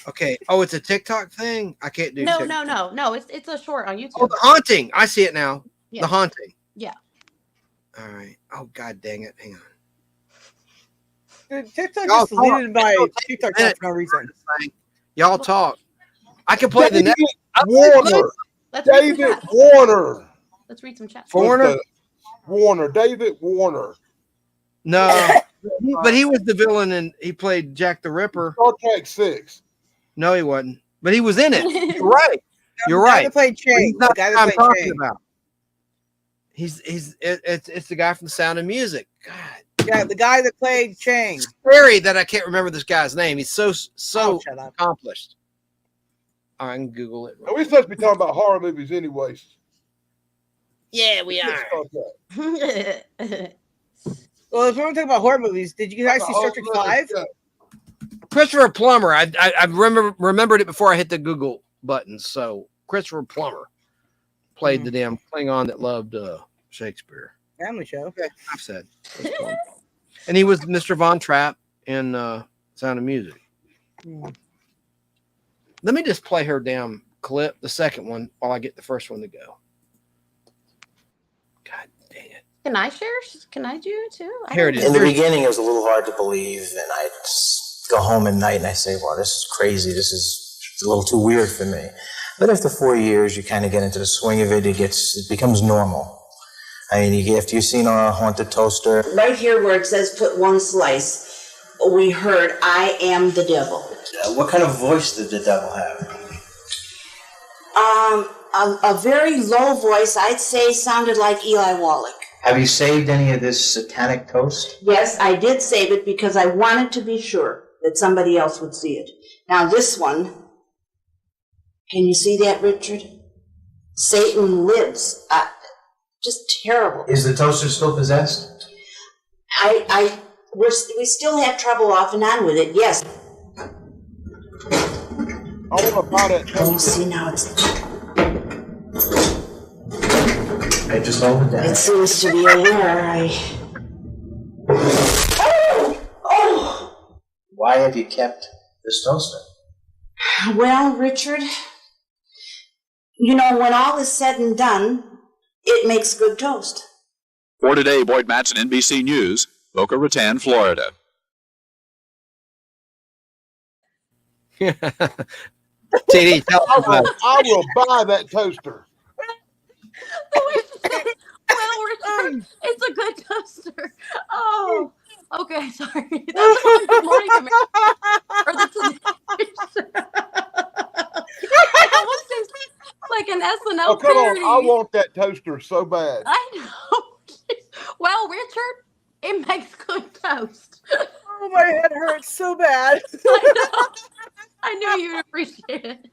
Okay. Oh, it's a TikTok thing. I can't do. No, TikTok. no. It's a short on YouTube. Oh, The Haunting. I see it now. Yeah. The Haunting. Yeah. All right. Oh, God dang it. Hang on. Dude, TikTok just deleted my TikTok account for no reason. Y'all talk. I can play the next. Warner. David Warner. Let's read some chat. Warner. David Warner. No, but he was the villain and he played Jack the Ripper. Star Trek 6. No, he wasn't. But he was in it. You're right. You're right. The guy that played Chang. The guy that I'm talking about. It's the guy from The Sound of Music. God. Yeah, the guy that played Chang. Scary that I can't remember this guy's name. He's so accomplished. I can Google it. We're supposed to be talking about horror movies anyways. Yeah, we are. Well, if we're talking about horror movies, did you guys see Star Trek 5? Christopher Plummer. I remembered it before I hit the Google button. So Christopher Plummer played the damn Klingon that loved Shakespeare. Family show. Okay, I've said. And he was Mr. Von Trapp in Sound of Music. Let me just play her damn clip, the second one, while I get the first one to go. God dang it. Can I share? Can I do it too? Here it is. In the beginning, it was a little hard to believe, and I'd go home at night and I say, "Wow, this is crazy. This is a little too weird for me." But after 4 years, you kind of get into the swing of it. It becomes normal. I mean, after you've seen our haunted toaster, right here where it says "put one slice," we heard "I am the devil." what kind of voice did the devil have? A very low voice. I'd say sounded like Eli Wallach. Have you saved any of this satanic toast? Yes, I did save it because I wanted to be sure that somebody else would see it. Now this one, can you see that, Richard? Satan lives. Just terrible. Is the toaster still possessed? We still have trouble off and on with it, yes. I want to buy that. Can you see now? I just hold it down. It seems to be aware. Oh! Why have you kept this toaster? Well, Richard, you know, when all is said and done, it makes good toast. For today, Boyd Matson, NBC News, Boca Raton, Florida. TD, tell us about it. I will buy that toaster. Well, Richard, it's a good toaster. Oh, okay, sorry. That's the Good Morning America. Or the Today I almost said like an SNL Oh, come on. parody. I want that toaster so bad. I know. Well, Richard, it makes good toast. Oh, my head hurts so bad. I know. I knew you'd appreciate it.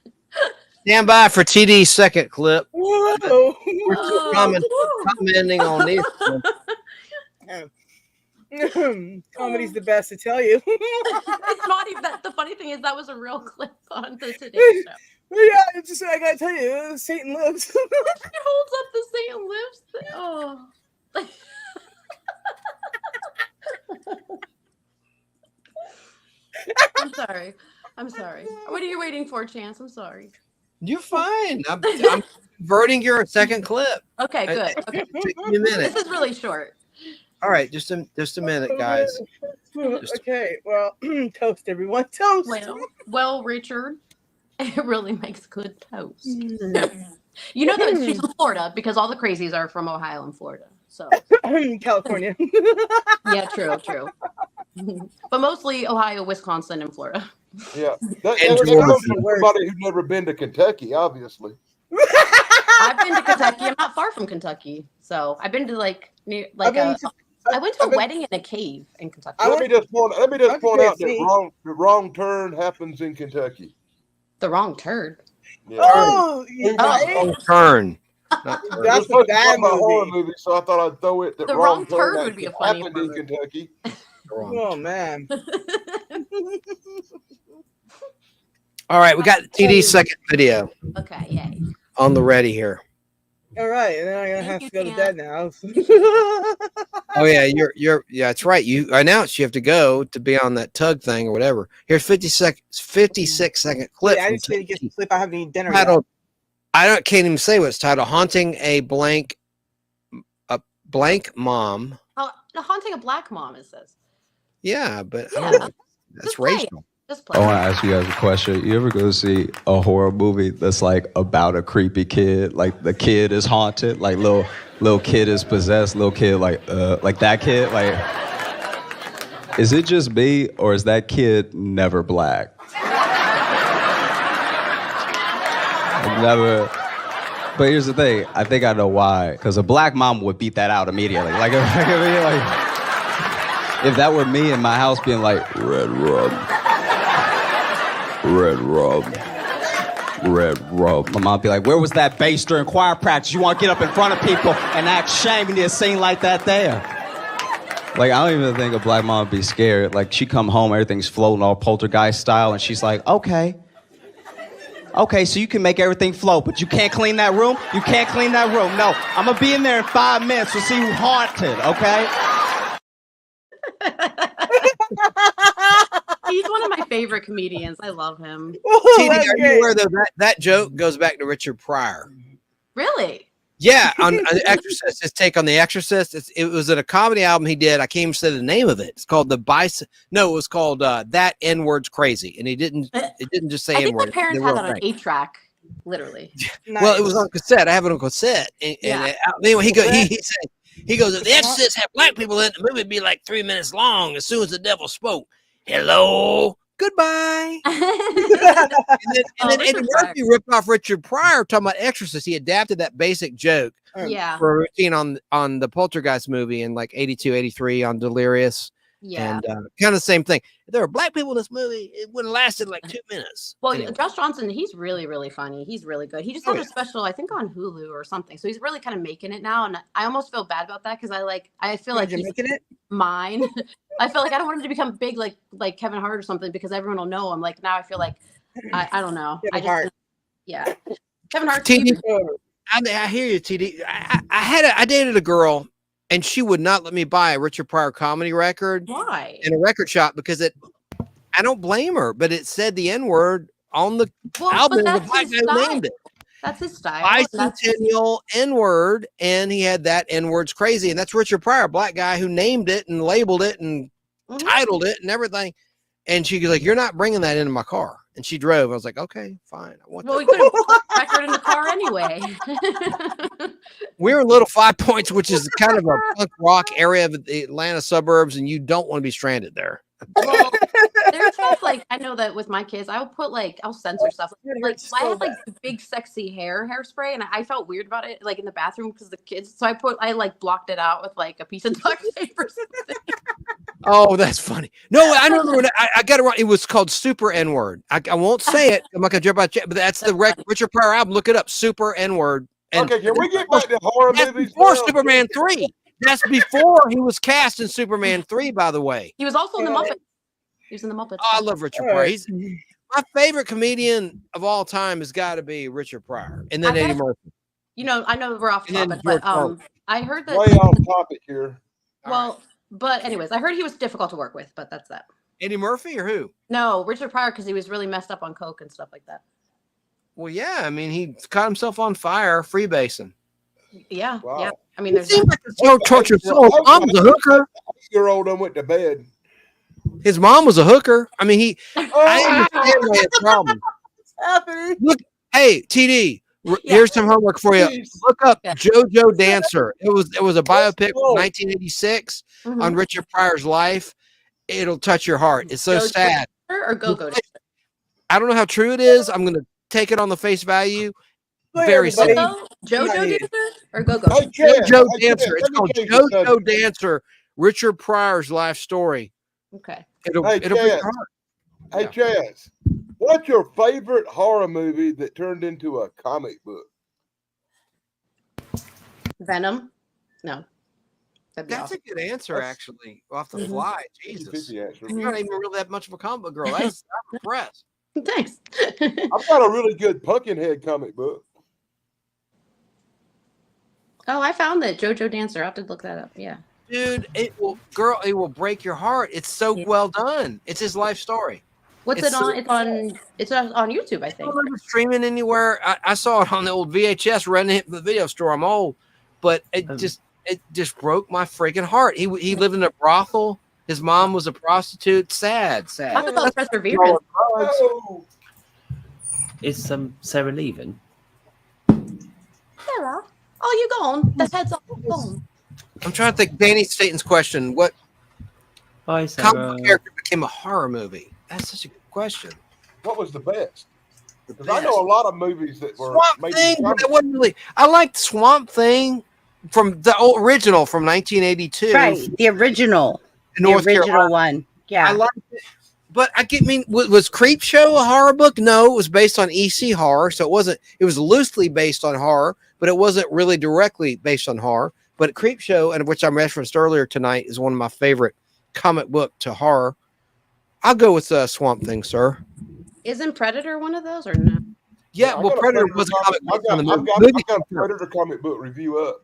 Stand by for TD's second clip. Whoa. We're still commenting on this. Comedy's the best, to tell you. It's not even that. The funny thing is that was a real clip on the Today Show. Yeah, it's just, I gotta tell you, Satan lives. It holds up the Satan lives thing. Oh. I'm sorry. What are you waiting for, Chance? I'm sorry. You're fine. I'm converting your second clip. Okay, good. Okay. Take me a minute. This is really short. All right, just a minute, guys. Okay, well, toast, everyone. Toast. Well, Richard, it really makes good toast. You know that she's from Florida because all the crazies are from Ohio and Florida. So California. Yeah, true. But mostly Ohio, Wisconsin, and Florida. Yeah. That comes from somebody who's never been to Kentucky, obviously. I've been to Kentucky. I'm not far from Kentucky. So I've been to I went to a wedding in a cave in Kentucky. Let me just point out that the wrong turn happens in Kentucky. The wrong turd. Yeah. Oh, Wrong turn. That's a bad movie, so I thought I'd throw it. The wrong turn would be a funny happened in Kentucky. Oh man. All right, we got TD's second video. Okay, yay. On the ready here. All right, and then I'm gonna have to go to bed now. Oh yeah, yeah, that's right. You announced you have to go to be on that tug thing or whatever. Here's 56-second clip Yeah, I from just need to get Tug some sleep. I haven't eaten dinner yet. titled, can't even say what it's titled. Haunting a blank mom. Oh, haunting a black mom, it says. Yeah, but I Yeah. don't know. That's Just play it. racial. Just I play want it. to ask you guys a question. You ever go see a horror movie that's like about a creepy kid? Like the kid is haunted, like little kid is possessed, little kid like that kid. Like, is it just me or is that kid never black? Like, never. But here's the thing. I think I know why. Because a black mom would beat that out immediately. Like if that were me in my house being like, red rum. Red rum. Red rum. My mom be like, where was that bass during choir practice? You want to get up in front of people and act shame and you sing like that there. Like, I don't even think a black mom would be scared. Like, she come home, everything's floating all poltergeist style, and she's like, okay, so you can make everything float, but you can't clean that room? You can't clean that room. No, I'm going to be in there in 5 minutes. We'll see you haunted, okay? He's one of my favorite comedians. I love him. TD, are you aware though that joke goes back to Richard Pryor? Really? Yeah, on The Exorcist. His take on The Exorcist. It was in a comedy album he did. I can't even say the name of it. It's called it was called That N-Word's Crazy, and it didn't just say I think N-word. my parents had that on 8-track, literally. Well, it was on cassette. I have it on cassette. And anyway, he said, if The Exorcist had black people in it, the movie would be like 3 minutes long. As soon as the devil spoke, hello, goodbye. and then Eddie Murphy ripped off Richard Pryor talking about Exorcist. He adapted that basic joke for a routine on the Poltergeist movie in like 82, 83 on Delirious. Yeah. And kind of the same thing. If there were black people in this movie, it would have lasted like 2 minutes. Well, anyway. Josh Johnson, he's really, really funny. He's really good. He just had a special, I think, on Hulu or something. So he's really kind of making it now. And I almost feel bad about that because I feel like he's making it mine. I feel like I don't want him to become big like Kevin Hart or something because everyone will know him. Like now I feel like I don't know. Kevin Hart. TD, I hear you, TD. I dated a girl and she would not let me buy a Richard Pryor comedy record. Why? In a record shop because I don't blame her, but it said the N-word on the album. The black guy who named it. That's his style. Bicentennial N-word, and he had that N-word's crazy, and that's Richard Pryor, a black guy who named it and labeled it and titled it and everything. And she was like, "You're not bringing that into my car." And she drove. I was like, "Okay, fine." We could have put the record in the car anyway. We're in Little 5 Points, which is kind of a punk rock area of the Atlanta suburbs, and you don't want to be stranded there. Well, there's stuff like I know that with my kids, I'll censor stuff. Like I had like big sexy hairspray, and I felt weird about it, like in the bathroom because the kids. So I blocked it out with like a piece of duct tape or something. Oh, that's funny. No, I don't remember. I got it wrong. It was called Super N-word. I won't say it. I'm not gonna jump out, but that's the Richard Pryor album. Look it up. Super N-word. Okay, can we get back to horror movies? Before Superman 3. That's before he was cast in Superman 3, by the way. He was also in the Muppets. He was in the Muppets. Oh, I love Richard Pryor. He's my favorite comedian of all time has got to be Richard Pryor. And then Eddie Murphy. I know we're off topic, but I heard that way off topic here. Well, but anyways, I heard he was difficult to work with, but that's that. Eddie Murphy or who? No, Richard Pryor, because he was really messed up on coke and stuff like that. Well, yeah. I mean, he caught himself on fire freebasing. Yeah, wow. yeah. I mean, there's seems like it's so tortured soul. Mom was a hooker. Year-old went to bed. His mom was a hooker. I mean, I understand why it's a problem. What's happening? Look, hey, TD. Here's some homework for you. Look up JoJo Dancer. It was a biopic from 1986 on Richard Pryor's life. It'll touch your heart. It's so sad. Or Go-Go Dancer. I don't know how true it is. I'm going to take it on the face value. Very simple. JoJo Dancer or Go-Go? JoJo Dancer. It's called JoJo Dancer. Richard Pryor's life story. Okay. It'll break your heart. Hey, Chaz, what's your favorite horror movie that turned into a comic book? Venom? No. That's awesome. A good answer, actually. Off the fly. Jesus. You're not even really that much of a comic book girl. I'm impressed. Thanks. I've got a really good Pumpkinhead comic book. Oh, I found it. JoJo Dancer. I'll have to look that up. Yeah. Dude, it will break your heart. It's so well done. It's his life story. What's it on? It's on YouTube, I I think. don't remember streaming anywhere. I saw it on the old VHS running it from the video store. I'm old, but it just broke my freaking heart. He lived in a brothel. His mom was a prostitute. Sad. Talk about perseverance. Is Sarah leaving? Sarah, oh, you gone? The head's all gone. I'm trying to think. Danny Staten's question: what Bye, Sarah. comic book character became a horror movie? That's such a good question. What was the best? Because I know a lot of movies that were Swamp Thing. But it wasn't really. I liked Swamp Thing from the original from 1982. Right, the original. North original Carolina. one. Yeah. I liked it. But was Creep Show a horror book? No, it was based on EC horror. So it wasn't, it was loosely based on horror, but it wasn't really directly based on horror. But Creep Show, and which I referenced earlier tonight, is one of my favorite comic book to horror. I'll go with Swamp Thing, sir. Isn't Predator one of those or no? Yeah, well, Predator was a comic book. I've got a Predator comic book review up.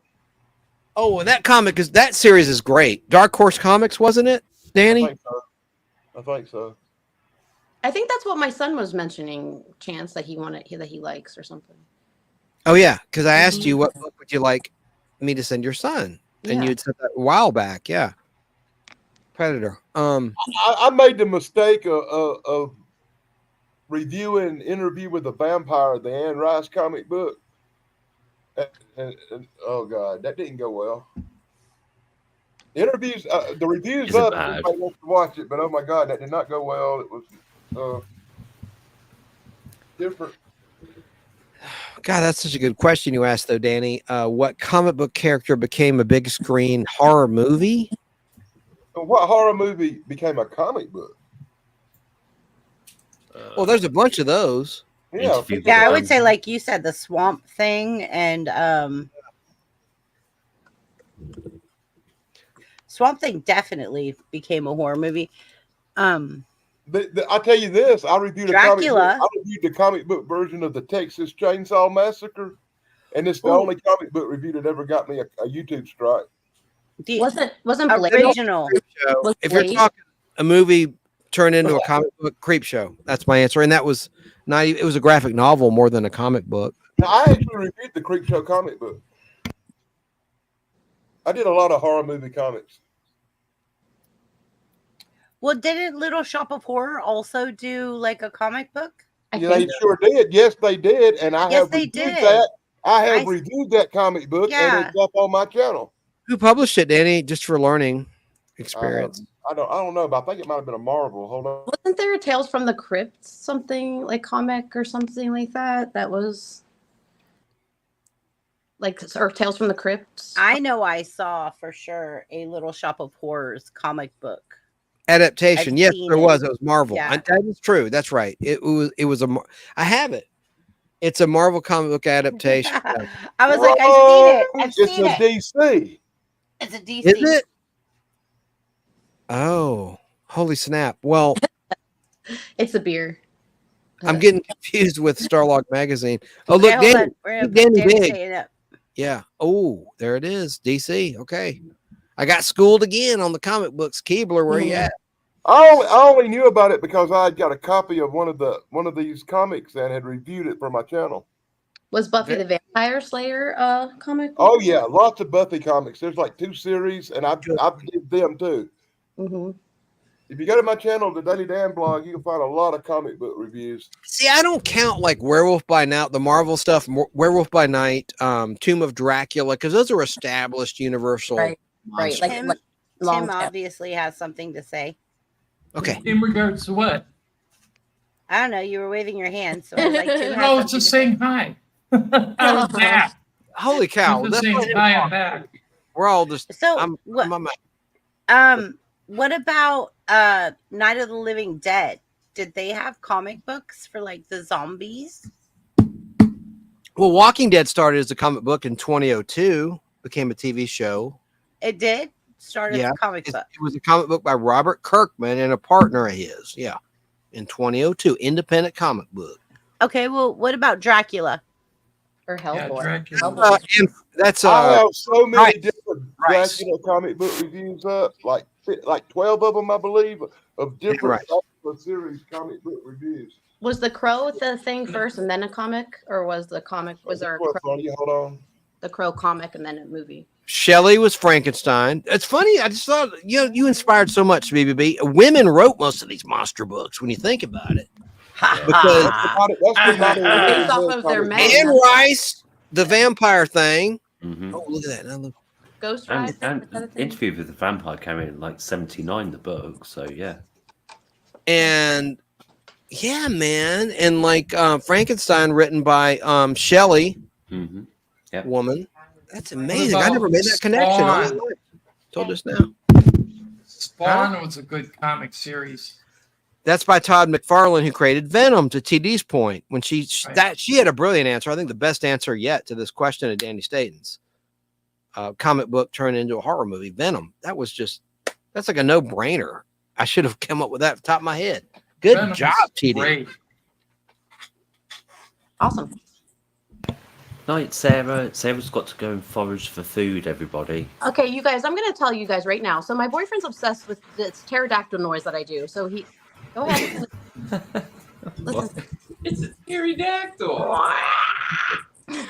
Oh, and that series is great. Dark Horse Comics, wasn't it, Danny? I think so. I think that's what my son was mentioning, Chance, that he likes or something. Oh yeah, because I asked you what book would you like me to send your son, and you had said that a while back. Yeah, Predator. I made the mistake of reviewing Interview with the Vampire, the Anne Rice comic book. And oh god, that didn't go well. Interviews, the reviews up. Everybody wants to watch it, but oh my god, that did not go well. It was different. God, that's such a good question you asked, though, Danny. What comic book character became a big screen horror movie? What horror movie became a comic book? Well, there's a bunch of those. Yeah, I would say, like you said, the Swamp Thing and Swamp Thing definitely became a horror movie. I'll tell you this: I reviewed Dracula. I reviewed the comic book version of the Texas Chainsaw Massacre, and it's the only comic book review that ever got me a YouTube strike. Wasn't Blade original? If you're talking a movie turned into a comic book, Creep Show. That's my answer, and that was not. It was a graphic novel more than a comic book. Now, I actually reviewed the Creep Show comic book. I did a lot of horror movie comics. Well, didn't Little Shop of Horror also do like a comic book? Yeah, they sure did. Yes, they did, and I have reviewed that. I have reviewed that comic book, and it's up on my channel. Who published it, Danny? Just for learning experience. I don't know, but I think it might have been a Marvel. Hold on. Wasn't there a Tales from the Crypt something like comic or something like that? That was like, or Tales from the Crypt. I know I saw for sure a Little Shop of Horrors comic book Adaptation. Yes, there was. It was Marvel. Yeah. That is true. That's right. It was I have it. It's a Marvel comic book adaptation. I was like, I've seen it. It's a DC. It's a DC. Is it? Oh, holy snap. Well, it's a beer. I'm getting confused with Starlog magazine. Oh, Okay, look, hold Danny, on. We're gonna Danny put Danny Big. saying it. Yeah. Oh, there it is. DC. Okay. I got schooled again on the comic books. Keebler, where you at? I only knew about it because I had got a copy of one of these comics and had reviewed it for my channel. Was Buffy the Vampire Slayer comic book? Oh yeah, lots of Buffy comics. There's like 2 series, and I did them too. Mm-hmm. If you go to my channel, the Daily Dan blog, you can find a lot of comic book reviews. See, I don't count like Werewolf by Night, the Marvel stuff, Werewolf by Night, Tomb of Dracula, because those are established universal. Right. monsters. Tim obviously has something to say. Okay. In regards to what? I don't know. You were waving your hand, so I was like, Tim has No, it's something just to saying say. hi. I was back. Holy cow! It's just saying hi, I'm back. We're all just. So I'm what about Night of the Living Dead? Did they have comic books for like the zombies? Well, Walking Dead started as a comic book in 2002, became a TV show. It did start as a comic book. It was a comic book by Robert Kirkman and a partner of his. Yeah, in 2002, independent comic book. Okay, well, what about Dracula? Or Hellboy? Dracula. And that's I have so many different Dracula comic book reviews up, like 12 of them, I believe, of different series comic book reviews. Was the Crow the thing first and then a comic, or was the comic? Was there a Crow? Hold on. The Crow comic and then a movie. Shelley was Frankenstein. It's funny. I just thought you inspired so much, BBB. Women wrote most of these monster books when you think about it. Because based off of their men. Anne Rice, the vampire thing. Mm-hmm. Oh, look at that! Now look. Ghost Rider. And Interview with the Vampire came in like 79, the book. So yeah. And yeah, man, and like Frankenstein, written by Shelley, woman. That's amazing. I never made that connection. I told us now. Spawn was a good comic series. That's by Todd McFarlane, who created Venom. To TD's point, when she had a brilliant answer. I think the best answer yet to this question of Danny Staton's comic book turned into a horror movie. Venom. That's like a no-brainer. I should have come up with that off the top of my head. Good Venom's job, TD. Great. Awesome. Night, Sarah. Sarah's got to go and forage for food, everybody. Okay, you guys, I'm going to tell you guys right now. So my boyfriend's obsessed with this pterodactyl noise that I do. So he, go ahead. Listen. It's a pterodactyl. When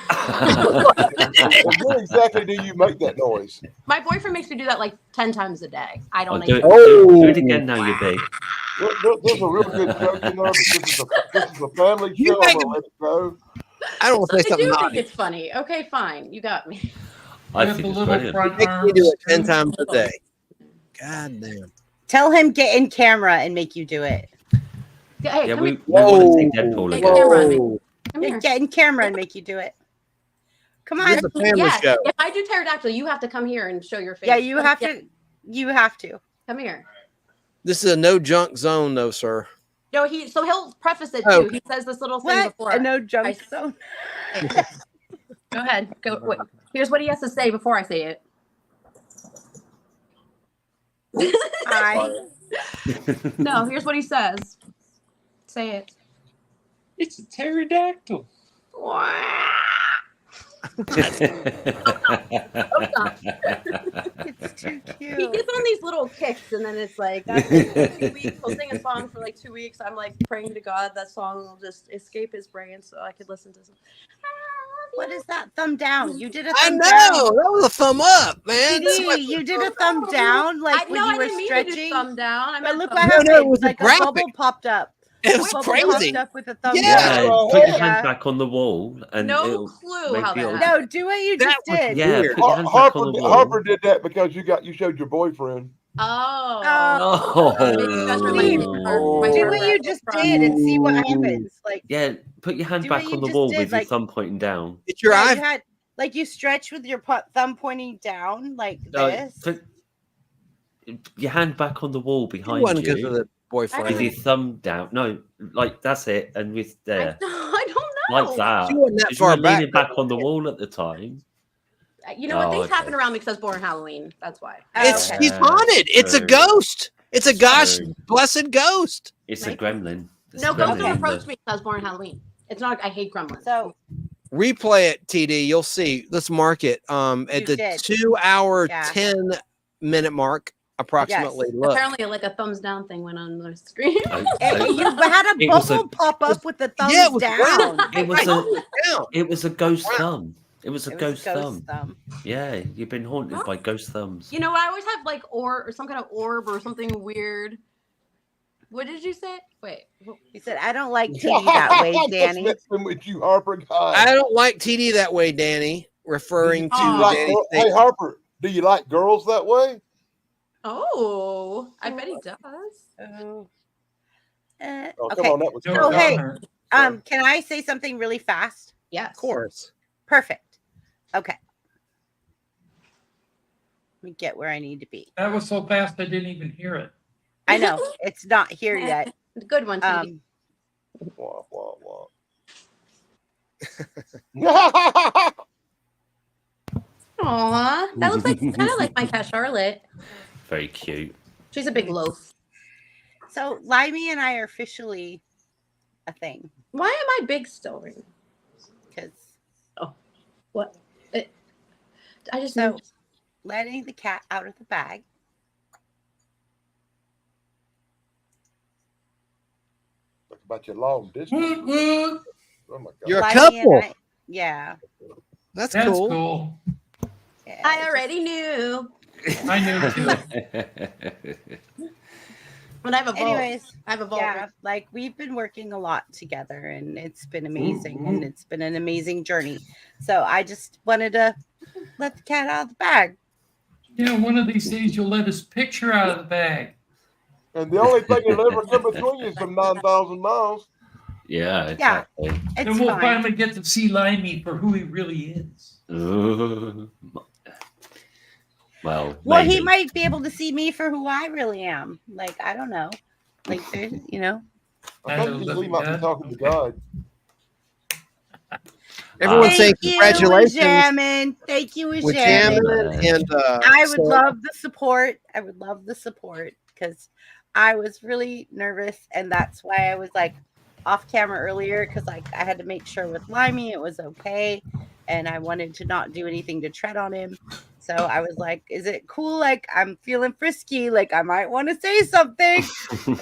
exactly do you make that noise? My boyfriend makes me do that like 10 times a day. I don't do it again now, you big. There's a real good joke in there. This is a family show. Let it go. I don't want to say something. I do think it's funny. Okay, fine. You got me. I think it's brilliant. Make me do it 10 times a day. God damn. Tell him get in camera and make you do it. Hey, Yeah, come we here. want to take Deadpool Get again. in camera. Come here. Get in camera and make you do it. Come on. This is a family Yes, show. if I do pterodactyl, you have to come here and show your face. Yeah, you have to. You have to. Come here. This is a no junk zone, though, sir. No, he'll preface it Oh. too. He says this little thing What? before. A no junk zone. Go ahead. Go. Wait. Here's what he has to say before I say it. No, here's what he says. Say it. It's a pterodactyl. It's too cute. He gets on these little kicks, and then it's like after 2 weeks, he'll sing a song for like 2 weeks. I'm like praying to God that song will just escape his brain so I could listen to some. What is that? Thumb down. You did a I thumb know. down. That was a thumb up, man. TD, you did a thumb down, like when you were didn't mean to do stretching. thumb down. I But meant look thumb what down. happened. it was a like a graphic. bubble popped up. It was Bubble crazy. popped up with a thumb Yeah. down. Yeah, put your Yeah. hands back on the wall and No it'll clue make how the that old- happened. No, do what you just did. Yeah, Weird. put your hands back on the wall. Harper did that because you showed your boyfriend. Oh. Oh. Maybe you guys were my Steve, my do what you just did and see what happens. Like, Yeah, put your hand Do back what you on the just wall did, with your like- thumb pointing down. It's your yeah, eye. you had like you stretch with your thumb pointing down like No, this. put your hand back on the wall It behind wasn't because of you the boyfriend. with your thumb down. No, like that's it, and with there, I don't know. like that. She wasn't that 'Cause you far were leaning back. back on the wall at the time. You know what? Oh, Things okay. happen around me because I was born Halloween. That's why. It's Okay. he's haunted. It's a True. ghost. It's a gosh True. blessed ghost. It's a Thank gremlin. It's No, a ghosts gremlin don't in approach the- me because I was born Halloween. It's not. I hate gremlins. So Replay it, TD. You'll see. Let's mark it. At the did. 2 hour, Yeah. 10-minute mark, approximately. Yes. Look. Apparently, like a thumbs down thing went on the screen. you had a It was bubble a- pop up with the thumbs Yeah, it was down. round. It was a Down. it was a ghost thumb. It was a It was ghost thumb. thumb. Yeah, you've been haunted by ghost thumbs. You know, I always have like or some kind of orb or something weird. What did you say? Wait. He said, "I don't like TD that way, Danny." Just messing with you, Harper. God. I don't like TD that way, Danny. Referring to Oh. Danny. Hey, Harper, do you like girls that way? Oh, I bet he does. Oh, Oh, come okay. on, that was Don't Oh, tell hey. her. Can I say something really fast? Yes. Of course. Perfect. Okay. Let me get where I need to be. That was so fast I didn't even hear it. I know it's not here yet. Good one, TD. Wah, wah, wah. Aw, that looks like kind of like my cat Charlotte. Very cute. She's a big loaf. So Limey and I are officially a thing Why am I big still? because What? I just So- moved. letting the cat out of the bag. Talk about your long distance. Woot. Oh my God. You're a Limey couple. and I, yeah. That's That's cool. cool. Yeah, I it's already knew. I knew too. But I've evolved. Anyways, I've evolved. yeah, like we've been working a lot together and it's been amazing and it's been an amazing journey. So I just wanted to let the cat out of the bag. Yeah, one of these days you'll let us picture out of the bag. And the only thing that'll ever come between you is them 9,000 miles. Yeah, exactly. It's And we'll fine. finally get to see Limey for who he really is. Well, Well, maybe. he might be able to see me for who I really am. Like, I don't know. Like, there's, you know. I think he might be talking to God. Everyone's saying Thank you, congratulations. Jamin. Thank you, with Jamin. Jamin and I would so- love the support. I would love the support because I was really nervous, and that's why I was like off camera earlier because like I had to make sure with Limey it was okay, and I wanted to not do anything to tread on him. So I was like, "Is it cool? Like I'm feeling frisky. Like I might want to say something." So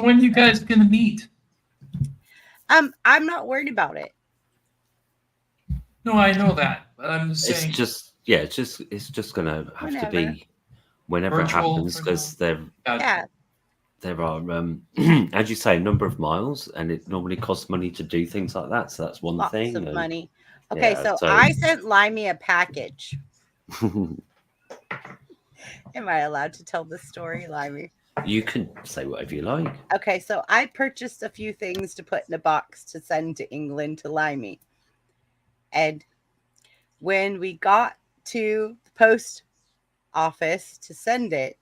when you guys gonna meet? I'm not worried about it. No, I know that, but I'm just saying. It's just gonna have to Whenever. be whenever it Virtual happens for because Yeah. there are as you say, a number of miles, and it normally costs money to do things like that. So that's one Lots thing. of and- money. Okay, yeah, so I sent Limey a package. Am I allowed to tell this story, Limey? You can say whatever you like. Okay, so I purchased a few things to put in a box to send to England to Limey. And when we got to the post office to send it,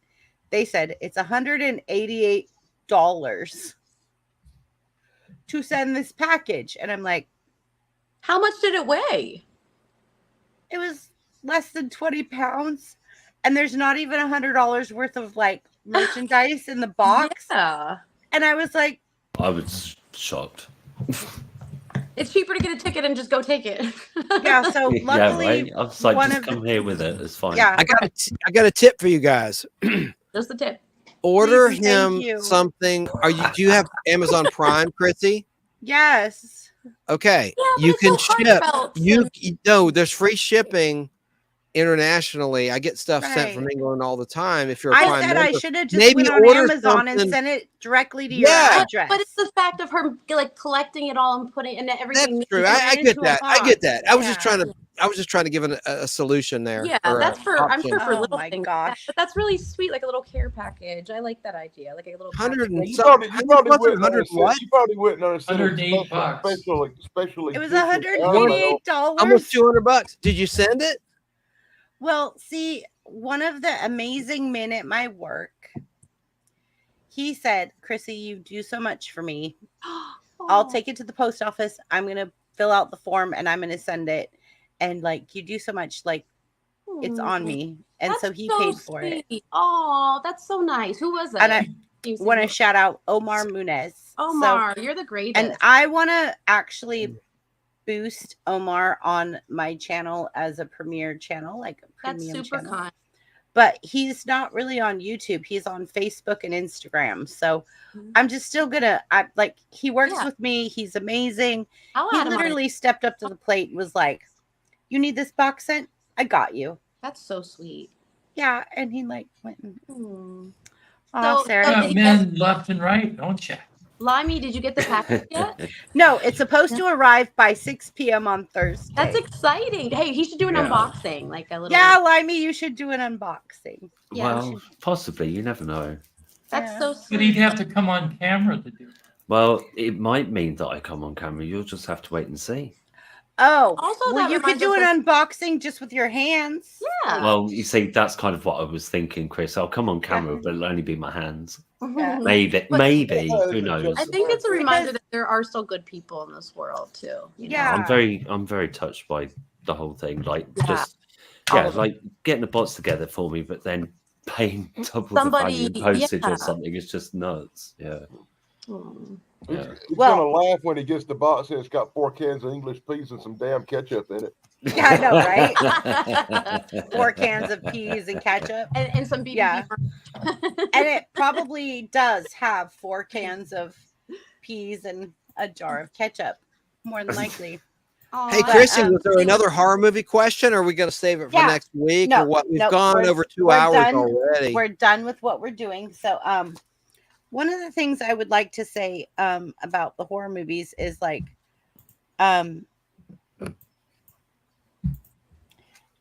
they said it's $188 to send this package. And I'm like, how much did it weigh? It was less than 20 pounds. And there's not even $100 worth of like merchandise in the box. Yeah. And I was like, I was shocked. It's cheaper to get a ticket and just go take it. Yeah, so luckily, yeah, right. I was like, one just of come here with it. It's fine. Yeah. I got a tip for you guys. Just the tip. Order Please, thank him you. something. Do you have Amazon Prime, Chrissy? Yes. Okay, Yeah, you can there's no ship. heartfelt You know, there's free shipping internationally. I get stuff sent from Right. England all the time. If you're a I Prime said I member. should have just Maybe went on order Amazon and something- sent it directly to Yeah. your address. But it's the fact of her like collecting it all and putting and everything. That's true. neat I and get into a that. I box. get that. I was just Yeah. trying to. I was just trying to give a solution there. Yeah, or a that's for. I'm sure option. for Oh little my things. gosh. But that's really sweet, like a little care package. I like that idea, like a little. 100 and package. You something. probably What's it, wouldn't 100 understand. what? You probably wouldn't understand. $108. Especially. It was edition. $188. Almost $200. Did you send it? Well, see, one of the amazing men at my work, he said, Chrissy, you do so much for me. I'll take it to the post office. I'm going to fill out the form and I'm going to send it. And like, you do so much, like, it's on me. And That's so he so paid for it. sweet. Oh, that's so nice. Who was that? And I You said want to who? shout out Omar Munez. Omar, you're the greatest. And I want to actually boost Omar on my channel as a premiere channel, like a That's premium super channel. kind. But he's not really on YouTube. He's on Facebook and Instagram. So I'm just still gonna. He works Yeah. with me. He's amazing. I'll He add him on. literally stepped up to the plate and was like, "You need this box sent? I got you." That's so sweet. Yeah, and he like went. And, Hmm. oh, So- Sarah. so You got did men left and right, don't you? Limey, did you get the package yet? No, it's supposed to arrive by 6 p.m. on Thursday. That's exciting. Hey, he should do an Yeah. unboxing, like a little. Yeah, Limey, you should do an unboxing. Yeah, Well, possibly. You never know. That's Yeah. so But sweet. he'd have to come on camera to do it. Well, it might mean that I come on camera. You'll just have to wait and see. Oh, Also, well, that you could reminds do us an of- unboxing just with your hands. Yeah. Well, you see, that's kind of what I was thinking, Chris. I'll come on camera, but it'll only be my hands. Yeah. Maybe. But- Maybe. Yeah, Who knows? I think it's a reminder that there are still good people in this world too. You know? Yeah. I'm very touched by the whole thing. Like Yeah. just like getting the bots together for me, but then paying double Somebody- the value in postage yeah. or something is just nuts. Yeah. Hmm. Yeah. He's Well- gonna laugh when he gets the box and it's got 4 cans of English peas and some damn ketchup in it. Yeah, I know, right? 4 cans of peas and ketchup. And some BB. Yeah. And it probably does have 4 cans of peas and a jar of ketchup, more than likely. Hey, Chrissy, was there another horror movie question, or are we going to save it for next week, or what? We've gone over 2 hours already. We're done with what we're doing. So, one of the things I would like to say about the horror movies is like,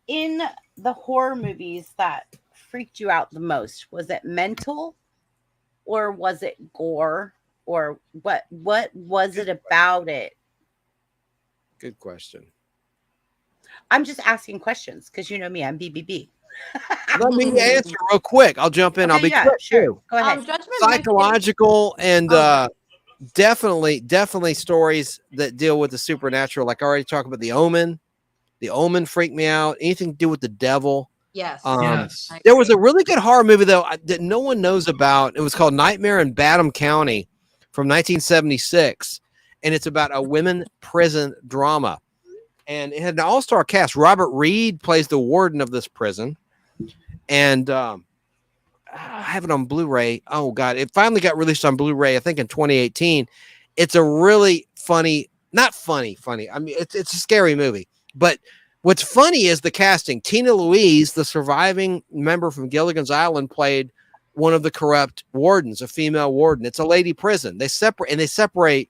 in the horror movies that freaked you out the most, was it mental, or was it gore, or what was it about it? Good question. I'm just asking questions because you know me, I'm BBB. Let me answer real quick. I'll jump in. Okay, I'll be quick too. Go ahead. Psychological and definitely stories that deal with the supernatural. Like I already talked about The Omen. The Omen freaked me out. Anything to do with the devil. Yes. There was a really good horror movie though that no one knows about. It was called Nightmare in Badham County from 1976. And it's about a women prison drama. And it had an all-star cast. Robert Reed plays the warden of this prison. And I have it on Blu-ray. Oh, God. It finally got released on Blu-ray, I think, in 2018. It's a really funny, not funny. I mean, it's a scary movie. But what's funny is the casting. Tina Louise, the surviving member from Gilligan's Island, played one of the corrupt wardens, a female warden. It's a lady prison. They segregate.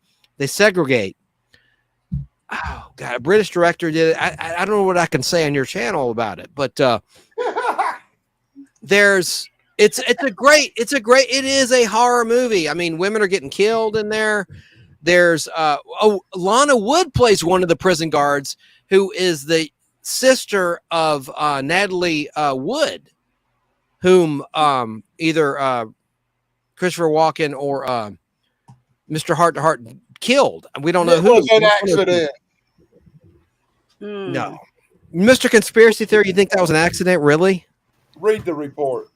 Oh God, a British director did it. I don't know what I can say on your channel about it, but it is a horror movie. I mean, women are getting killed in there. There's Lana Wood plays one of the prison guards, who is the sister of Natalie Wood, whom either Christopher Walken or Mr. Heart to Heart killed. We don't know who. It was an accident. No. Mr. Conspiracy Theory, you think that was an accident? Really? Read the report.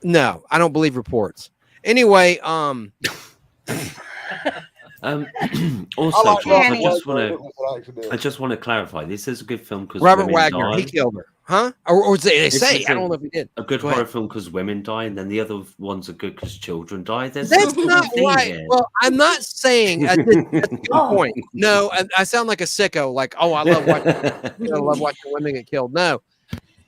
No, I don't believe reports. Anyway, also, like I just want to clarify. This is a good film because Robert Wagner, he killed her, huh? Or they say, I don't know if he did. A good horror film because women die, and then the other ones are good because children die. That's not right. Here. Well, I'm not saying that's a good point. No, I sound like a sicko. Like, oh, I love watching women get killed. No,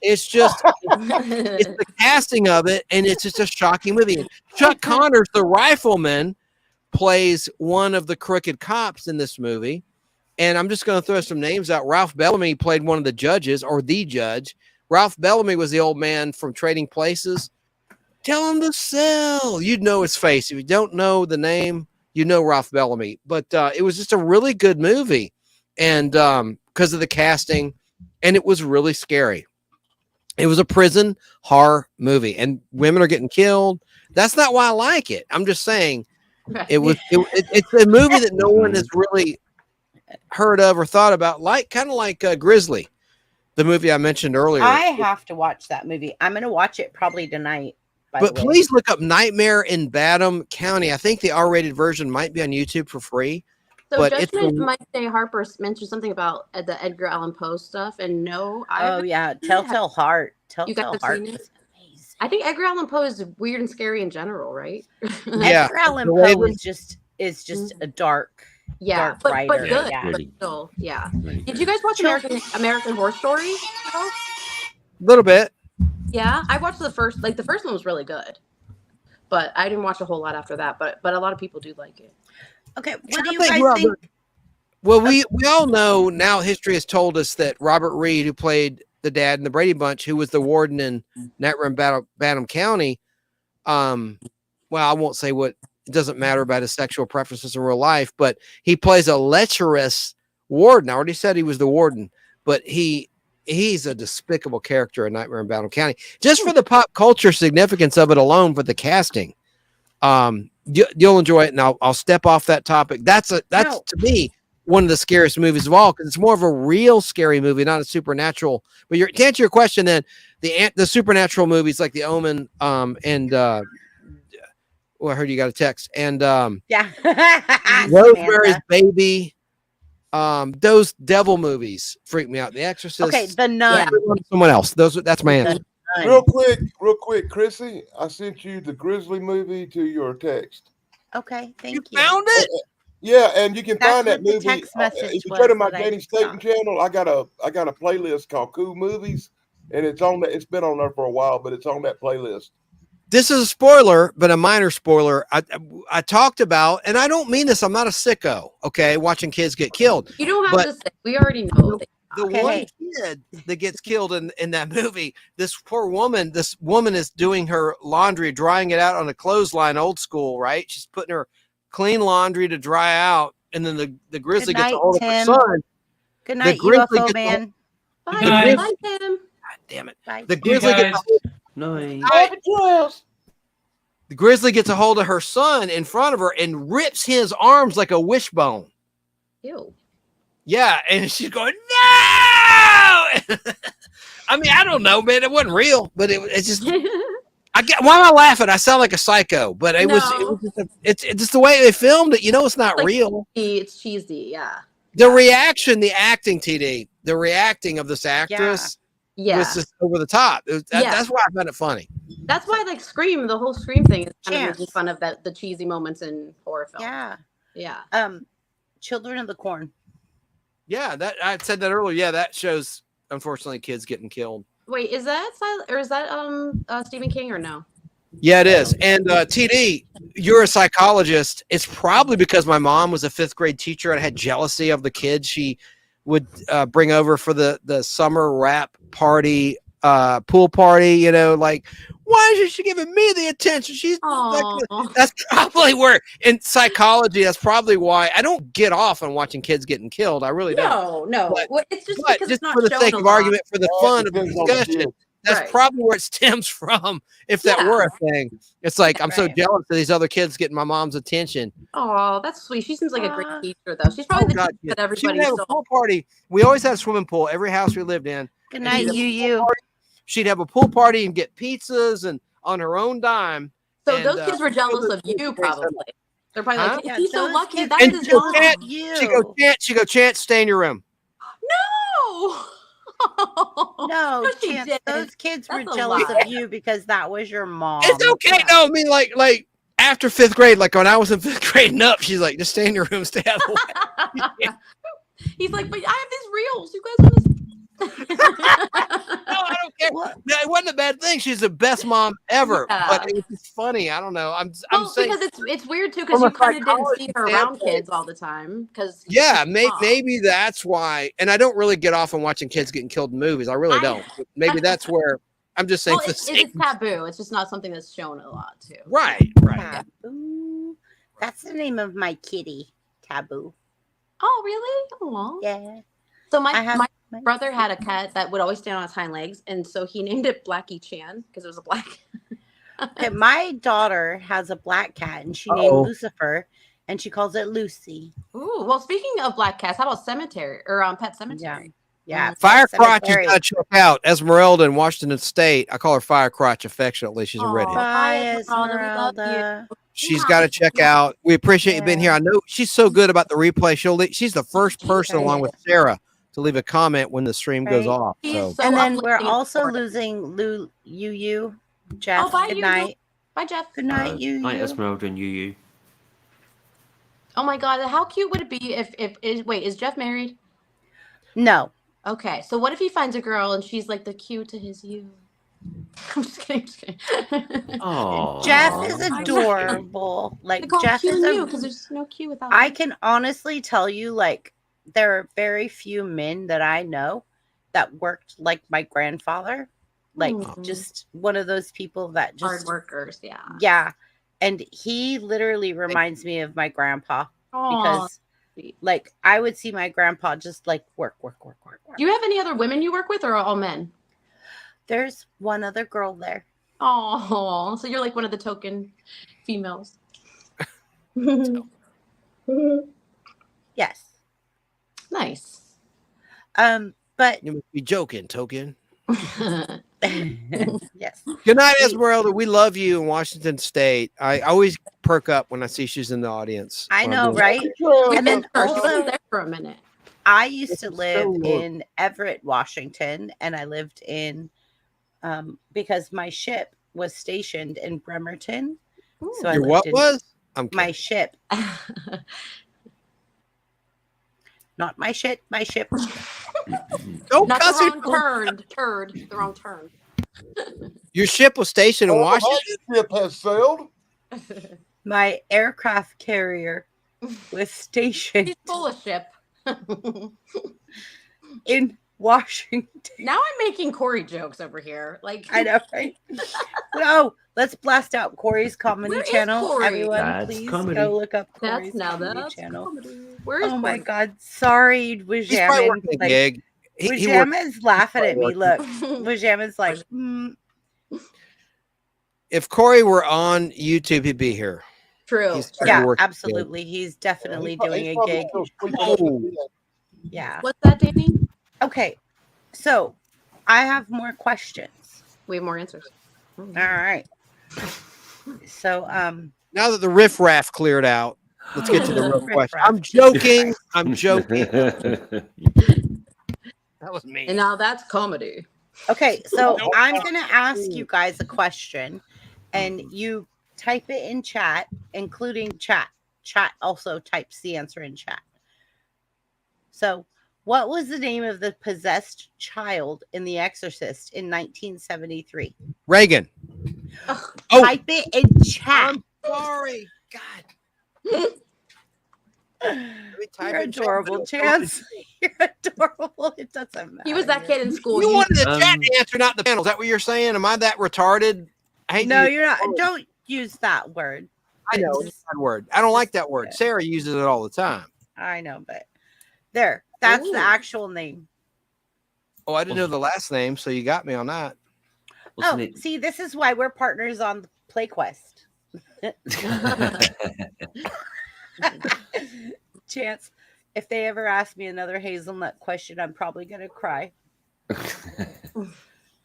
it's just it's the casting of it, and it's just a shocking movie. And Chuck Connors, the rifleman, plays one of the crooked cops in this movie. And I'm just going to throw some names out. Ralph Bellamy played one of the judges, or the judge. Ralph Bellamy was the old man from Trading Places. Tell him to sell. You'd know his face. If you don't know the name, you know Ralph Bellamy. But it was just a really good movie. And because of the casting, and it was really scary. It was a prison horror movie, and women are getting killed. That's not why I like it. I'm just saying it's a movie that no one has really heard of or thought about, kind of like Grizzly, the movie I mentioned earlier. I have to watch that movie. I'm going to watch it probably tonight. But please look up Nightmare in Badham County. I think the R-rated version might be on YouTube for free. So but Judgment Mike Day Harper mentioned something about the Edgar Allan Poe stuff, and Telltale Heart. You guys have seen it? I think Edgar Allan Poe is weird and scary in general, right? Yeah, Edgar Allan Poe is just a dark, dark writer. But good. Yeah. But still, yeah. Did you guys watch American Horror Story? A little bit. Yeah, I watched the first one was really good, but I didn't watch a whole lot after that. But a lot of people do like it. Okay, what do you guys think? Well, we all know now. History has told us that Robert Reed, who played the dad in the Brady Bunch, who was the warden in Nightmare in Badham County. Well, I won't say what. It doesn't matter about his sexual preferences in real life, but he plays a lecherous warden. I already said he was the warden, but he's a despicable character in Nightmare in Badham County. Just for the pop culture significance of it alone, for the casting, you'll enjoy it. And I'll step off that topic. That's to me one of the scariest movies of all, because it's more of a real scary movie, not a supernatural. But to answer your question, then the supernatural movies like The Omen, and I heard you got a text, and yeah, Rosemary's Baby, Those devil movies freak me out. The Exorcist. Okay, The Nun. Someone else. That's my answer. Real quick, Chrissy, I sent you the Grizzly movie to your text. Okay, thank you. Found it? Yeah, and you can That's find that what the movie. text message If you go to was my that I Danny saw. Staten channel, I got a playlist called Cool Movies, and it's on that. It's been on there for a while, but it's on that playlist. This is a spoiler, but a minor spoiler. I talked about, and I don't mean this. I'm not a sicko. Okay, watching kids get killed. You don't have to say. We already know. The one kid that gets killed in that movie, this woman is doing her laundry, drying it out on a clothesline, old school, right? She's putting her clean laundry to dry out, and then the grizzly gets a hold of her son. Good night, UFO man. Bye, Tim. God damn it. Bye. The grizzly gets the grizzly gets a hold of her son in front of her and rips his arms like a wishbone. Ew. Yeah, and she's going, no! I mean, I don't know, man. It wasn't real, but it's just. Why am I laughing? I sound like a psycho, but it's just the way they filmed it. You know, it's not real. It's cheesy, yeah. The reaction, the acting, TD, the reacting of this actress, was just over the top. That's why I found it funny. That's why, like Scream, the whole Scream thing is kind of making fun of the cheesy moments in horror films. Yeah. Children of the Corn. Yeah, that I said that earlier. Yeah, that shows unfortunately kids getting killed. Wait, is that Stephen King or no? Yeah, it is. And TD, you're a psychologist. It's probably because my mom was a 5th grade teacher and had jealousy of the kids she would bring over for the summer rap party, pool party. You know, like, why is she giving me the attention? She's that's probably where in psychology. That's probably why I don't get off on watching kids getting killed. I really don't. No. But, it's just because it's not for the shown sake a of lot. argument, for the fun of the discussion. That's probably where it stems from. If that were a thing, it's like I'm so jealous of these other kids getting my mom's attention. Oh, that's sweet. She seems like a great teacher, though. She's probably the teacher that everybody. She would have a pool party. We always had a swimming pool. Every house we lived in. Good night, you. She'd have a pool party and get pizzas and on her own dime. So and, those kids were jealous of you, probably. They're probably like, Yeah, he's so lucky. That and is she go, Chance, stay in your room. No. No, she Chance, didn't. those kids were That's a jealous lie. of you because that was your mom. It's okay. No, I mean like after 5th grade, like when I was in 5th grade and up, she's like, just stay in your room, stay out of the way. He's like, but I have these reels. You guys want to? No, I don't care. No, it wasn't a bad thing. She's the best mom ever. But it was just funny. I don't know. I'm saying because it's weird too because you kind of didn't see her around kids all the time. Because maybe that's why. And I don't really get off on watching kids getting killed in movies. I really don't. Maybe that's where I'm just saying. It's taboo. It's just not something that's shown a lot too. Right. Taboo. That's the name of my kitty. Taboo. Oh really? Oh yeah. So my brother had a cat that would always stand on its hind legs, and so he named it Blackie Chan because it was a black. Okay, my daughter has a black cat, and she named Lucifer, and she calls it Lucy. Ooh, well, speaking of black cats, how about Cemetery or Pet Cemetery? Yeah. Firecrotch is got to check out. Esmeralda in Washington State. I call her Firecrotch affectionately. She's a redhead. Hi, Esmeralda. She's got to check out. We appreciate you being here. I know she's so good about the replay. She's the first person, along with Sarah, to leave a comment when the stream goes off. So. And then we're also losing Yu. Jeff, bye, good night. Bye, Jeff. Good night, Yu. Night, Esmeralda and Yu. Oh my God, how cute would it be if is Jeff married? No. Okay, so what if he finds a girl and she's like the Q to his U? I'm just kidding. Oh, Jeff is adorable. Like Jeff is because there's no Q without. I can honestly tell you, like, there are very few men that I know that worked like my grandfather. Like just one of those people that just hard workers. Yeah. Yeah. And he literally reminds me of my grandpa because like I would see my grandpa just like work. Do you have any other women you work with or all men? There's one other girl there. Oh, so you're like one of the token females. Yes. Nice. But you must be joking, token. Yes. Good night, Esmeralda. We love you in Washington State. I always perk up when I see she's in the audience. I know, right? And then also there for a minute. I used to This is live so low. in Everett, Washington, and I lived in because my ship was stationed in Bremerton. So I Your lived what in was? I'm my kidding. ship. Not my shit, my ship. Don't Not the cuss wrong it. turn. Turd. The wrong turn. Your ship was stationed in Washington. That ship has sailed. My aircraft carrier was stationed She's full of ship. in Washington. Now I'm making Corey jokes over here. Like I know, right? No, let's blast out Corey's comedy Where is channel. Corey? Everyone, That's please comedy. go look up Corey's That's comedy channel. comedy. Where is Oh my Corey? God, sorry, He's probably Wajamin. working a Like, gig. He works. Wajama's laughing at me. working. Look, Wajamin's like, If Corey were on YouTube, he'd be here. True. He's yeah, working a gig. absolutely. He's definitely He's doing a probably gig. still sleeping on the bed. Yeah. What's that, Danny? Okay, so I have more questions. We have more answers. All right. So, Now that the riffraff cleared out, let's get to the real Riffraff. question. I'm joking. I'm joking. That was me. And now that's comedy. okay, so I'm going to ask you guys a question, and you type it in chat, including chat. Chat also types the answer in chat. So, what was the name of the possessed child in The Exorcist in 1973? Reagan. Oh, type it in chat. I'm sorry. God. You're adorable, Chance. You're adorable. It doesn't matter. He was that kid in school. You wanted the chat to answer, not the panel. Is that what you're saying? Am I that retarded? I hate no, to use you're not. that word. Don't use that word. I know it's a bad word. I don't like that word. Sarah uses it all the time. I know, but there. That's the actual name. Oh, I didn't know the last name, so you got me on that. Oh, see, this is why we're partners on PlayQuest. Chance, if they ever ask me another hazelnut question, I'm probably gonna cry.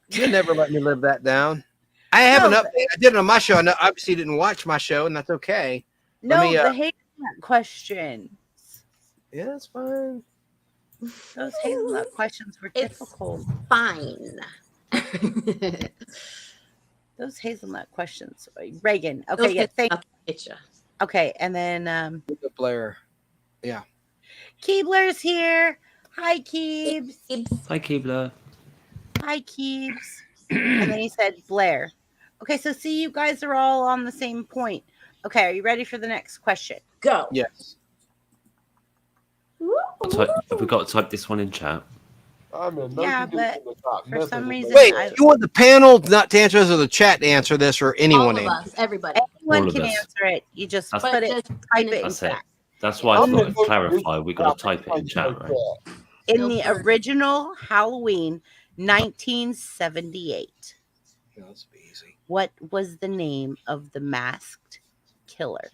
You never let me live that down. I have an update. I did it on my show. I know, obviously you didn't watch my show, and that's okay. No, the hazelnut question. Yeah, that's fine. Those hazelnut questions were difficult. Fine. Those hazelnut questions. Reagan. Okay, yeah, thank you. Okay, and then Blair. Yeah. Keebler's here. Hi, Keebs. Hi, Keebler. Hi, Keebs. And then he said Blair. Okay, so see, you guys are all on the same point. Okay, are you ready for the next question? Go. Yes. Have we got to type this one in chat? I'm in no Yeah, condition but to talk. for Nothing some to reason, Wait, I- you want the panel not to answer this or the chat to answer this or anyone? All of us, everybody. Anyone All of can us. answer it. You just That's- put it, type it in That's it. chat. That's why I thought I'd clarify. We got to type it in chat, right? In the original Halloween, 1978. What was the name of the masked killer?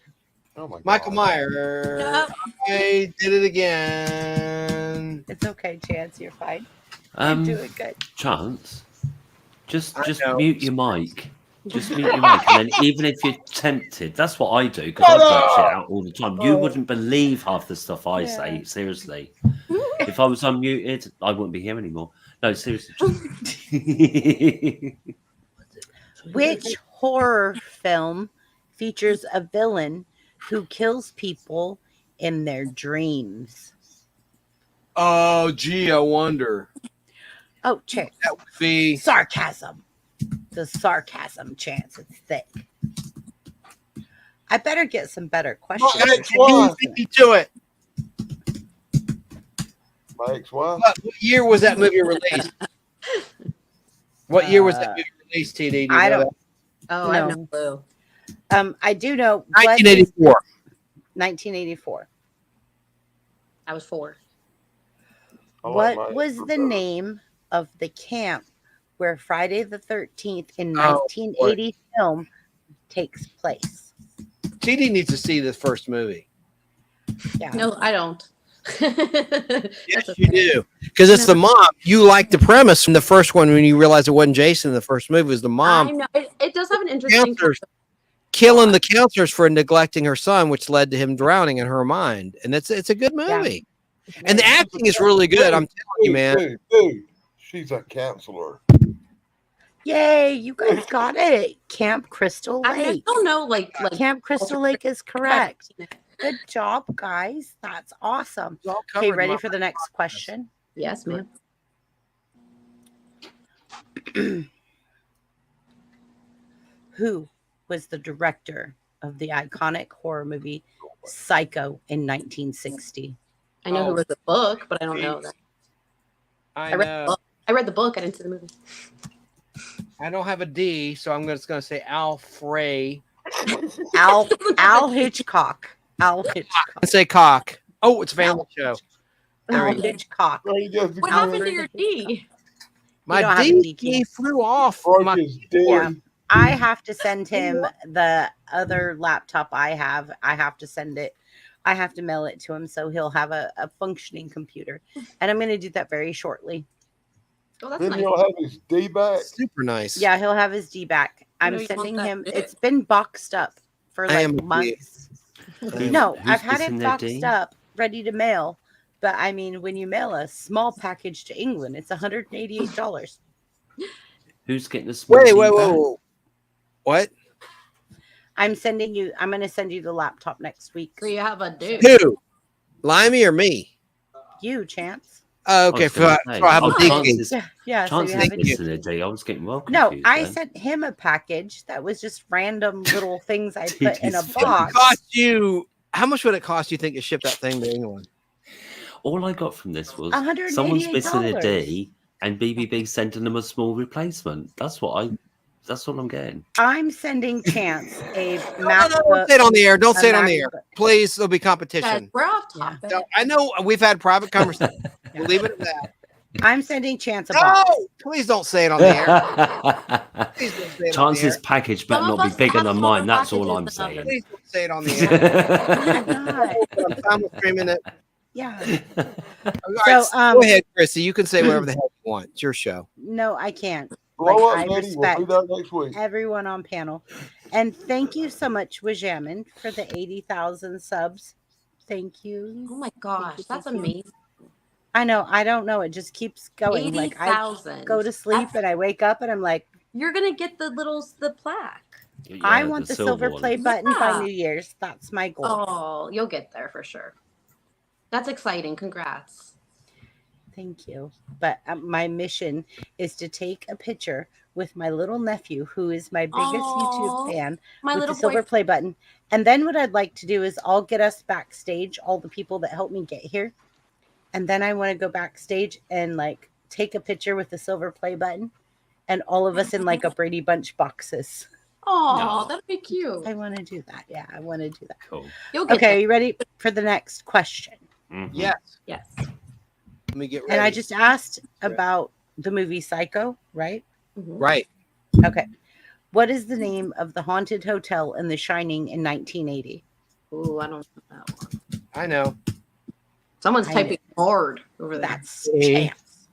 Oh my God. Michael Myers. I did it again. It's okay, Chance. You're fine. You're doing good. Chance, just know. mute your mic. Just mute your mic, and then even if you're tempted, that's what I do because I blurt shit out all the time. You wouldn't believe half the stuff I say. Seriously, if I was unmuted, I wouldn't be here anymore. No, seriously. Which horror film features a villain who kills people in their dreams? Oh, gee, I wonder. Oh, Chance. That would be Sarcasm. The sarcasm, Chance. It's thick. I better get some better questions. You beat me to it. My ex-wife. What year was that movie released? What year was that movie released, TD? Do you I know don't. Oh, I have no clue. I do know. 1984. 1984. I was 4. What was the name of the camp where Friday the 13th in 1980 film takes place? TD needs to see the first movie. Yeah. No, I don't. Yes, you do. Because it's the mom. You like the premise from the first one when you realize it wasn't Jason in the first movie. It was the mom. I know. It does have an interesting. Killing the counselors for neglecting her son, which led to him drowning in her mind. And it's a good movie. And the acting is really good. I'm telling you, man. Dude, she's a counselor. Yay, you guys got it. Camp Crystal Lake. I mean, I don't know, like Camp Crystal Lake is correct. Good job, guys. That's awesome. Okay, ready for the next question? Yes, ma'am. Who was the director of the iconic horror movie Psycho in 1960? I know who wrote the book, but I don't know that. I know. I read the book. I didn't see the movie. I don't have a D, so I'm just going to say Al Frey. Al Hitchcock. Al Hitchcock. I say cock. Oh, it's a family show. Al Hitchcock. What happened to your D? My D flew off. Yeah. I have to send him the other laptop I have. I have to send it. I have to mail it to him so he'll have a functioning computer. And I'm going to do that very shortly. Oh, that's Then nice. he'll have his D back. Super nice. Yeah, he'll have his D back. I'm you sending want that him. big. It's been boxed up for I like am a months. Who's- No, who's I've had missing it their boxed D? up, ready to mail. But I mean, when you mail a small package to England, it's $188. Who's getting the small Wait. D back? What? I'm going to send you the laptop next week. So you have a dude. Who? Limey or me? You, Chance. Oh, okay. So I have a D. Yeah. So you Chances have a missing a D. I was getting well No, confused. I then. sent him a package that was just random little things I Dude, put in a he's box. Cost you? How much would it cost you think to ship that thing to England? All I got from this was $188. someone's missing a D and BBB sending them a small replacement. That's all I'm getting. I'm sending Chance a No, MacBook. don't say it on the air. Don't a say it on the air. MacBook. Please, there'll be Guys, competition. we're off topic. No, I know we've had private conversations. We'll leave it at that. I'm sending Chance a box. No, please don't say it on the air. Please don't say it on the Chance's air. package better Some of not be us bigger have than smaller mine. That's all packages I'm than saying. others. Please don't say it on the air. Oh my God. I'm streaming it. Yeah. All right, So, go ahead, Chrissy. You can say whatever the hell you want. It's your show. No, I can't. Blow Like, up, I Betty. We'll respect do that next week. everyone on panel. And thank you so much, Wajamin, for the 80,000 subs. Thank you. Oh my gosh, that's thank you. amazing. I know. I don't know. It just keeps going. Like I 80,000. go to sleep and I wake up and I'm like, You're gonna get the plaque. I want the silver one. play button by Yeah. New Year's. That's my goal. Oh, you'll get there for sure. That's exciting. Congrats. Thank you. But my mission is to take a picture with my little nephew, who is my biggest Aw, YouTube fan, my with little the silver boy. play button. And then what I'd like to do is I'll get us backstage, all the people that helped me get here. And then I want to go backstage and like take a picture with the silver play button and all of us in like a Brady Bunch boxes. Oh, No. that'd be cute. I want to do that. Yeah, I want to do that. Cool. You'll get Okay, are you ready for the next question? Mhm. Yes. Yes. Let me get ready. And I just asked about the movie Psycho, right? Mhm. right. Okay. What is the name of the haunted hotel in The Shining in 1980? Ooh, I don't know that one. I know. Someone's I typing hard over there. That's Hey. Chance.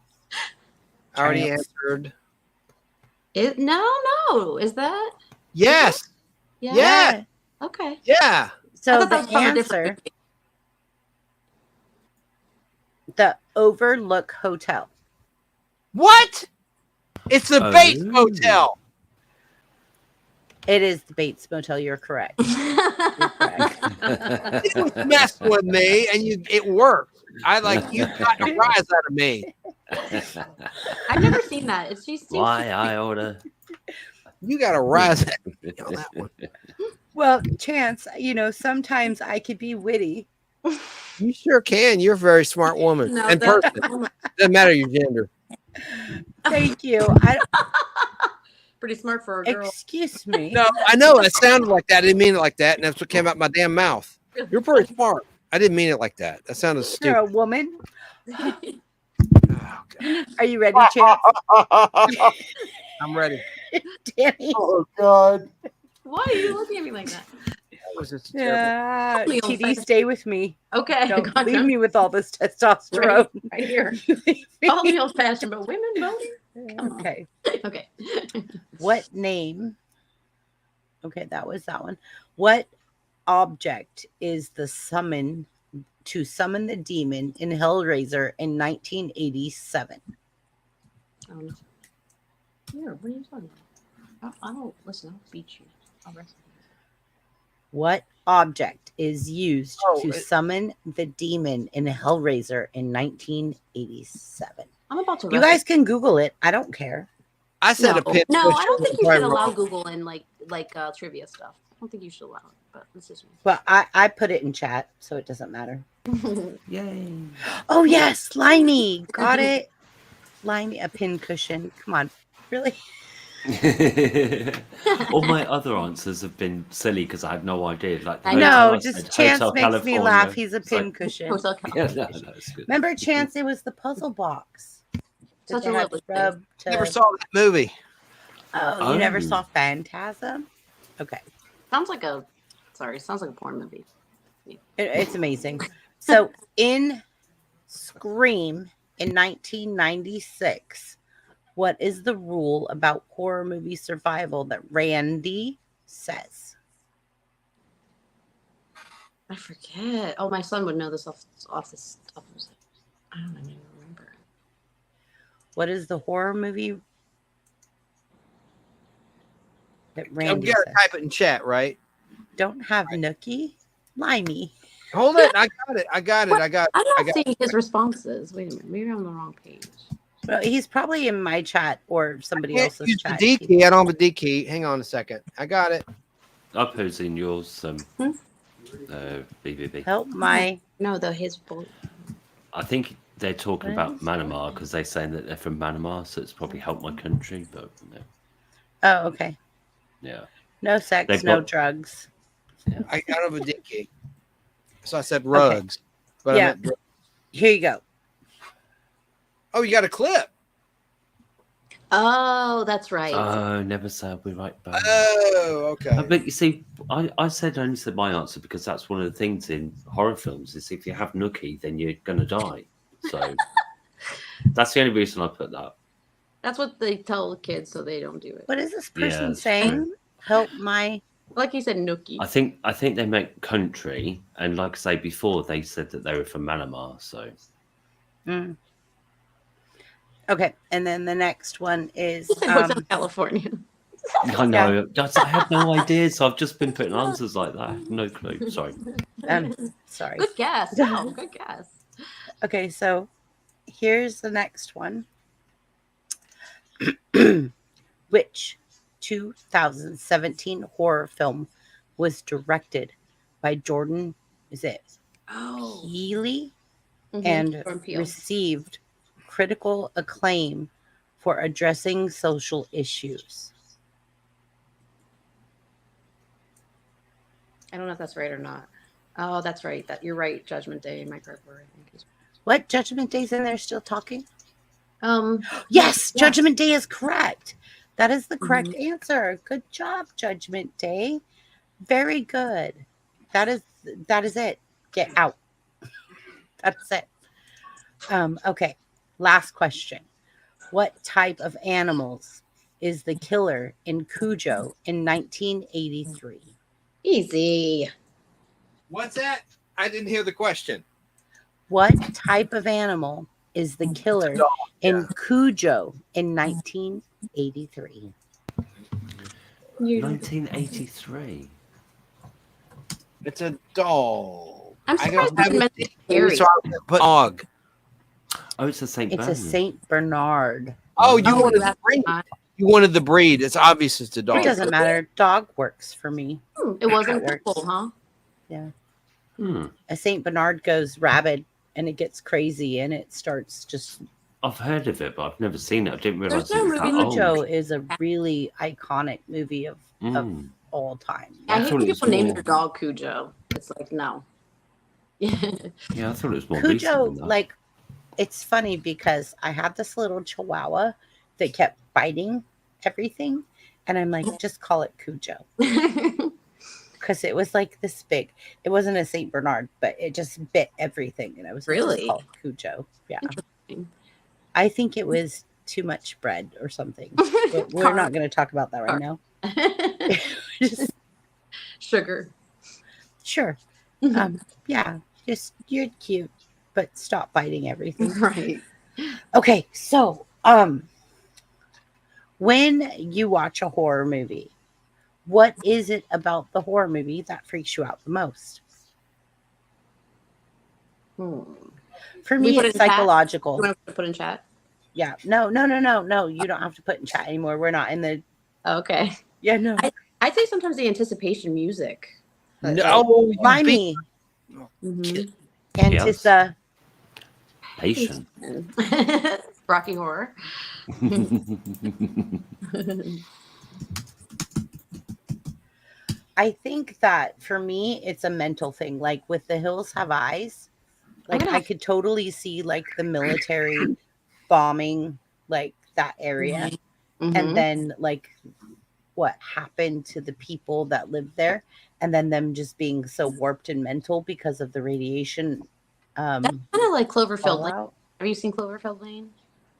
I already Chance. answered. No. Is that? Yes. Yeah. Yeah. Okay. Yeah. So I thought that the was from a different answer, movie. the Overlook Hotel. What? It's the Oh. Bates Motel. It is the Bates Motel. You're correct. You're correct. You was messing with me, and it worked. You got a rise out of me. I've never seen that. She seems Why I order? You got a rise out of me on that one. Well, Chance, sometimes I could be witty. You sure can. You're a very smart woman No, and that- person. Doesn't matter your gender. Thank you. pretty smart for a girl. Excuse me. No, I know it sounded like that. I didn't mean it like that, and that's what came out my damn mouth. You're pretty smart. I didn't mean it like that. That sounded You're a stupid. woman. Oh, God. Are you ready, Chance? I'm ready. Danny. Oh God. Why are you looking at me like that? That was just terrible. Yeah. Please. TD, stay with me. Okay, Don't gotcha. leave me with all this testosterone. Right here. You leave me. All the old fashioned, but women voting? Come on. Okay. Okay. What name? Okay, that was that one. What object is the summon to summon the demon in Hellraiser in 1987? I don't know. Yeah, what are you talking about? I don't listen. I'll beat you. I'll wrestle you. What object is used to summon the demon in Hellraiser in 1987? I'm about to. You guys can Google it. I don't care. I said a pin. No, I don't think you should allow Google in like trivia stuff. I don't think you should allow it, but this is me. Well, I put it in chat, so it doesn't matter. Yay. Oh, yes. Limey. Got it. Limey, a pin cushion. Come on. Really? All my other answers have been silly because I had no idea. Like I know, just Chance makes me laugh. He's a pin cushion. Yeah, no, it's good. Remember, Chance, it was the puzzle box. Such a lovely thing. Never saw that movie. Oh, you never saw Phantasm? Okay. Sounds like a porn movie. It's amazing. So in Scream in 1996, what is the rule about horror movie survival that Randy says? I forget. Oh, my son would know this off this. I don't even remember. What is the horror movie that Randy I'm gonna says? type it in chat, right? Don't have Nookie? Limey. Hold it. I got it. I'm not seeing his responses. Wait a minute. Maybe I'm on the wrong page. Well, he's probably in my chat or somebody else's Use chat. the D key. I don't have a D key. Hang on a second. I got it. I'll put in yours. BBB. Help my. No, his boy. I think they're talking about Myanmar because they're saying that they're from Myanmar, so it's probably helped my country. But no. Oh, okay. Yeah. No sex, They've no got- drugs. Yeah. I don't have a D key. So I said rugs. But Yeah. I meant Here you go. oh, you got a clip. Oh, that's right. Oh, never say I'll be right back. Oh, okay. But you see, I only said my answer because that's one of the things in horror films is if you have Nookie, then you're gonna die. So that's the only reason I put that. That's what they tell kids so they don't do it. What is this Yeah, person that's saying? true. Help my. Like you said, Nookie. I think they meant country, and like I say before, they said that they were from Myanmar. So Mm. Okay, and then the next one is Hotel California. I know I have no idea, so I've just been putting answers like that. No clue. Sorry. Sorry. Good guess. No, good guess. Okay, so here's the next one. Which 2017 horror film was directed by Jordan? Is it Peele? And Jordan Peele. received critical acclaim for addressing social issues? I don't know if that's right or not. Oh, that's right. That you're right. Judgment Day, Mike Harper. I think is. What? Judgment Day's in there still talking? Yes, yes. Judgment Day is correct. That is the correct answer. Good job, Judgment Day. Very good. That is it. Get out. That's it. Okay. Last question. What type of animals is the killer in Cujo in 1983? Easy. What's that? I didn't hear the question. What type of animal is the killer in Cujo in 1983? 1983. It's a dog. I'm surprised you mentioned Harry. So I put dog. Oh, it's a Saint It's Bernard. a Saint Bernard. Oh, you wanted that's the breed. not- You wanted the breed. It's obvious it's a dog. It doesn't matter. Dog works for me. It wasn't That purple, huh? Yeah. Hmm. A Saint Bernard goes rabid and it gets crazy and it starts just. I've heard of it, but I've never seen it. I didn't realize There's it no was that Cujo old. is a really iconic movie of all time. I hate thought when it was people name more- their dog Cujo. It's like, no. Yeah, I thought it was more Cujo, recent than that. like, it's funny because I had this little chihuahua that kept biting everything. And I'm like, just call it Cujo. Because it was like this big. It wasn't a Saint Bernard, but it just bit everything. And I was like, just Really? call it Cujo. Yeah. Interesting. I think it was too much bread or something. But we're not going to talk about that right now. Just, Sugar. sure. Yeah. Just you're cute, but stop biting everything. Right. Okay, so when you watch a horror movie, what is it about the horror movie that freaks you out the most? For We me, put it's it in chat? psychological. You want to put in chat? Yeah. No. You don't have to put in chat anymore. We're not in the. Okay. Yeah. No. I'd say sometimes the anticipation music. No, By me. Mhm. Antissa. Patient. Rocky Horror. I think that for me, it's a mental thing. Like with The Hills Have Eyes, like I could totally see like the military bombing like that area, and then like what happened to the people that lived there, and then them just being so warped and mental because of the radiation. That's kind of like Cloverfield Lane. fallout. Have you seen Cloverfield Lane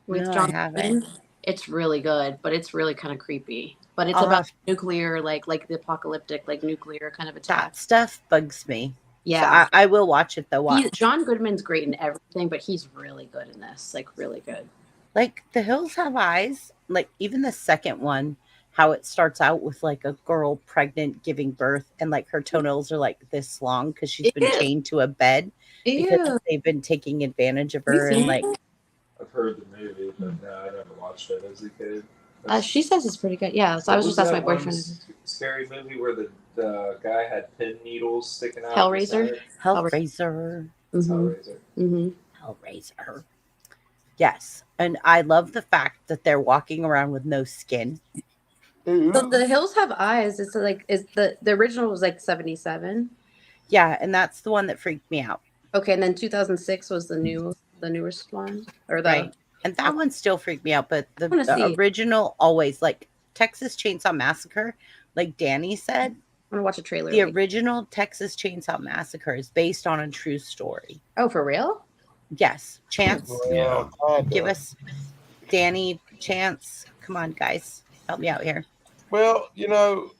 with No, I John haven't. Goodman? It's really good, but it's really kind of creepy. But it's I'll about have- nuclear, like the apocalyptic, like nuclear kind of attack. That stuff bugs me. Yeah. So I will watch it though. John Goodman's great in everything, but he's really good in this. Like really good. Like The Hills Have Eyes, like even the second one, how it starts out with like a girl pregnant giving birth and like her toenails are like this long because she's been chained to a bed because they've been taking advantage of her and like I've heard the movie, but no, I never watched it as a kid. She says it's pretty good. Yeah, so I was just asking my boyfriend. Scary movie where the guy had pin needles sticking out. Hellraiser. Hellraiser. Mm-hmm. Hellraiser. Yes, and I love the fact that they're walking around with no skin. So The Hills Have Eyes. It's like the original was like 1977. Yeah, and that's the one that freaked me out. Okay, and then 2006 was the newest one, or the right. And that one still freaked me out, but the see. original always, like Texas Chainsaw Massacre, like Danny said. I'm gonna watch a trailer. The original Texas Chainsaw Massacre is based on a true story. Oh, for real? Yes. Chance. Yeah. Give us Danny chance. Come on, guys. Help me out here. Well, you know,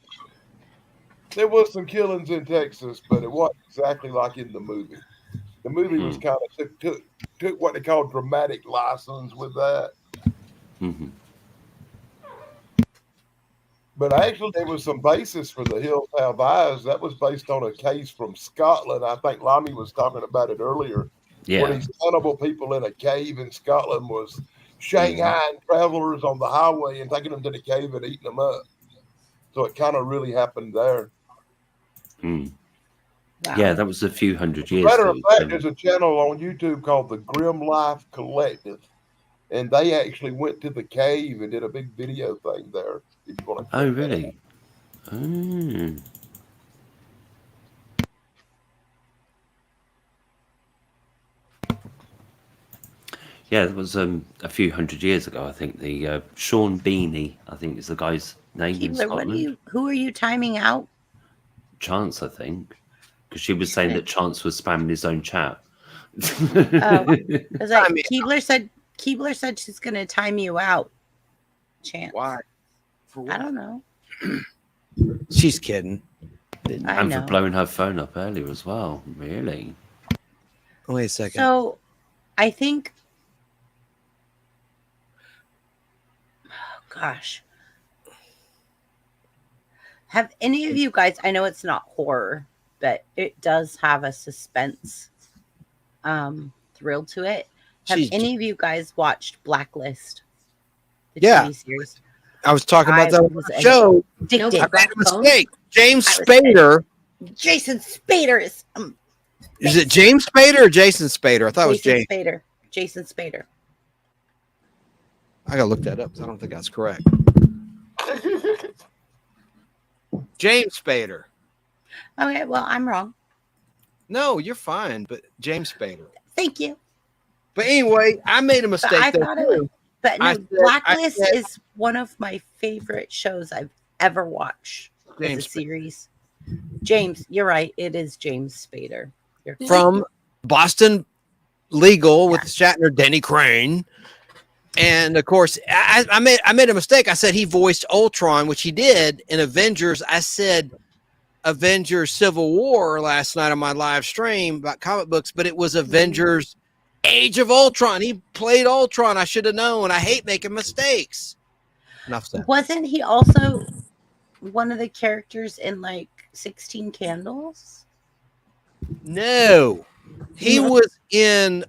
there was some killings in Texas, but it wasn't exactly like in the movie. The movie was kind of took what they call dramatic license with that. But actually, there was some basis for The Hills Have Eyes. That was based on a case from Scotland. I think Lamy was talking about it earlier. Yeah. Where these cannibal people in a cave in Scotland was shanghaiing travelers on the highway and taking them to the cave and eating them up. So it kind of really happened there. Wow. Yeah, that was a few hundred years Matter ago. of fact, there's a channel on YouTube called the Grim Life Collective, and they actually went to the cave and did a big video thing there. If you want to Oh, really? Oh. Yeah, it was a few hundred years ago. I think the Sean Beanie, I think is the guy's name in Keebler, Scotland. who are you timing out? Chance, I think, because she was saying that Chance was spamming his own chat. Because Keebler said she's going to time you out. Chance. Why? For what? I don't know. She's kidding. And for blowing her phone up earlier as well. Really? Wait a second. So, I think. Oh, gosh. Have any of you guys? I know it's not horror, but it does have a suspense thrill to it. Have any of you guys watched Blacklist? The TV series? I was talking about that on the show. Addicted. I made a mistake. James Spader. Jason Spader is. Is it James Spader or Jason Spader? I thought it was James Spader. Jason Spader. I gotta look that up because I don't think that's correct. James Spader. Okay, well, I'm wrong. No, you're fine, but James Spader. Thank you. But anyway, I made a mistake. I there thought it too. was, but no, Blacklist is one of my favorite shows I've ever watched. James as a series. James, you're right. It is James Spader. You're from Boston Legal with Shatner, Denny Crane. And of course, I made a mistake. I said he voiced Ultron, which he did in Avengers. I said Avengers Civil War last night on my live stream about comic books, but it was Avengers Age of Ultron. He played Ultron. I should have known. I hate making mistakes. Enough said. Wasn't he also one of the characters in like 16 Candles? No. He was in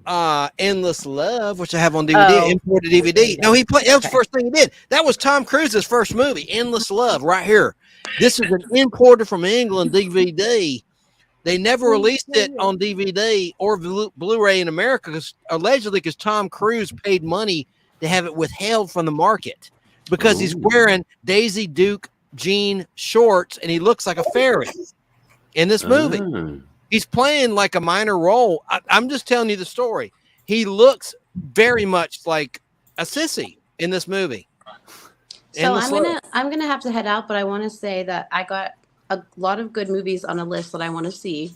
Endless Love, which I have on DVD, imported DVD. No, he played. That was the first thing he did. That was Tom Cruise's first movie, Endless Love, right here. This is an imported from England DVD. They never released it on DVD or Blu-ray in America, allegedly because Tom Cruise paid money to have it withheld from the market because he's wearing Daisy Duke jean shorts and he looks like a fairy in this movie. He's playing like a minor role. I'm just telling you the story. He looks very much like a sissy in this movie. So I'm gonna have to head out, but I want to say that I got a lot of good movies on a list that I want to see.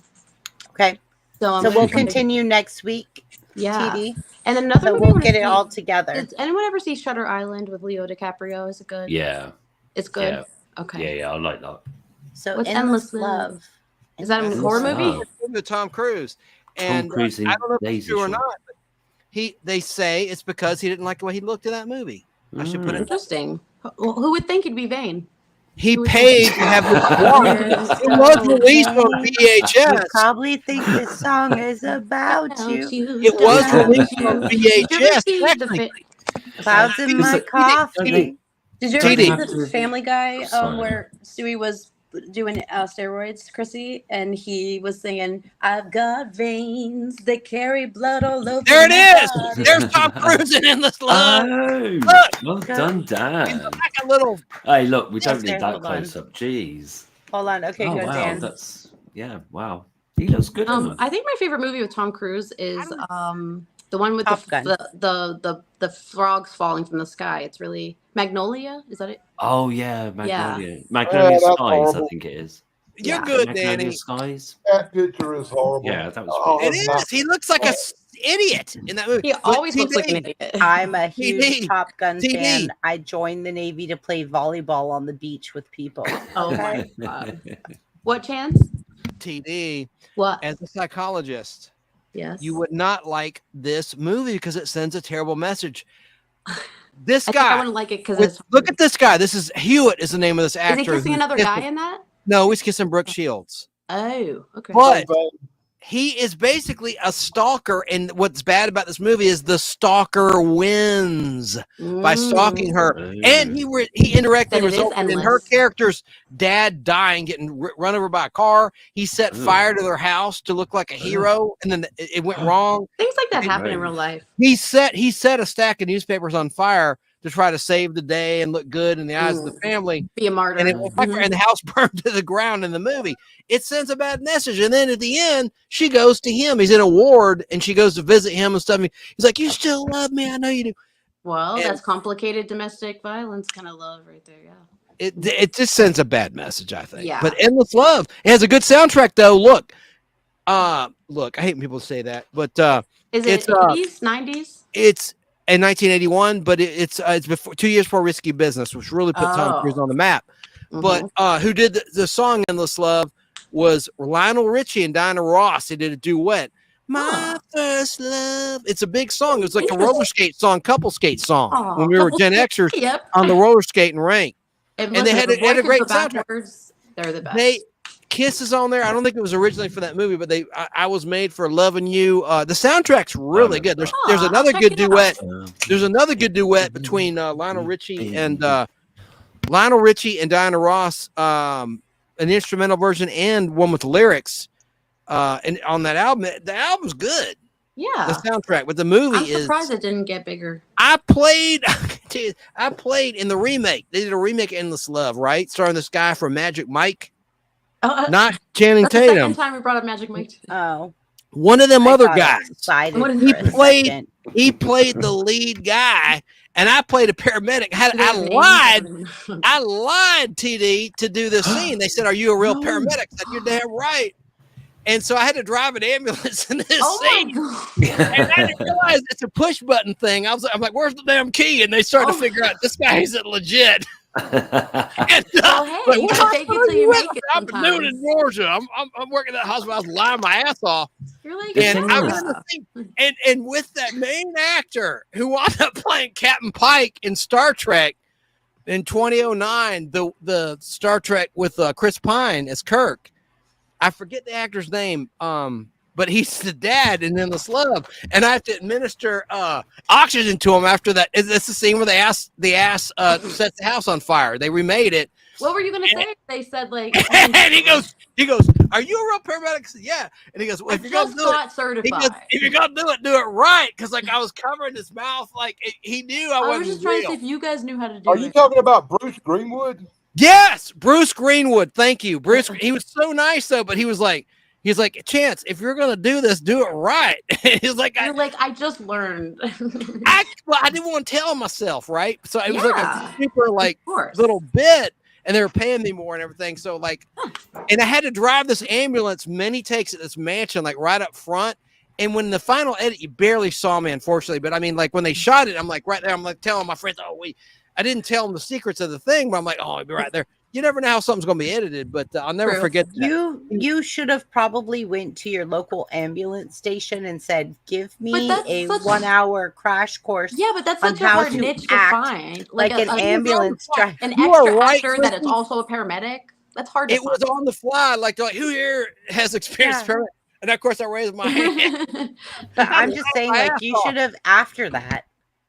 Okay. So we'll continue next week. Yeah. TD. And another movie we'll get it all together. Did anyone ever see Shutter Island with Leo DiCaprio? Is it good? Yeah. It's good. Yeah. Okay. Yeah, I like that. So what's Endless Love? Is that a horror movie? With Tom Cruise. And Tom Cruise I don't know if it's Daisy true or Show. not. But they say it's because he didn't like the way he looked in that movie. I should put it. Interesting. Who would think it'd be vain? He paid to have this song. It was released on VHS. You probably think this song is about you. It was released on VHS. Clouds in my coffee. Did you ever see the Family Guy where Stewie was doing steroids, Chrissy, and he was singing, "I've got veins that carry blood all over." There it is. Body. There's Tom Cruise in Endless Love. Oh, look. Well done, Dan. Like a little. Hey, look, we don't Yes, need Dan, that hold on. close up. Jeez. Hold on. Okay, Oh good, wow, Dan. that's wow. He looks good. I think my favorite movie with Tom Cruise is the one with the frogs falling from the sky. It's really Magnolia. Is that it? Oh yeah, Magnolia. Yeah. Magnolia that's Skies, horrible. I think it is. You're Yeah. good, Magnolia Danny. Skies. That picture is horrible. Yeah, that was. Oh, It is. He looks like a idiot in that movie. He But always looks like TD, an idiot. I'm a huge TD. Top Gun TD. fan. I joined the Navy to play volleyball on the beach with people. Oh my god. What chance? TD, What? as a psychologist, Yes. you would not like this movie because it sends a terrible message. This I think I guy. wouldn't like it because Look at this guy. This is Hewitt. Is the name of this Is actor. he kissing who's another kissing- guy in that? No, he's kissing Brooke Shields. Oh, okay. But he is basically a stalker, and what's bad about this movie is the stalker wins by stalking her, and he indirectly Then it is resulted in her endless. character's dad dying, getting run over by a car. He set fire to their house to look like a hero, and then it went wrong. Things like that happen in real life. He set a stack of newspapers on fire to try to save the day and look good in the eyes of the family. Be a martyr. And, and the house burned to the ground in the movie. It sends a bad message. And then at the end, she goes to him. He's in a ward, and she goes to visit him and stuff. He's like, "You still love me? I know you do." Well, And- that's complicated domestic violence kind of love right there. Yeah. It just sends a bad message, I think. Yeah. But Endless Love, it has a good soundtrack though. Look, I hate when people say that, but Is it it's 80s, 90s? it's in 1981, but it's before 2 years before Risky Business, which really put Tom Cruise on the map. But who did the song Endless Love was Lionel Richie and Diana Ross. They did a duet. My first love. It's a big song. It was like a roller skate song, couple skate song when we were Gen Xers on the roller skating rink. And they had a great soundtrack. They're the best. They Kisses on there. I don't think it was originally for that movie, but I was made for loving you. The soundtrack's really good. There's another good duet. There's another good duet between Lionel Richie and Diana Ross, an instrumental version and one with lyrics. And on that album, the album's good. Yeah, the soundtrack, but the movie I'm surprised it didn't get bigger. I played in the remake. They did a remake of Endless Love, right? Starring this guy from Magic Mike. Not Channing That's Tatum. the second time we brought up Magic Mike. Oh, one of them other guys. He He played the lead guy, and I played a paramedic. I lied, TD, to do this scene. They said, "Are you a real paramedic?" I said, "You're damn right." And so I had to drive an ambulance in this scene. And I didn't realize it's a push button thing. I'm like, "Where's the damn key?" And they started to figure out this guy isn't legit. And, Well, hey, like, you what gotta fake it hospital till you with? make it I've been doing it in sometimes. Georgia. I'm working at the hospital. I was lying my ass off. You're like, And I was yeah. in the thing, and with that main actor who wound up playing Captain Pike in Star Trek in 2009, the Star Trek with Chris Pine as Kirk. I forget the actor's name, but he's the dad and then the slub, and I have to administer oxygen to him after that. It's the scene where the ass sets the house on fire. They remade it. What were you gonna say? They said like, And he goes, "Are you a real paramedic?" I said, "Yeah." And he goes, "Well, I if you're gonna just do got it, certified. if you're gonna do it right," because like I was covering his mouth, like he knew I wasn't was just trying to real. see if you guys knew how to do Are it. you talking about Bruce Greenwood? Yes, Bruce Greenwood. Thank you, Bruce. He was so nice though, but he's like, Chance, if you're gonna do this, do it right. He's like, I just learned. I didn't want to tell myself, right? So it was like Yeah, a super like little bit, and they were paying me more and everything. So like, and I had to drive this ambulance many takes at this mansion, like right up front. And when the final edit, you barely saw me, unfortunately. But I mean, like when they shot it, I'm like right there. I'm like telling my friends, I didn't tell them the secrets of the thing, but I'm like, I'll be right there. You never know how something's going to be edited, but I'll never forget that. You should have probably went to your local ambulance station and said, "Give me a 1 hour crash course." Yeah, but that's on such a how hard niche to act find. like an ambulance driver. An You are extra right, actor that is Kristen. also a paramedic. That's hard to It was on the fly, like who here has experience? Paramedic? And of course, I raised my hand. But I'm just saying, like, you should have after that.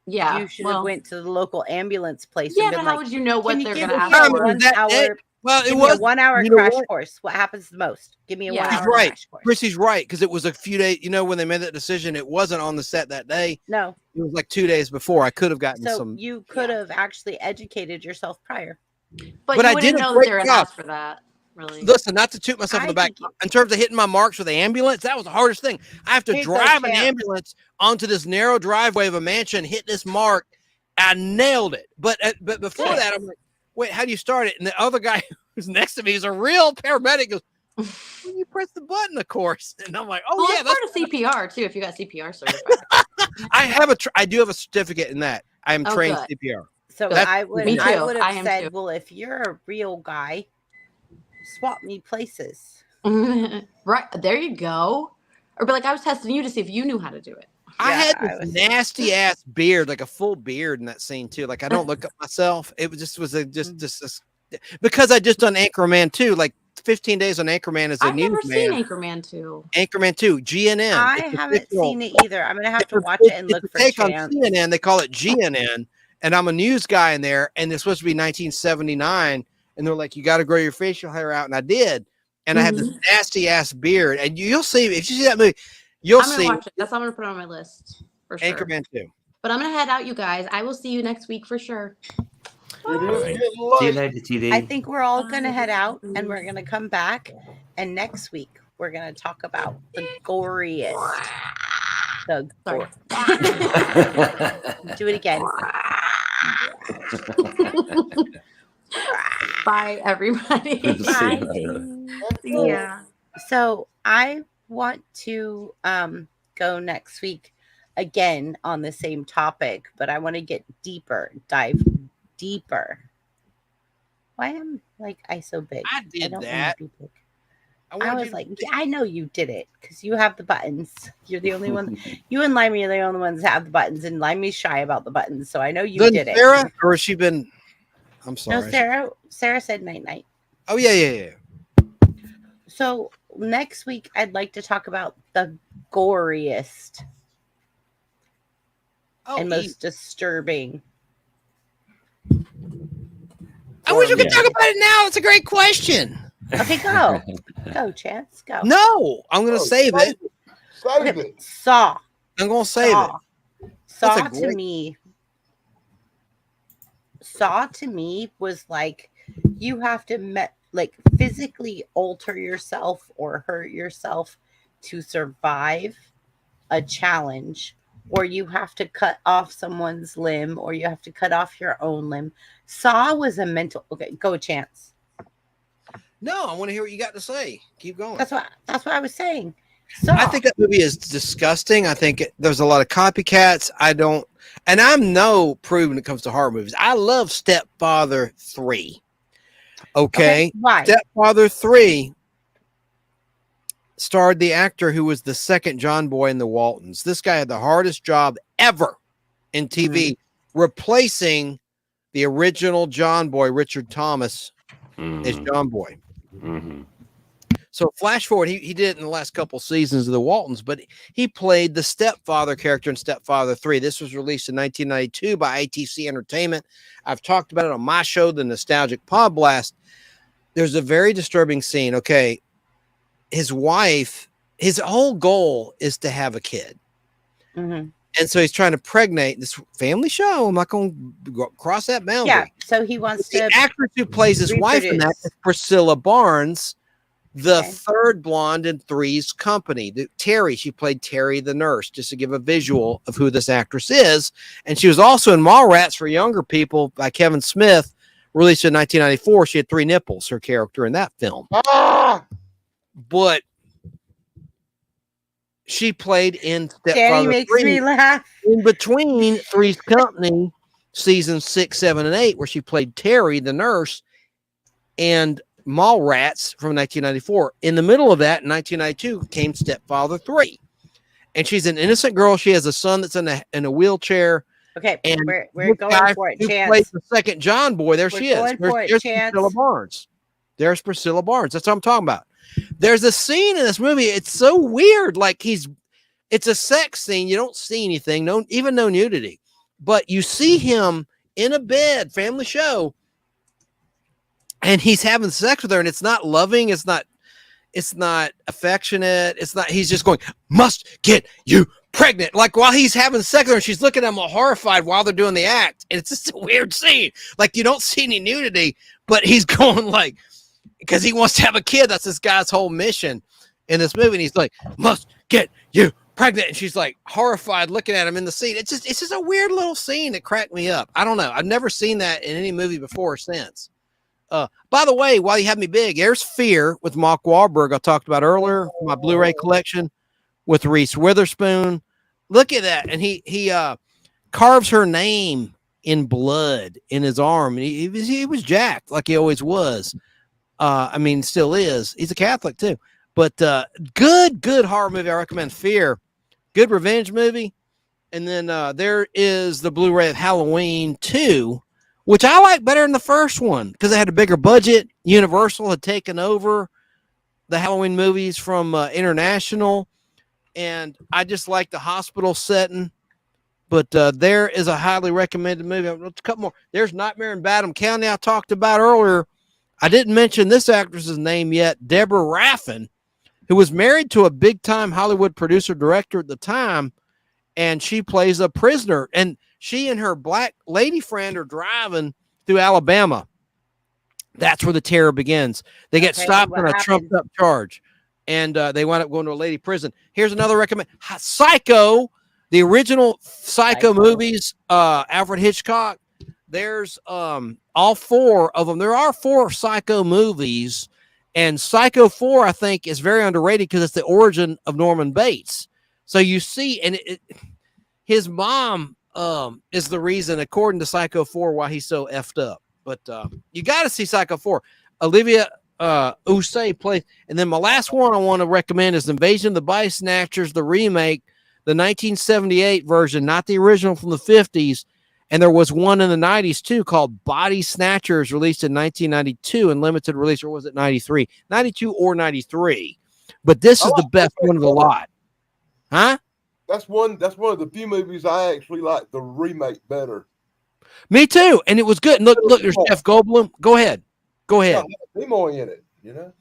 Yeah, you should have went to the local ambulance place. Yeah, and been but how like, would you know what "Can you they're give gonna me ask a for?" 1 hour? Well, it give me was a 1 hour you know crash what? course. What happens the most? Give me a 1 He's hour right. crash course. Chrissy's right because it was a few days. You know, when they made that decision, it wasn't on the set that day. No, it was like 2 days before. I could have gotten So some. you could have actually educated yourself prior. But But you I wouldn't did a know that great they're gonna job. ask for that. Really. Listen, not to toot myself in the back. In terms of hitting my marks with the ambulance, that was the hardest thing. I have to Here's drive the an chance. ambulance onto this narrow driveway of a mansion, hit this mark. I nailed it. But before that, I'm like, wait, how do you start it? And the other guy who's next to me is a real paramedic. Goes, when you press the button, of course. And I'm like, Well, that's part of CPR too. If you got CPR certified. I do have a certificate in that. I am Oh, trained good. CPR. So That's- I would Me I too. would I have am said, too. well, if you're a real guy, swap me places. Right there, you go. Or be like, I was testing you to see if you knew how to do it. I had this nasty ass beard, like a full beard in that scene too. Like I don't look at myself. It was just because I just done Anchorman 2, like 15 days on Anchorman as a I've never seen newsman. Anchorman 2. Anchorman 2, GNN. I It's a haven't fictional- seen it either. I'm gonna have to watch it and it's look a for take on Chance. CNN. They call it GNN, and I'm a news guy in there. And it's supposed to be 1979, and they're like, "You got to grow your facial hair out," and I did. And I had this nasty ass beard, and you'll see if you see that movie, you'll I'm gonna see watch it. That's what I'm gonna put on my list for sure. Anchorman 2. But I'm gonna head out, you guys. I will see you next week for sure. All right. See you later, TD. I think we're all gonna head out and we're gonna come back. And next week we're gonna talk about the goriest. The gore. Do it again. Bye, everybody. Good to see Bye. you. See ya. So I want to go next week again on the same topic, but I want to get deeper, dive deeper. Why am like I so big? I did don't wanna that. be big. I wanted was you to like, yeah, I know you did it because you have the buttons. You're the only one. You and Limey are the only ones that have the buttons, and Limey's shy about the buttons. So I know you Doesn't did it. Sarah, or has she been? I'm sorry. No, Sarah. Sarah said night night. Oh yeah. So next week, I'd like to talk about the goriest and most disturbing. I wish we could talk about it now. It's a great question. Okay, go. Go, Chance. Go. No, I'm going to save it. Save it. Saw. I'm going to save Saw. it. Saw That's a to great- me. Saw to me was like you have to physically alter yourself or hurt yourself to survive a challenge, or you have to cut off someone's limb, or you have to cut off your own limb. Saw was a mental. Okay, go, Chance. No, I want to hear what you got to say. Keep going. That's what I was saying. Saw. I think that movie is disgusting. I think there's a lot of copycats. And I'm no proof when it comes to horror movies. I love Stepfather 3. Okay. Why? Stepfather 3 starred the actor who was the second John Boy in the Waltons. This guy had the hardest job ever in TV, replacing the original John Boy, Richard Thomas, as John Boy. So flash forward, he did it in the last couple seasons of the Waltons, but he played the stepfather character in Stepfather 3. This was released in 1992 by ATC Entertainment. I've talked about it on my show, The Nostalgic Pod Blast. There's a very disturbing scene. Okay, his wife, his whole goal is to have a kid. And so he's trying to pregnate this family show. I'm not going to cross that boundary. Yeah, so he wants to. The actress who plays his wife in that is Priscilla Barnes, the third blonde in Three's Company. Terry, she played Terry the nurse, just to give a visual of who this actress is. And she was also in Mallrats for Younger People by Kevin Smith, released in 1994. She had 3 nipples, her character in that film. But she played in Stepfather makes 3 me laugh. in between Three's Company seasons 6, 7, and 8, where she played Terry the nurse, and Mallrats from 1994. In the middle of that, in 1992, came Stepfather 3. And she's an innocent girl. She has a son that's in a wheelchair. Okay, and we're going for it, who Chance. plays the second John Boy, there We're she is. going for it, There's Chance. Priscilla Barnes. There's Priscilla Barnes. That's what I'm talking about. There's a scene in this movie. It's so weird. Like it's a sex scene. You don't see anything, even no nudity, but you see him in a bed, family show, and he's having sex with her, and it's not loving. It's not affectionate. He's just going, must get you pregnant. Like while he's having sex with her, and she's looking at him all horrified while they're doing the act. And it's just a weird scene. Like you don't see any nudity, but he's going like, because he wants to have a kid. That's this guy's whole mission in this movie. And he's like, must get you pregnant. And she's like horrified looking at him in the scene. It's just a weird little scene that cracked me up. I don't know. I've never seen that in any movie before or since. By the way, while you have me big, there's Fear with Mark Wahlberg I talked about earlier, my Blu-ray collection with Reese Witherspoon. Look at that. And he carves her name in blood in his arm. And he was jacked like he always was. I mean, still is. He's a Catholic too. But good horror movie. I recommend Fear. Good revenge movie. And then there is the Blu-ray of Halloween 2, which I like better than the first one because it had a bigger budget. Universal had taken over the Halloween movies from International. And I just like the hospital setting. But there is a highly recommended movie. A couple more. There's Nightmare in Badham County I talked about earlier. I didn't mention this actress's name yet, Deborah Raffin, who was married to a big-time Hollywood producer-director at the time, and she plays a prisoner. And she and her black lady friend are driving through Alabama. That's where the terror begins. They get stopped on a trumped-up charge, and they wind up going to a lady prison. Here's another recommend. Psycho, the original Psycho movies, Alfred Hitchcock. There's all 4 of them. There are 4 Psycho movies, and Psycho 4, I think, is very underrated because it's the origin of Norman Bates. So you see, and his mom is the reason, according to Psycho 4, why he's so effed up. But you got to see Psycho 4. Olivia Usay plays. And then my last one I want to recommend is Invasion of the Body Snatchers, the remake, the 1978 version, not the original from the 50s. And there was one in the 90s, too, called Body Snatchers, released in 1992 and limited release, or was it 93? 92 or 93. But this is the best one of the lot. Huh? That's one of the few movies I actually like the remake better. Me too. And it was good. And look, there's Jeff Goldblum. Go ahead. Yeah, Nimoy in it, you know?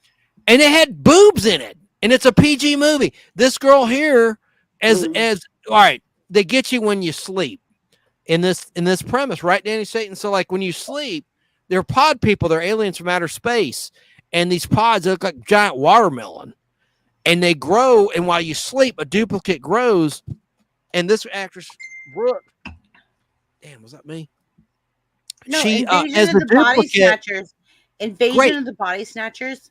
And it had boobs in it. And it's a PG movie. This girl here, as all right, they get you when you sleep. In this premise, right, Danny Satan? So like when you sleep, they're pod people, they're aliens from outer space, and these pods look like giant watermelon, and they grow, and while you sleep, a duplicate grows, and this actress, Brooke, damn, was that me? No, she Invasion of the Body Snatchers. Invasion of the Body Snatchers.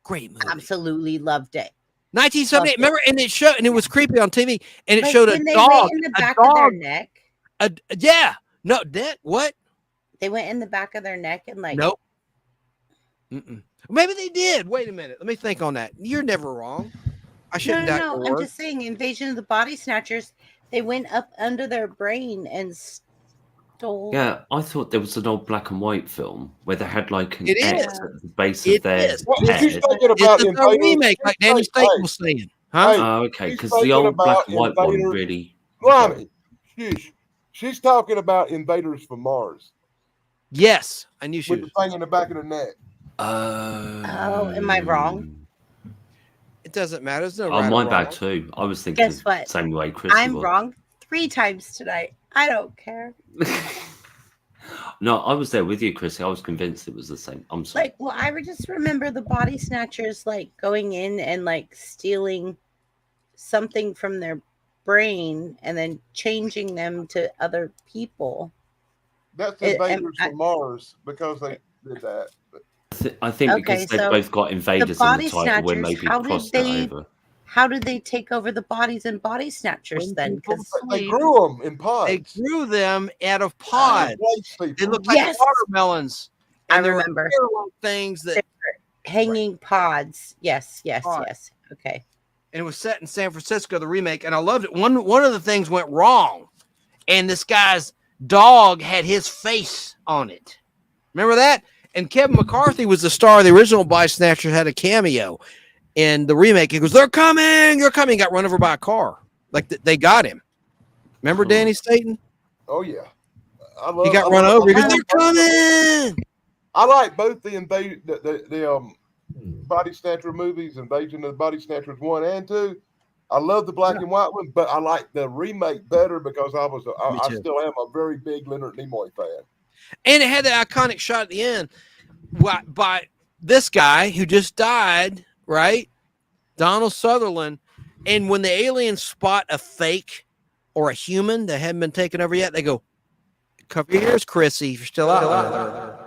Great movie. Absolutely loved it. 1978. Remember, and it was creepy on TV, and it Like showed a when they dog went in the back of their neck. Yeah, no, that what? They went in the back of their neck and like. Nope. Maybe they did. Wait a minute. Let me think on that. You're never wrong. I shouldn't doubt your I'm word. just saying, Invasion of the Body Snatchers. They went up under their brain and stole. Yeah, I thought there was an old black and white film where they had like an It X is. at the base It of their is. head. She's thinking about It's a remake, like Danny Staten was saying. Huh? Oh, okay, she's because the thinking old black about and white one Invaders- really. Blimey, she's talking about Invaders from Mars. Yes, I knew she With was. the thing in the back of the neck. Oh, am I wrong? It doesn't matter. There's no Oh, right my or bad wrong. too. I was thinking Guess what? same way Chris I'm was. wrong 3 times tonight. I don't care. No, I was there with you, Chrissy. I was convinced it was the same. I'm sorry. Like, well, I just remember the body snatchers like going in and like stealing something from their brain and then changing them to other people. That's Invaders from Mars because they did that. I think because they've both got invaders in body the title, we're snatchers, maybe how did crossed they that over. how did they take over the bodies in body snatchers then? Because They grew them in pods. They grew them out of pods. They looked like Yes. watermelons. I And there were remember. hair-like things that hanging pods. Yes, yes, Pods. yes. Okay. and it was set in San Francisco, the remake, and I loved it. One of the things went wrong, and this guy's dog had his face on it. Remember that? And Kevin McCarthy was the star of the original Body Snatchers, had a cameo in the remake. He goes, "They're coming! They're coming!" Got run over by a car. Like they got him. Remember Danny Staten? Oh yeah, He got run over. He goes, "They're coming!" I like both the Body Snatcher movies, Invasion of the Body Snatchers 1 and 2. I love the black and white one, but I like the remake better because I still am a very big Leonard Nimoy fan. And it had the iconic shot at the end by this guy who just died, right? Donald Sutherland. And when the aliens spot a fake or a human that hadn't been taken over yet, they go, "Cover your ears, Chrissy, if you're still out there."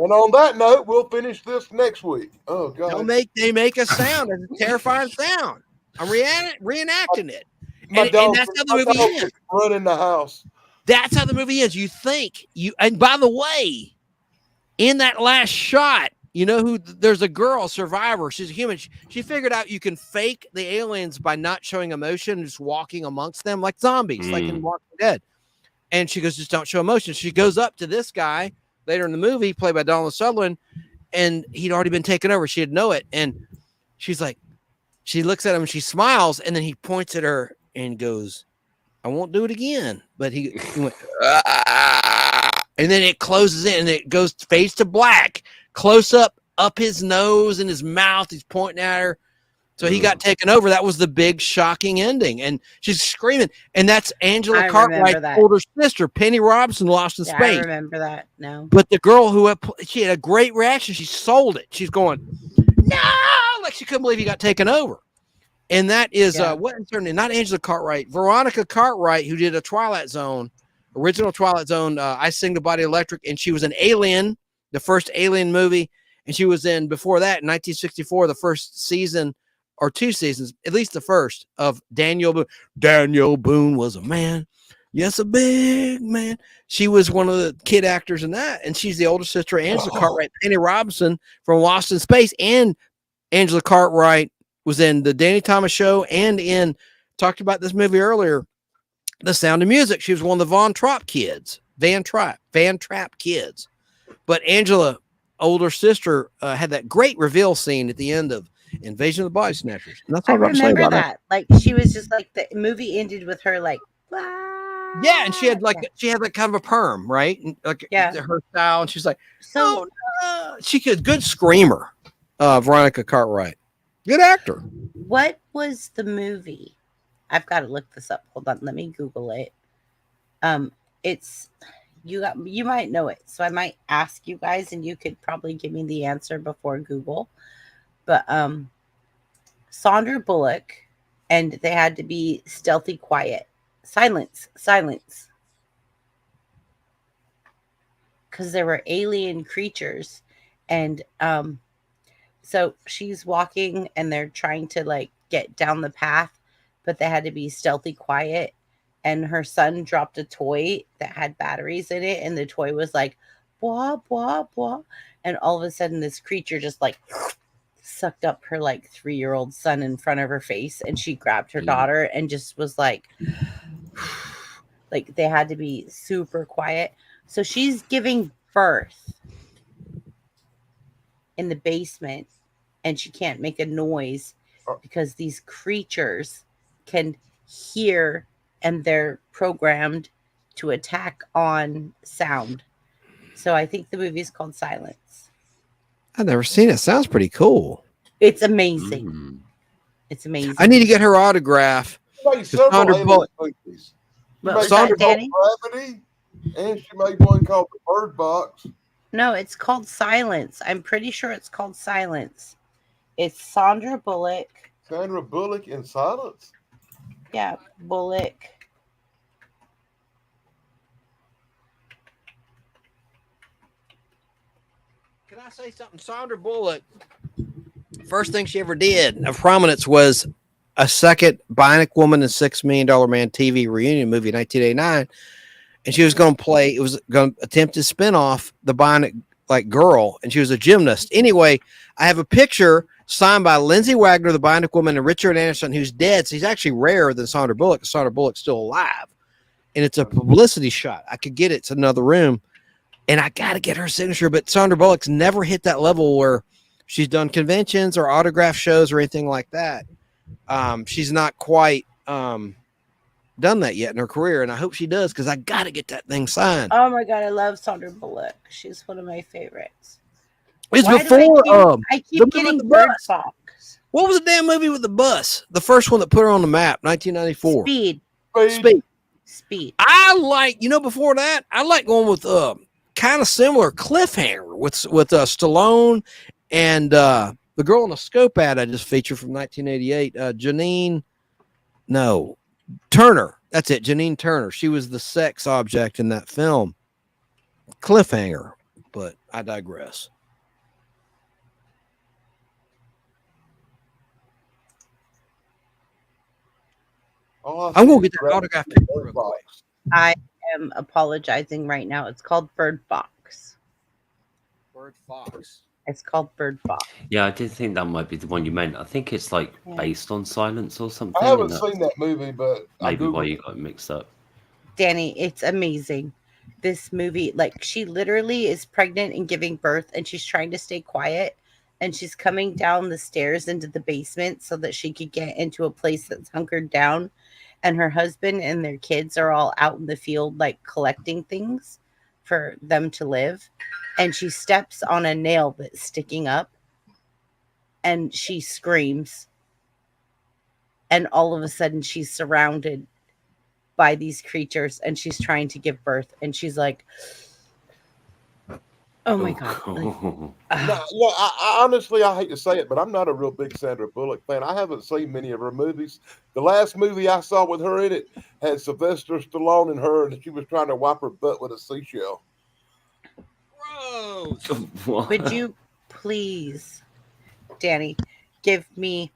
And on that note, we'll finish this next week. Oh God! They make a sound, a terrifying sound. I'm reenacting it, and dog- that's how the my movie dog ends. was running the house. That's how the movie ends. You think you, and by the way, in that last shot, you know who? There's a girl, survivor. She's a human. She figured out you can fake the aliens by not showing emotion and just walking amongst them like zombies, like in Walking Dead. And she goes, "Just don't show emotion." She goes up to this guy later in the movie, played by Donald Sutherland, and he'd already been taken over. She didn't know it, and she's like, she looks at him and she smiles, and then he points at her and goes, "I won't do it again." But he went, "Ah," and then it closes in and it goes fades to black, close up his nose and his mouth. He's pointing at her. So he got taken over. That was the big shocking ending. And she's screaming. And that's Angela Cartwright's older sister, Penny Robinson, Lost in Space. I remember that now. But the girl she had a great reaction. She sold it. She's going, "No!" Like she couldn't believe he got taken over. And that is, what is her name? Not Angela Cartwright. Veronica Cartwright, who did a Twilight Zone, original Twilight Zone, I Sing the Body Electric. And she was an Alien, the first Alien movie. And she was in, before that, in 1964, the first season, or 2 seasons, at least the first, of Daniel Boone. Daniel Boone was a man. Yes, a big man. She was one of the kid actors in that. And she's the older sister of Angela Cartwright, Penny Robinson from Lost in Space. And Angela Cartwright was in the Danny Thomas Show and talked about this movie earlier, The Sound of Music. She was one of the Von Trapp kids, Van Trapp kids. But Angela, older sister, had that great reveal scene at the end of Invasion of the Body Snatchers. And that's all I I'm gonna say remember about that. Like she was just like the movie ended with her like, yeah, and she had like kind of a perm, right? And like her style, and she's like, so she could good screamer, Veronica Cartwright, good actor. What was the movie? I've got to look this up. Hold on, let me Google it. It's you might know it, so I might ask you guys, and you could probably give me the answer before Google. But Sandra Bullock, and they had to be stealthy, quiet, silence. because there were alien creatures, and so she's walking and they're trying to like get down the path, but they had to be stealthy quiet, and her son dropped a toy that had batteries in it, and the toy was like blah blah blah, and all of a sudden this creature just like sucked up her like 3-year-old son in front of her face, and she grabbed her daughter and just was like they had to be super quiet. So she's giving birth in the basement, and she can't make a noise because these creatures can hear, and they're programmed to attack on sound. So I think the movie is called Silence. I've never seen it. Sounds pretty cool. It's amazing. It's amazing. I need to get her autograph. Sandra Bullock. What was that, Danny? Gravity, and she made one called The Bird Box. No, it's called Silence. I'm pretty sure it's called Silence. It's Sandra Bullock. Sandra Bullock in Silence? Yeah, Bullock. Can I say something? Sandra Bullock, first thing she ever did of prominence was a second Bionic Woman and $6 Million Man TV reunion movie in 1989. And she was going to play, it was going to attempt to spin off the Bionic girl, and she was a gymnast. Anyway, I have a picture signed by Lindsay Wagner, the Bionic Woman, and Richard Anderson, who's dead. So he's actually rarer than Sandra Bullock. Sandra Bullock's still alive. And it's a publicity shot. I could get it to another room, and I got to get her signature. But Sandra Bullock's never hit that level where she's done conventions or autograph shows or anything like that. She's not quite done that yet in her career, and I hope she does, because I got to get that thing signed. Oh my God, I love Sandra Bullock. She's one of my favorites. It's Why before do I keep getting Bird Box. What was the damn movie with the bus? The first one that put her on the map, 1994. Speed. I like, before that, I like going with kind of similar Cliffhanger with Stallone and the girl in the scope ad I just featured from 1988, Turner. That's it, Janine Turner. She was the sex object in that film. Cliffhanger, but I digress. I'm going to get that autograph. I am apologizing right now. It's called Bird Box. Bird Fox. It's called Bird Box. Yeah, I did think that might be the one you meant. I think it's based on Silence or something. I haven't seen that movie, but maybe why you got mixed up. Danny, it's amazing. This movie, she literally is pregnant and giving birth, and she's trying to stay quiet, and she's coming down the stairs into the basement so that she could get into a place that's hunkered down, and her husband and their kids are all out in the field collecting things for them to live, and she steps on a nail that's sticking up, and she screams, and all of a sudden she's surrounded by these creatures, and she's trying to give birth, and she's like, oh my God. I honestly, I hate to say it, but I'm not a real big Sandra Bullock fan. I haven't seen many of her movies. The last movie I saw with her in it had Sylvester Stallone and her, and she was trying to wipe her butt with a seashell. Gross. Would you please, Danny, give me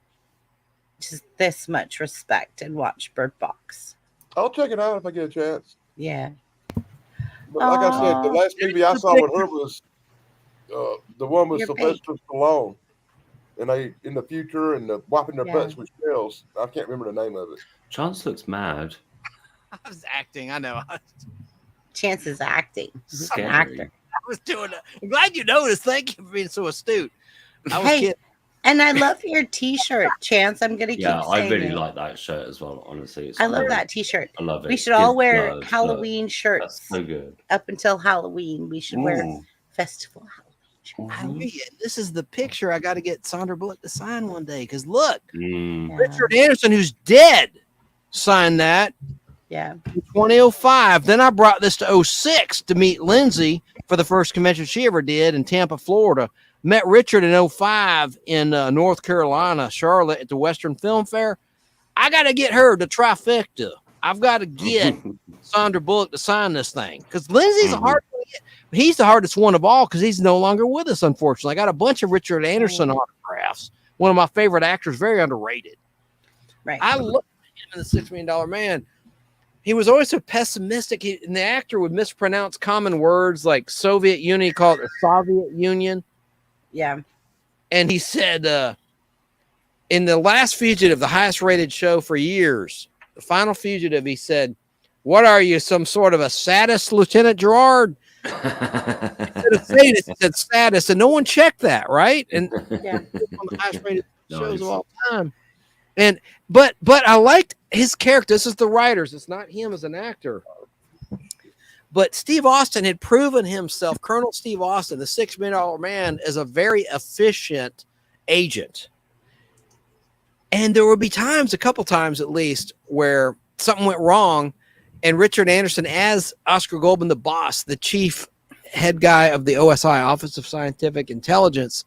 just this much respect and watch Bird Box? I'll check it out if I get a chance. Yeah. But like I said, the last movie I saw with her was the one with Sylvester Stallone, and they in the future and wiping their butts with shells. I can't remember the name of it. Chance looks mad. I was acting. I know. Chance is acting. He's an Scary. actor. I was doing it. I'm glad you noticed. Thank you for being so astute. I was kidding. And I love your T-shirt, Chance. I'm gonna keep saying I really it. like that shirt as well. Honestly, I love that T-shirt. I love it. We should all Gives wear blood, Halloween shirts. That's so good. Up until Halloween, we should wear Ooh. festival Halloween shirts. This is the picture I got to get Sandra Bullock to sign one day. Because look, Mm. Richard Anderson, who's dead, signed that. Yeah. In 2005. Then I brought this to 06 to meet Lindsay for the first convention she ever did in Tampa, Florida. Met Richard in 05 in North Carolina, Charlotte, at the Western Film Fair. I got to get her the trifecta. I've got to get Sandra Bullock to sign this thing because Lindsay's a hard one to get. he's the hardest one of all because he's no longer with us, unfortunately. I got a bunch of Richard Anderson autographs. One of my favorite actors, very underrated. Right. I love him in the $6 Million Man. He was always so pessimistic, and the actor would mispronounce common words like Soviet Union, he called it the Soviet Union. Yeah. And he said, in The Last Fugitive, the highest rated show for years, The Final Fugitive, he said, "What are you, some sort of a sadist, Lieutenant Gerard?" Instead of sadist, he said sadist, and no one checked that, right? And yeah, one of the highest rated shows of all time. And but I liked his character. This is the writers, it's not him as an actor. But Steve Austin had proven himself, Colonel Steve Austin, the $6 Million Man, as a very efficient agent. And there would be times, a couple times at least, where something went wrong, and Richard Anderson, as Oscar Goldman, the boss, the chief head guy of the OSI, Office of Scientific Intelligence,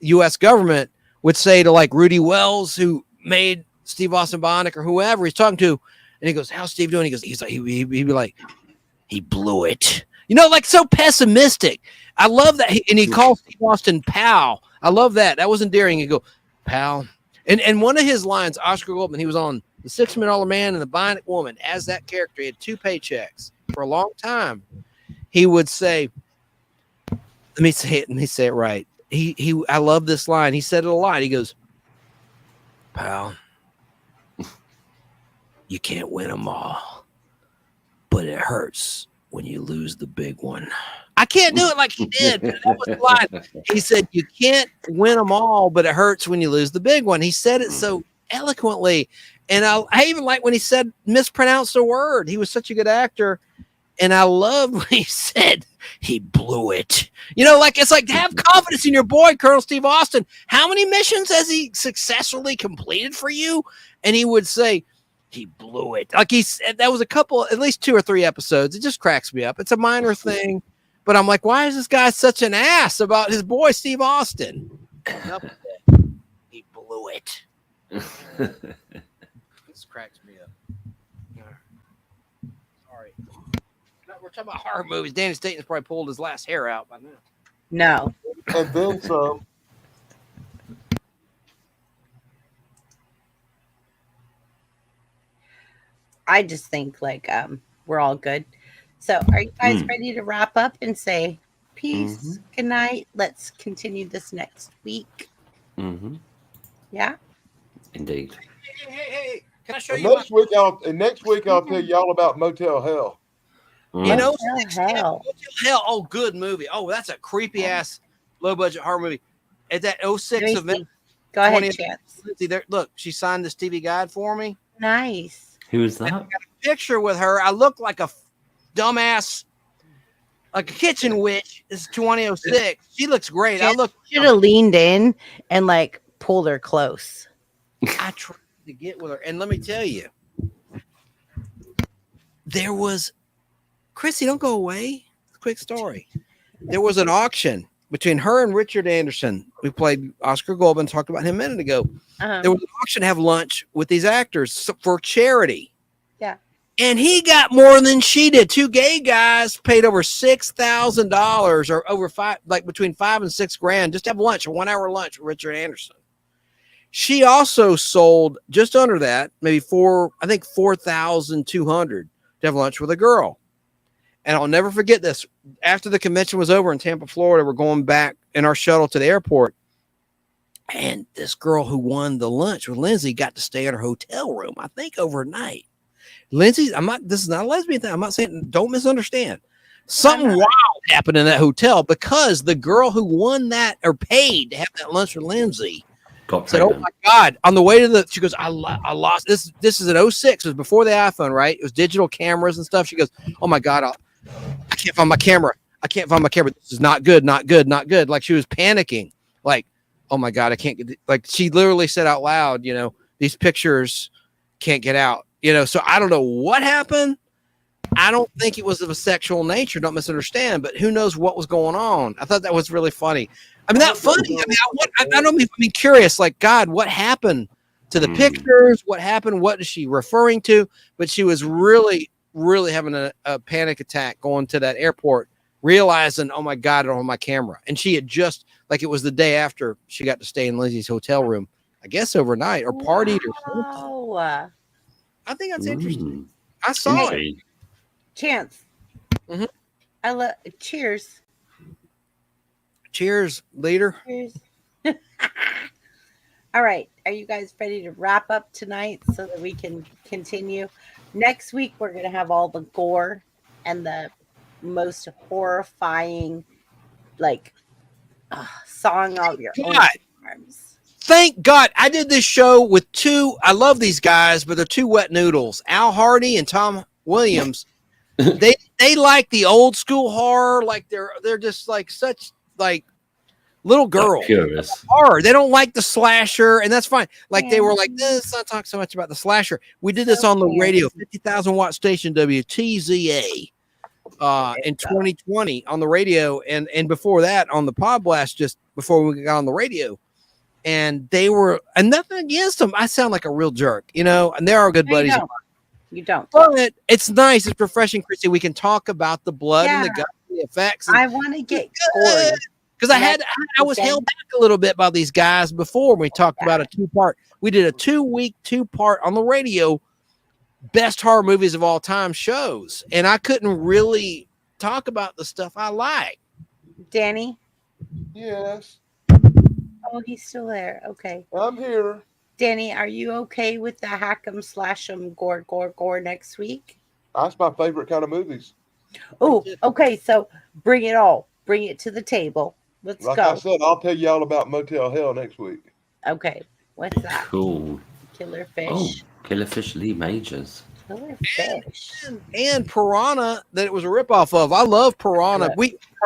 U.S. government, would say to like Rudy Wells, who made Steve Austin Bionic, or whoever he's talking to, and he goes, "How's Steve doing?" He goes, he'd be like, "He blew it." You know, like so pessimistic. I love that. And he calls Steve Austin pal. I love that. That was endearing. He go, "Pal." And one of his lines, Oscar Goldman, he was on The $6 Million Man and The Bionic Woman as that character. He had 2 paychecks for a long time. He would say, let me say it right. I love this line. He said it a lot. He goes, "Pal, you can't win them all, but it hurts when you lose the big one." I can't do it like he did, but that was the line. He said, "You can't win them all, but it hurts when you lose the big one." He said it so eloquently. And I even like when he said, mispronounced a word. He was such a good actor. And I love when he said, "He blew it." You know, like, it's like, have confidence in your boy, Colonel Steve Austin. How many missions has he successfully completed for you? And he would say, "He blew it." Like he said, that was a couple, at least 2 or 3 episodes. It just cracks me up. It's a minor thing, but I'm like, why is this guy such an ass about his boy, Steve Austin? He blew it. This cracks me up. Sorry. We're talking about horror movies. Danny Staton's probably pulled his last hair out by now. No. And then some. I just think like we're all good. So are you guys ready to wrap up and say peace, good night? Let's continue this next week. Yeah. Indeed. Hey. Can I show And you? next week I'll tell y'all about Motel Hell. You know, Hell. Hell. Oh, good movie. Oh, that's a creepy ass low budget horror movie. It's that 06 event. Go ahead, Chance. There, look, she signed this TV guide for me. Nice. Who is that? I got a picture with her. I look like a dumbass, like a kitchen witch. This is 2006. She looks great. I should have leaned in and like pulled her close. I tried to get with her, and let me tell you, there was Chrissy. Don't go away. Quick story. There was an auction between her and Richard Anderson. We played Oscar Goldman, talked about him a minute ago. There was an auction to have lunch with these actors for charity. Yeah. And he got more than she did. 2 gay guys paid over $6,000 or over between $5,000 and $6,000 just to have lunch, a 1-hour lunch with Richard Anderson. She also sold just under that, maybe $4,200 to have lunch with a girl. And I'll never forget this. After the convention was over in Tampa, Florida, we're going back in our shuttle to the airport. And this girl who won the lunch with Lindsay got to stay in her hotel room, I think overnight. Lindsay, this is not a lesbian thing. I'm not saying, don't misunderstand. Something wild happened in that hotel because the girl who won that or paid to have that lunch with Lindsay said, "Oh my God." On the way to she goes, I lost this. This is an 06. It was before the iPhone, right? It was digital cameras and stuff. She goes, "Oh my God, I can't find my camera. I can't find my camera. This is not good, not good, not good." Like she was panicking. Like, "Oh my God, I can't get," like she literally said out loud, you know, "These pictures can't get out." You know, so I don't know what happened. I don't think it was of a sexual nature. Don't misunderstand, but who knows what was going on. I thought that was really funny. I mean, not funny. I mean, I don't mean curious. Like, God, what happened to the pictures? What happened? What is she referring to? But she was really, really having a panic attack going to that airport realizing, oh my God, I don't have my camera. And she had just, like, it was the day after she got to stay in Lizzie's hotel room, I guess overnight or partied or something. Wow. I think that's interesting. I saw it. Chance. Mhm. I love. Cheers. Cheers, leader. Cheers. All right. Are you guys ready to wrap up tonight so that we can continue? Next week, we're going to have all the gore and the most horrifying, like, song of your own arms. Thank God I did this show with two. I love these guys, but they're two wet noodles. Al Hardy and Tom Williams. they like the old school horror. Like they're just like such like little girls. Curious. Horror. They don't like the slasher, and that's fine. Like they were like, let's not talk so much about the slasher. We did this on the radio, 50,000 watt station WTZA. In 2020 on the radio, and before that on the Pod Blast, just before we got on the radio. And they were, and nothing against them. I sound like a real jerk, you know, and they're our good buddies. You don't. But it's nice. It's refreshing, Chrissy. We can talk about the blood and the gut and the effects. I want to get gory. Because I was held back a little bit by these guys before when we talked about a 2-part. We did a 2-week 2-part on the radio, best horror movies of all time shows. And I couldn't really talk about the stuff I like. Danny? Yes. Oh, he's still there. Okay. I'm here. Danny, are you okay with the hack 'em, slash 'em, gore next week? That's my favorite kind of movies. Oh, okay. So bring it all. Bring it to the table. Let's like go. I said, I'll tell you all about Motel Hell next week. Okay. What's that? Cool. Killer Fish. Oh, Killer Fish Lee Majors. Killer Fish. And Piranha that it was a ripoff of. I love Piranha.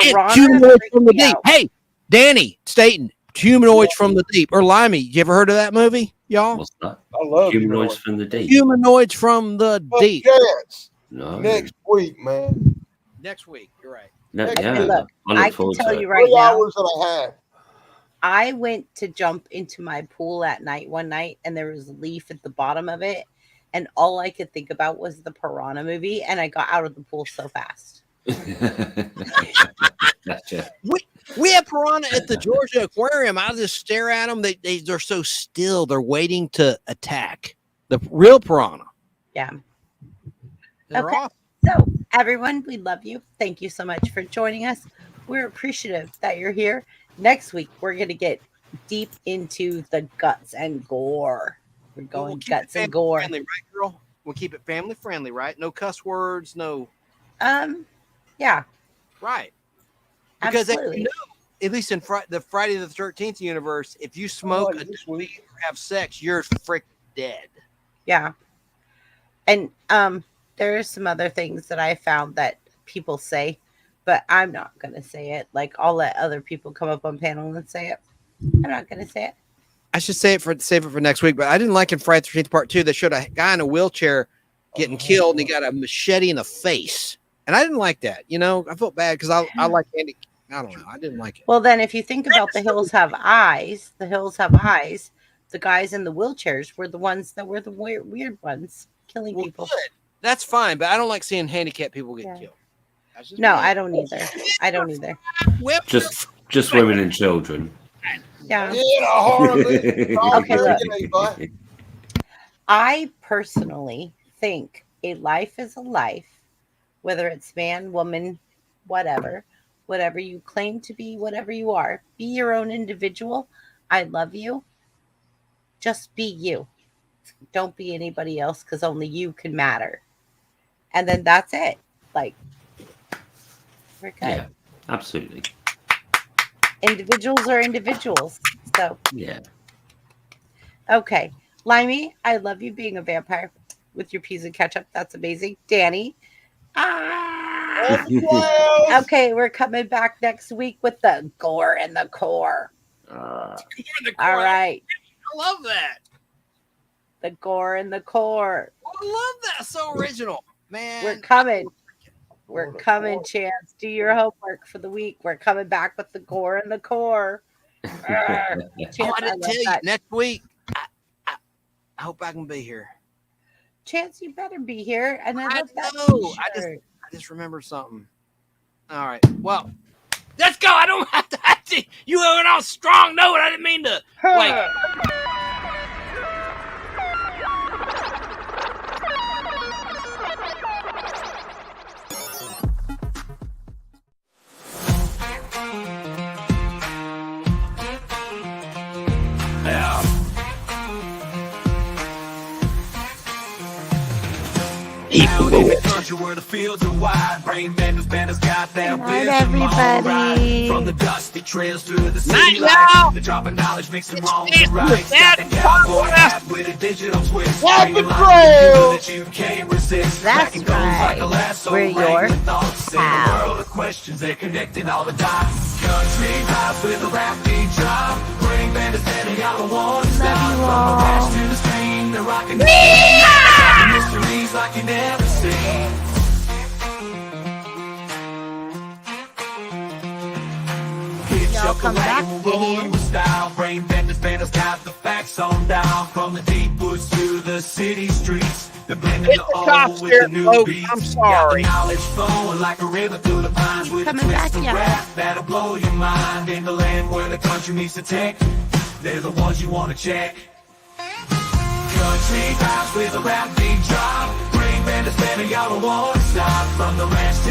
Piranha Humanoids from the Deep. Hey, Danny Staten, Humanoids from the Deep. Or Limey. You ever heard of that movie, y'all? What's that? I love Humanoids from the Deep. Humanoids from the Deep. Yes. No. Next week, man. Next week. You're right. No, Okay, yeah. look, I can tell you right 3 now. hours and a half. I went to jump into my pool at night one night, and there was a leaf at the bottom of it, and all I could think about was the Piranha movie, and I got out of the pool so fast. Gotcha. We have piranha at the Georgia Aquarium. I just stare at them. They're so still. They're waiting to attack. The real piranha. Yeah. They're Okay. off. So, everyone, we love you. Thank you so much for joining us. We're appreciative that you're here. Next week, we're going to get deep into the guts and gore. We're going guts and gore. Friendly, right, girl? We'll keep it family friendly, right? No cuss words, no. Yeah. Right. Because Absolutely. at least in the Friday the 13th universe, if you smoke a weed or have sex, you're freaking dead. Yeah. And there are some other things that I found that people say, but I'm not going to say it. Like, I'll let other people come up on panel and say it. I'm not going to say it. I should save it for next week, but I didn't like in Friday the 13th Part 2, they showed a guy in a wheelchair getting killed, and he got a machete in the face. And I didn't like that. You know, I felt bad because I like Andy. I don't know. I didn't like it. Well, then if you think about The Hills Have Eyes, the guys in the wheelchairs were the ones that were the weird ones killing people. Good. That's fine, but I don't like seeing handicapped people get killed. No, I don't either. I don't either. Just women and children. Yeah. Okay, look. I personally think a life is a life, whether it's man, woman, whatever you claim to be, whatever you are. Be your own individual. I love you. Just be you. Don't be anybody else, because only you can matter. And then that's it. Like, we're good. Yeah, absolutely. Individuals are individuals. So yeah. Okay. Limey, I love you being a vampire with your peas and ketchup. That's amazing. Danny. Okay, we're coming back next week with the gore and the core. All right. I love that. The gore and the core. I love that. So original, man. We're coming. We're coming, Chance. Do your homework for the week. We're coming back with the gore and the core. Chance, I didn't tell you. that. Next week, I hope I can be here. Chance, you better be here. And I love that know. t-shirt. I just remember something. All right. Well, let's go. I don't have to. You went on a strong note. I didn't mean to. Like. Out in the country where the fields are wide, brain benders got that wisdom, alright. From the dusty trails to the city lights, the drop of knowledge makes wrong and right. Got the cowboy hat with a digital twist, bringing life that you can't resist. That's right. We're your pal. World of questions, they're connecting all the dots. Country house with a rap beat drop, brain benders standing out of one stop. From the west to the screen, they're rocking mysteries like you never seen. Y'all come back in. Style, brain benders got the facts on down. From the deep woods to the city streets, the blend of the old with the new beats. I'm sorry. Got the knowledge flowing like a river through the pines with a twist of rap that'll blow your mind. In the land where the country meets the tech, they're the ones you want to check. Country house with a rap beat drop, brain benders standing out of one stop. From the ranch to